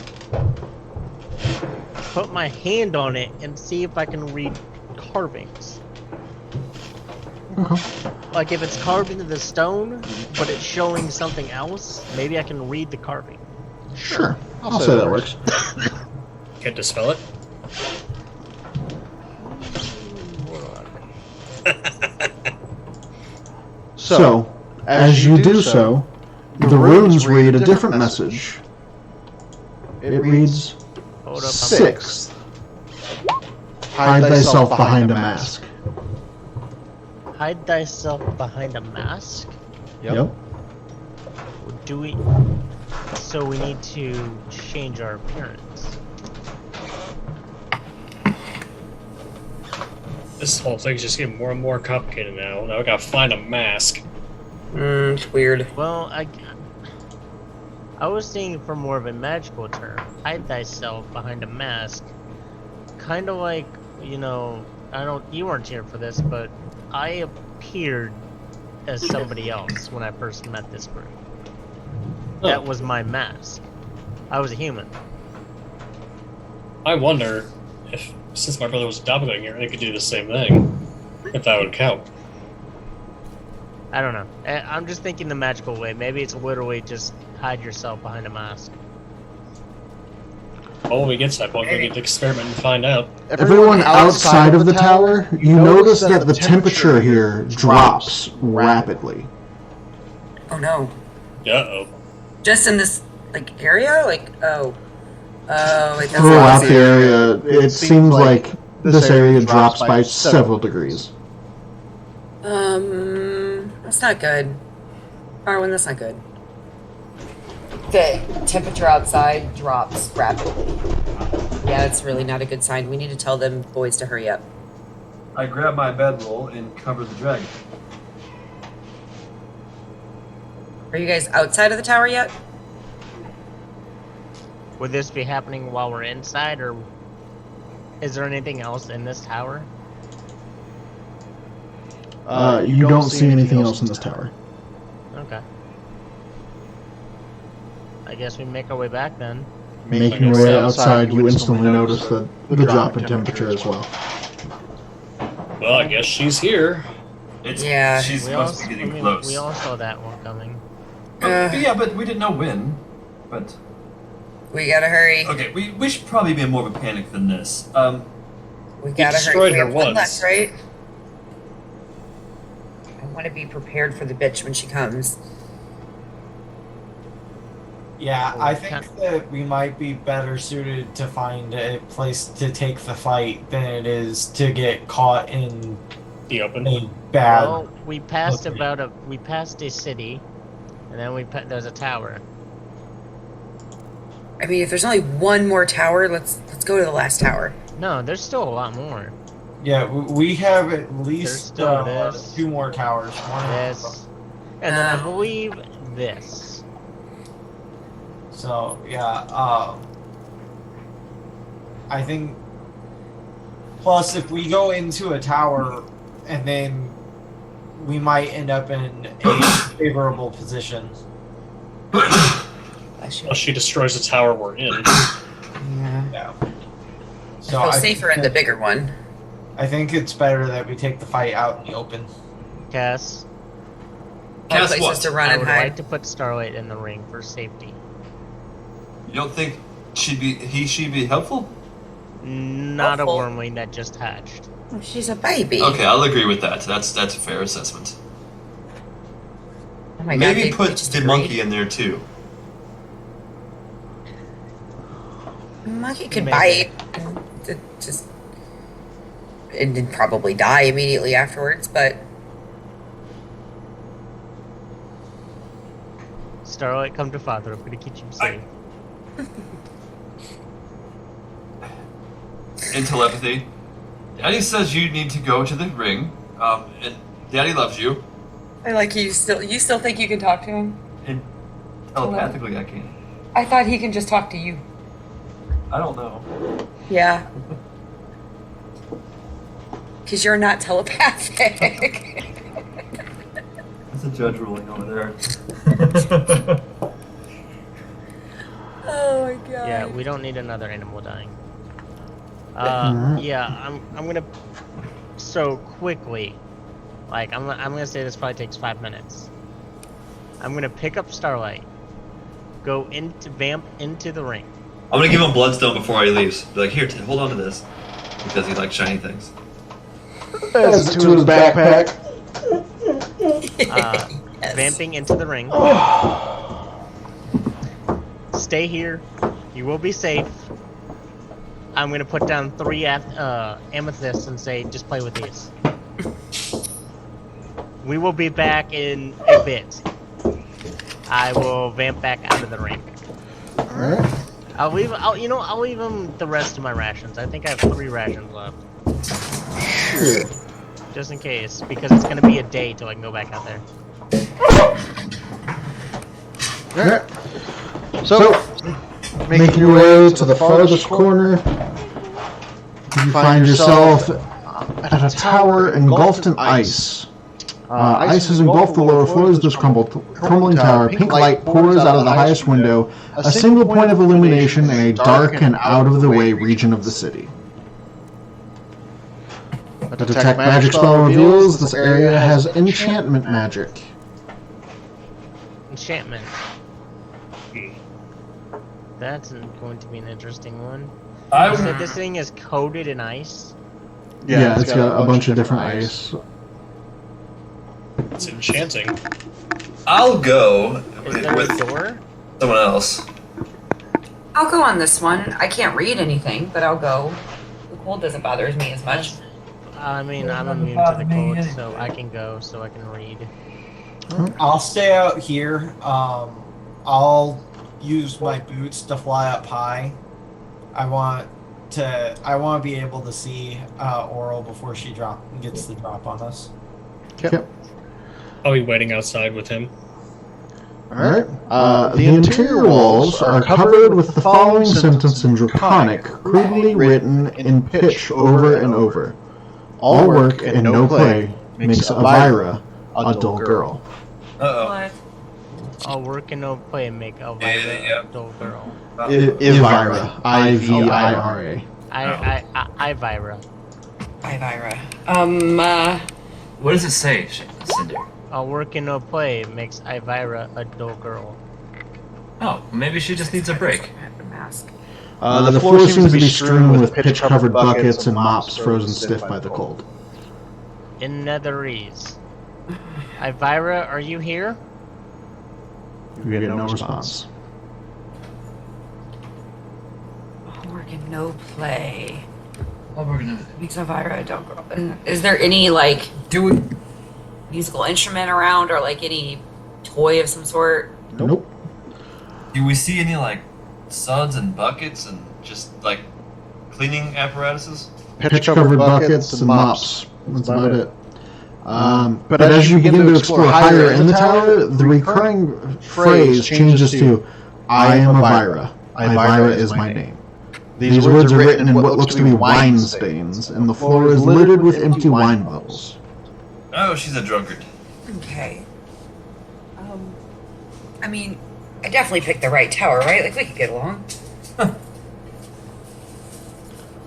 C: put my hand on it, and see if I can read carvings.
A: Okay.
C: Like if it's carved into the stone, but it's showing something else, maybe I can read the carving.
A: Sure. I'll say that works.
B: Can't dispel it.
A: So, as you do so, the runes read a different message. It reads,
C: Hold up, I'm-
A: 6th. Hide thyself behind a mask.
C: Hide thyself behind a mask?
A: Yep.
C: Do we... So we need to change our appearance.
B: This whole thing's just getting more and more complicated now. Now I gotta find a mask.
E: It's weird.
C: Well, I was thinking for more of a magical term. Hide thyself behind a mask. Kind of like, you know, you weren't here for this, but I appeared as somebody else when I first met this group. That was my mask. I was a human.
B: I wonder if, since my brother was a doppelganger, they could do the same thing. If that would count.
C: I don't know. I'm just thinking the magical way. Maybe it's literally just hide yourself behind a mask.
B: Well, when we get to that point, we get to experiment and find out.
A: Everyone outside of the tower, you notice that the temperature here drops rapidly.
E: Oh no.
B: Uh-oh.
E: Just in this, like, area? Like, oh. Oh, wait, that's
A: Throughout the area, it seems like this area drops by several degrees.
E: That's not good. Arwen, that's not good. The temperature outside drops rapidly. Yeah, that's really not a good sign. We need to tell them boys to hurry up.
J: I grab my bedroll and cover the dragon.
E: Are you guys outside of the tower yet?
C: Would this be happening while we're inside, or is there anything else in this tower?
A: You don't see anything else in this tower.
C: Okay. I guess we make our way back then.
A: Making your way outside, you instantly notice the drop in temperature as well.
B: Well, I guess she's here.
E: Yeah.
J: She's supposed to be getting close.
C: We all saw that one coming.
J: Yeah, but we didn't know when. But
E: We gotta hurry.
J: okay, we should probably be in more of a panic than this.
E: We gotta
B: destroyed
E: hurry.
B: her
E: We have one
B: once.
E: left, right? I want to be prepared for the bitch when she comes.
D: Yeah, I think that we might be better suited to find a place to take the fight than it is to get caught in
B: The open.
D: a bad.
C: Well, we passed
D: Okay.
C: we passed a city, and then there's a tower.
E: I mean, if there's only one more tower, let's go to the last tower.
C: No, there's still a lot more.
D: Yeah, we have at
C: There's
D: least
C: still this.
D: 2 more towers. One of them.
C: This, and then I believe this.
D: So yeah, I think. Plus, if we go into a tower, and then we might end up in a favorable position.
B: Well, she destroys the tower we're in.
D: Yeah.
E: I
D: So
E: feel safer in the bigger one.
D: I think it's better that we take the fight out in the open.
C: Cass,
E: More
J: Cass
E: places
J: what?
E: to run
C: I
E: and
C: would
E: hide.
C: like to put Starlight in the ring for safety.
J: You don't think she'd be helpful?
C: Not a
E: Helpful.
C: wormling that just hatched.
E: Oh, she's a baby.
J: Okay, I'll agree with that. That's a fair assessment.
E: Oh my God,
J: Maybe
E: they
J: put
E: just
J: the
E: agreed.
J: monkey in there too.
E: Monkey could
C: Maybe.
E: bite. And then probably die immediately afterwards, but
C: Starlight, come to father. I'm gonna keep you safe.
J: In telepathy, Daddy says you need to go to the ring, and Daddy loves you,
E: I like you still think you can talk to him?
J: and telepathically I can.
E: I thought he can just talk to you.
J: I don't know.
E: Yeah. Because you're not telepathic.
J: That's a judge ruling over there.
E: Oh my God.
C: Yeah, we don't need another animal dying.
A: Alright.
C: Yeah, I'm gonna so quickly. Like I'm gonna say this probably takes 5 minutes. I'm gonna pick up Starlight, go vamp into the ring.
J: I'm gonna give him Bloodstone before he leaves. Be like, here, hold on to this, because he likes shiny things.
A: Adds it to his backpack.
C: Vamping into the ring. Stay here. You will be safe. I'm gonna put down 3 amethysts and say, just play with these. We will be back in a bit. I will vamp back out of the ring.
A: Alright.
C: I'll leave him the rest of my rations. I think I have 3 rations left.
A: Sure.
C: Just in case, because it's gonna be a day till I can go back out there.
A: Alright. So, making your way to the farthest corner, you find yourself at a tower engulfed in ice. Ice has engulfed the lower floors of this crumbling tower. Pink light pours out of the highest window, a single point of illumination in a dark and out-of-the-way region of the city. A detect magic spell reveals this area has enchantment magic.
C: Enchantment. That's going to be an interesting one. You said this thing is coated in ice?
A: Yeah, it's got a bunch of different ice.
B: It's enchanting.
J: I'll go
C: Is there
J: with
C: a door?
J: someone else.
E: I'll go on this one. I can't read anything, but I'll go. The cold doesn't bother me as much.
C: I mean, I'm immune to the cold, so I can go, so I can read.
D: I'll stay out here. I'll use my boots to fly up high. I want to be able to see Oral before she gets the drop on us.
A: Yep.
B: I'll be waiting outside with him.
A: Alright. The interior walls are covered with the following sentence in Draconic, crudely written in pitch over and over. All work and no play makes Elvira a dull girl.
J: Uh-oh.
E: What?
C: All work and no play make Elvira a dull girl.
A: Elvira. I-V-I-R-A.
C: Ivira.
E: Ivira.
J: What does it say, Cinder?
C: All work and no play makes Ivira a dull girl.
J: Oh, maybe she just needs a break.
E: Mask.
A: The floor seems to be strewn with pitch-covered buckets and mops frozen stiff by the cold.
C: In Netherese. Ivira, are you here?
A: You get no response.
E: All work and no play.
J: Oh, we're gonna
E: Makes Elvira a dull girl. And is there any, like,
J: do it.
E: musical instrument around or, like, any toy of some sort?
A: Nope.
J: Do we see any like suds and buckets and just like cleaning apparatuses?
A: Pitch-covered buckets and mops. That's about it. But as you begin to explore higher in the tower, the recurring phrase changes to, I am Elvira. Elvira is my name. These words are written in what looks to be wine stains, and the floor is littered with empty wine bottles.
J: Oh, she's a drunkard.
E: Okay. I mean, I definitely picked the right tower, right? Like, we could get along.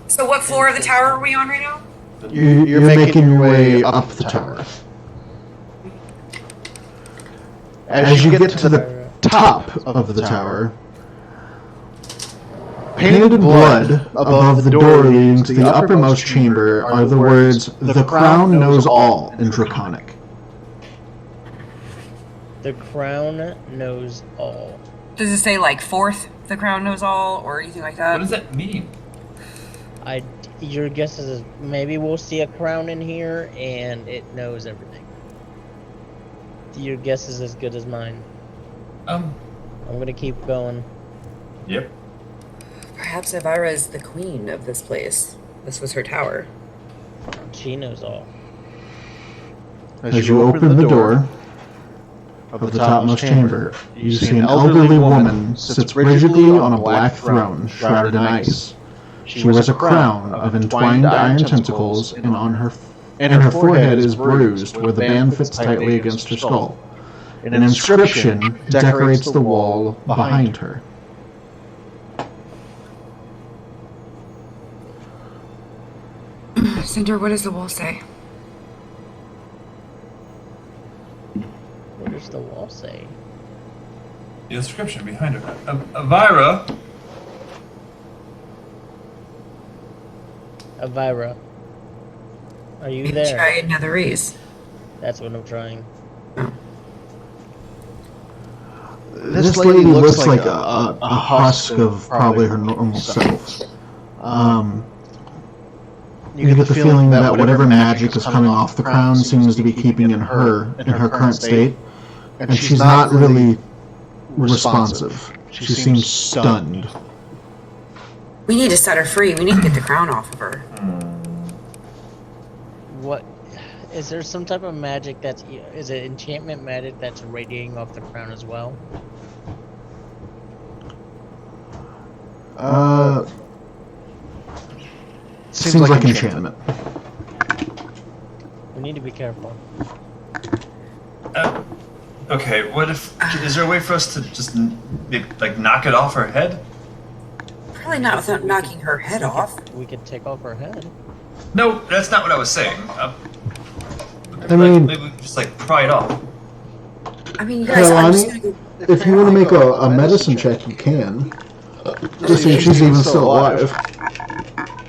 E: So what floor of the tower are we on right now?
A: You're making your way up the tower. As you get to the top of the tower, painted in blood above the door leading to the uppermost chamber are the words, "The Crown knows all" in Draconic.
C: The crown knows all.
E: Does it say, like, fourth, the crown knows all, or anything like that?
J: What does that mean?
C: Your guess is maybe we'll see a crown in here and it knows everything. Your guess is as good as mine. I'm gonna keep going.
J: Yep.
E: Perhaps Elvira is the queen of this place. This was her tower.
C: She knows all.
A: As you open the door of the topmost chamber, you see an elderly woman sits rigidly on a black throne shrouded in ice. She wears a crown of entwined iron tentacles, and her forehead is bruised where the band fits tightly against her skull. An inscription decorates the wall behind her.
E: Cinder, what does the wall say?
C: What does the wall say?
J: The inscription behind her. Elvira.
C: Elvira. Are you
E: Maybe
C: there?
E: try another raise.
C: That's what I'm trying.
A: This lady looks like a husk of probably her normal self. You get the feeling that whatever magic is coming off the crown seems to be keeping in her current state, and she's not really responsive. She seems stunned.
E: We need to set her free. We need to get the crown off of her.
C: What? Is there some type of magic that's... Is it enchantment magic that's radiating off the crown as well?
A: Seems like enchantment.
C: We need to be careful.
J: Okay, what if... Is there a way for us to just, like, knock it off her head?
E: Probably not without knocking her head off.
C: We could take off her head.
J: No, that's not what I was saying.
A: I mean...
J: Maybe we could just, like, pry it off.
E: I mean, you guys, I'm just
A: Kalani,
E: gonna...
A: if you want to make a medicine check, you can. Just see if she's even still alive.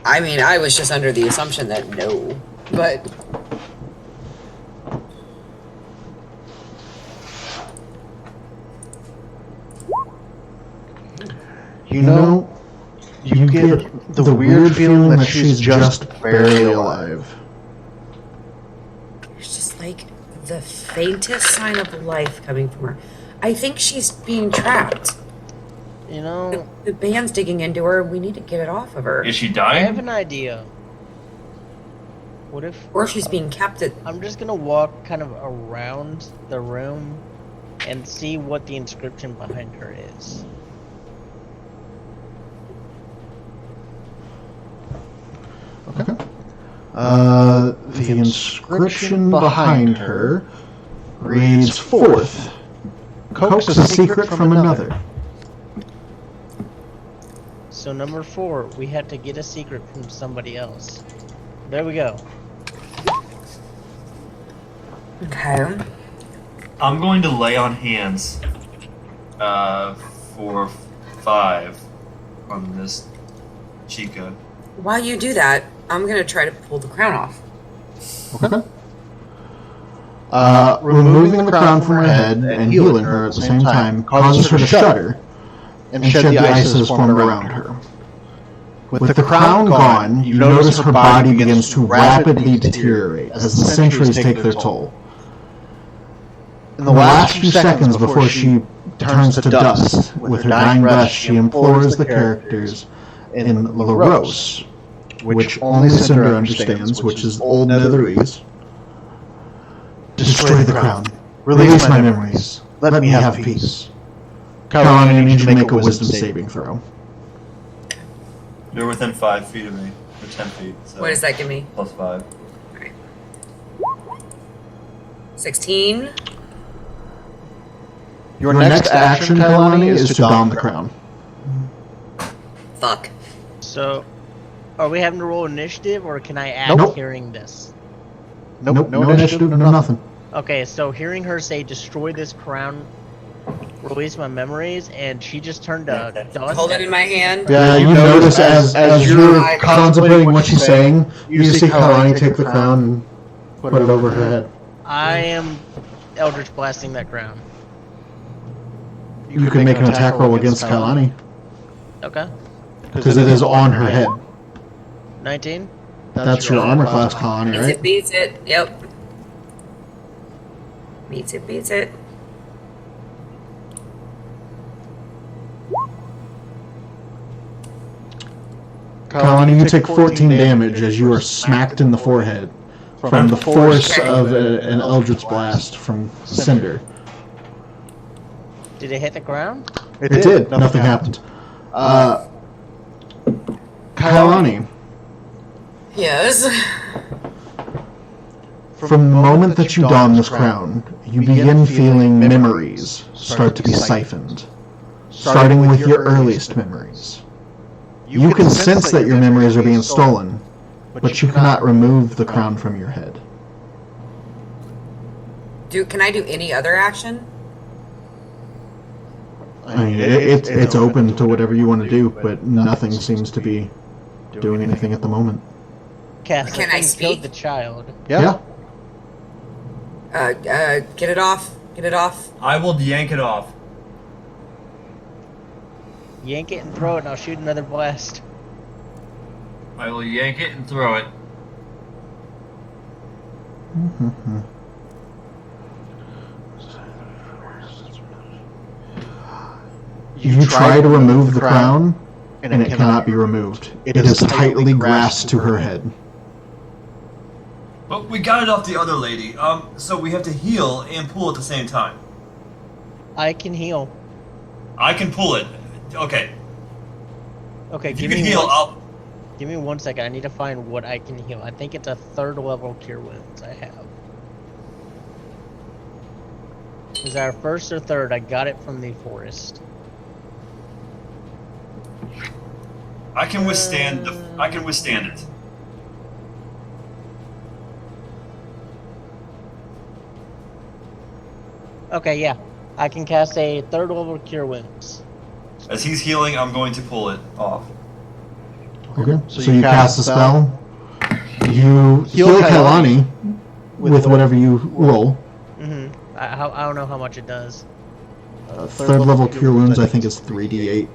E: I mean, I was just under the assumption that no, but...
A: You know, you get the weird feeling that she's just barely alive.
E: There's just like the faintest sign of life coming from her. I think she's being trapped.
C: You know...
E: The band's digging into her. We need to get it off of her.
J: Is she
C: I
J: dying?
C: have an idea. What if...
E: Or she's being captured.
C: I'm just gonna walk kind of around the room and see what the inscription behind her is.
A: Okay. The inscription behind her reads, "Fourth, coax a secret from another."
C: So number 4, we have to get a secret from somebody else. There we go.
E: Okay.
J: I'm going to lay on hands for 5 on this Chica.
E: While you do that, I'm gonna try to pull the crown off.
A: Okay. Removing the crown from her head and healing her at the same time causes her to shudder and shed the ice that has formed around her. With the crown gone, you notice her body begins to rapidly deteriorate as the centuries take their toll. In the last few seconds before she turns to dust, with her dying breath, she implores the characters in Laros, which only Cinder understands, which is Old Netherese. Destroy the crown. Release my memories. Let me have peace. Kalani, I need you to make a wisdom saving throw.
J: You're within 5 feet of me, or 10 feet. So
E: What does that give me?
J: +5.
E: Okay. 16.
A: Your next action, Kalani, is to don the crown.
E: Fuck.
C: So, are we having to roll initiative, or can I act
A: Nope.
C: hearing this?
A: Nope, no initiative, no nothing.
C: Okay, so hearing her say, destroy this crown, release my memories, and she just turned to dust.
E: Hold it in my hand.
A: Yeah, you notice as you're contemplating what she's saying, you see Kalani take the crown and put it over her head.
C: I am Eldritch blasting that crown.
A: You can make an attack roll against Kalani,
C: Okay.
A: because it is on her head.
C: 19?
A: That's your armor class, Kalani,
E: Beats
A: right?
E: it, beats it. Yep. Beats it, beats it.
A: Kalani, you take 14 damage as you are smacked in the forehead from the force of an Eldritch Blast from Cinder.
C: Did it hit the ground?
A: It did. Nothing happened. Kalani,
E: Yes.
A: from the moment that you don this crown, you begin feeling memories start to be siphoned, starting with your earliest memories. You can sense that your memories are being stolen, but you cannot remove the crown from your head.
E: Can I do any other action?
A: I mean, it's open to whatever you want to do, but nothing seems to be doing anything at the moment.
C: Cass,
E: Can
C: I
E: I
C: think killed
E: speak?
C: the child.
A: Yeah.
E: Get it off. Get it off.
J: I will yank it off.
C: Yank it and throw it, and I'll shoot another blast.
J: I will yank it and throw it.
A: You try to remove the crown, and it cannot be removed. It is tightly grasped to her head.
J: But we got it off the other lady. So we have to heal and pull at the same time.
C: I can heal.
J: I can pull it. Okay.
C: Okay,
J: If you
C: give
J: can
C: me
J: heal,
C: one,
J: I'll.
C: give me 1 second. I need to find what I can heal. I think it's a 3rd level cure wounds I have. Is that our 1st or 3rd? I got it from the forest.
J: I can withstand I can withstand it.
C: Okay, yeah. I can cast a 3rd level cure wounds.
J: As he's healing, I'm going to pull it off.
A: Okay. So you cast a spell. You heal Kailani with whatever you roll.
C: Mm-hmm. I don't know how much it does.
A: 3rd level cure wounds, I think, is 3d8.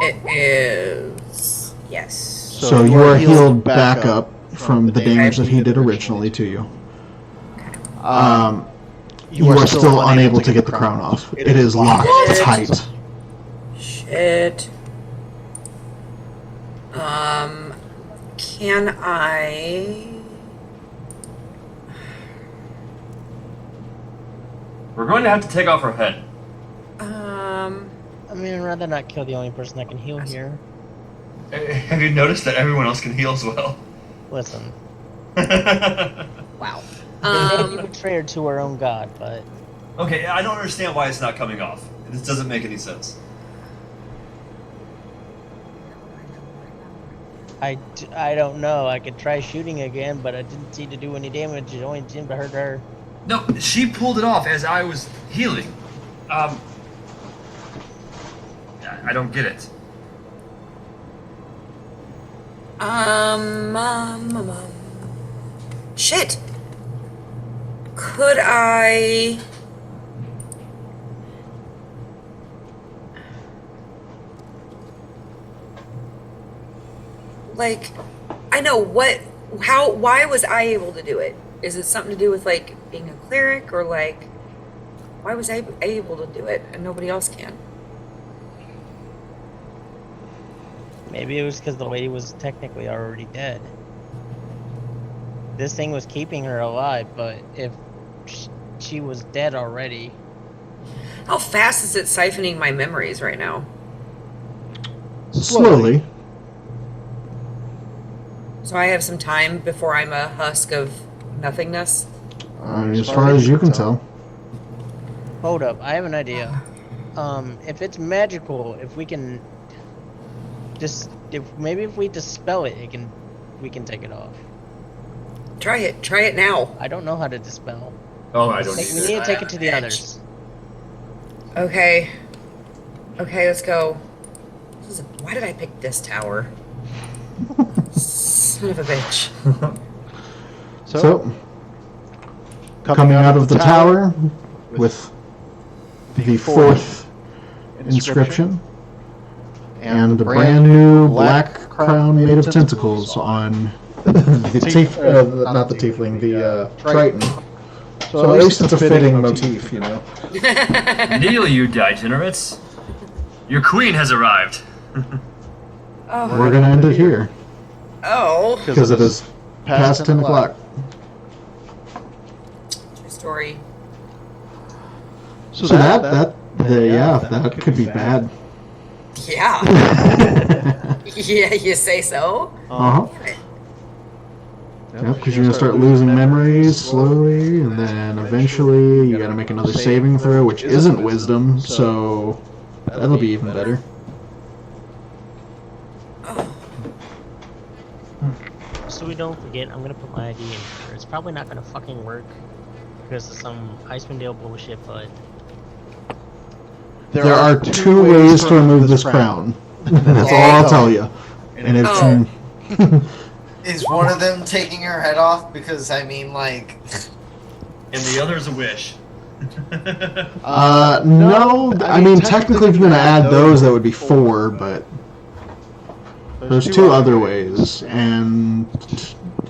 E: It is. Yes.
A: So you are healed back up from the damage that he did originally to you. You are still unable to get the crown off. It is locked tight.
E: Shit. Can I?
J: We're going to have to take off her head.
C: I mean, I'd rather not kill the only person that can heal here.
J: Have you noticed that everyone else can heal as well?
C: Listen.
E: Wow.
C: Maybe a betrayer to our own god, but...
J: Okay, I don't understand why it's not coming off. This doesn't make any sense.
C: I don't know. I could try shooting again, but I didn't seem to do any damage. It only seemed to hurt her.
J: No, she pulled it off as I was healing. I don't get it.
E: Shit. Could I? Like, I know what, how, why was I able to do it? Is it something to do with, like, being a cleric, or, like, why was I able to do it and nobody else can?
C: Maybe it was because the lady was technically already dead. This thing was keeping her alive, but if she was dead already...
E: How fast is it siphoning my memories right now?
A: Slowly.
E: So I have some time before I'm a husk of nothingness?
A: As far as you can tell.
C: Hold up, I have an idea. If it's magical, if we can just, maybe if we dispel it, we can take it off.
E: Try it now.
C: I don't know how to dispel.
J: Oh, I don't
C: We need to take it to the others.
E: Okay, let's go. Why did I pick this tower? Son of a bitch.
A: So, coming out of the tower with the 4th inscription and a brand new black crown made of tentacles on the not the tiefling, the Triton. So at least it's a fitting motif, you know.
J: Kneel, you degenerates. Your queen has arrived.
E: Oh.
A: We're gonna end it here.
E: Oh.
A: Because it is past 10 o'clock.
E: True story.
A: So that could be bad.
E: Yeah. Yeah, you say so?
A: Uh-huh. Yep, because you're gonna start losing memories slowly, and then eventually you gotta make another saving throw, which isn't wisdom, so that'll be even better.
C: So we don't forget, I'm gonna put my ID in here. It's probably not gonna fucking work because of some Icewind bullshit, but...
A: There are 2 ways to remove this crown. That's all I'll tell you. And it's
E: Oh.
D: Is one of them taking her head off? Because I mean, like.
J: And the other is a wish.
A: no. I mean, technically, if you're gonna add those, that would be 4, but there's 2 other ways, and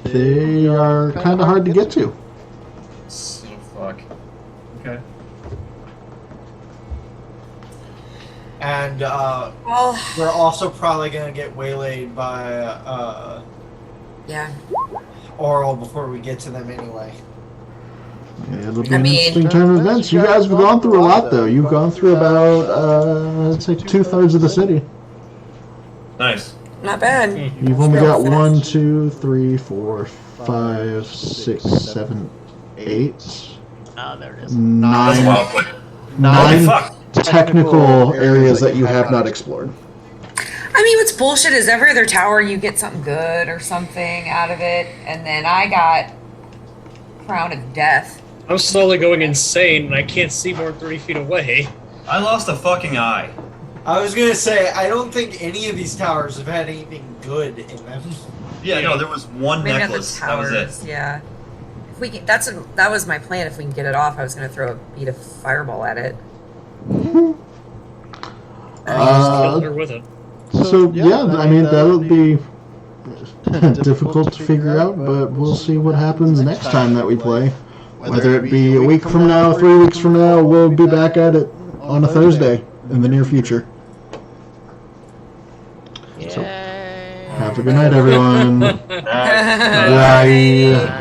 A: they are kind of hard to get to.
J: So fuck. Okay.
D: And
E: Well,
D: we're also probably gonna get waylaid by
E: yeah.
D: Oral before we get to them anyway.
A: Yeah, it'll be
E: I
A: an
E: mean-
A: interesting turn of events. You guys have gone through a lot, though. You've gone through about, let's say, 2/3 of the city.
J: Nice.
E: Not bad.
A: You've only got 1, 2, 3, 4, 5, 6, 7, 8,
C: Oh, there it is.
A: 9,
J: Wow, but
A: 9
J: fuck.
A: technical areas that you have not explored.
E: I mean, what's bullshit is every other tower you get something good or something out of it, and then I got Crown of Death.
B: I'm slowly going insane, and I can't see more than 30 feet away.
J: I lost a fucking eye.
D: I was gonna say, I don't think any of these towers have had anything good in them.
J: Yeah, no, there was one
E: Maybe not the
J: necklace. That was
E: towers.
J: it.
E: Yeah. If we get, that was my plan. If we can get it off, I was gonna throw a bead of fireball at it.
B: Killed her with it.
A: So, yeah, I mean, that'll be difficult to figure out, but we'll see what happens next time that we play. Whether it be a week from now, 3 weeks from now, we'll be back at it on a Thursday in the near future. So, have a good night, everyone. Bye.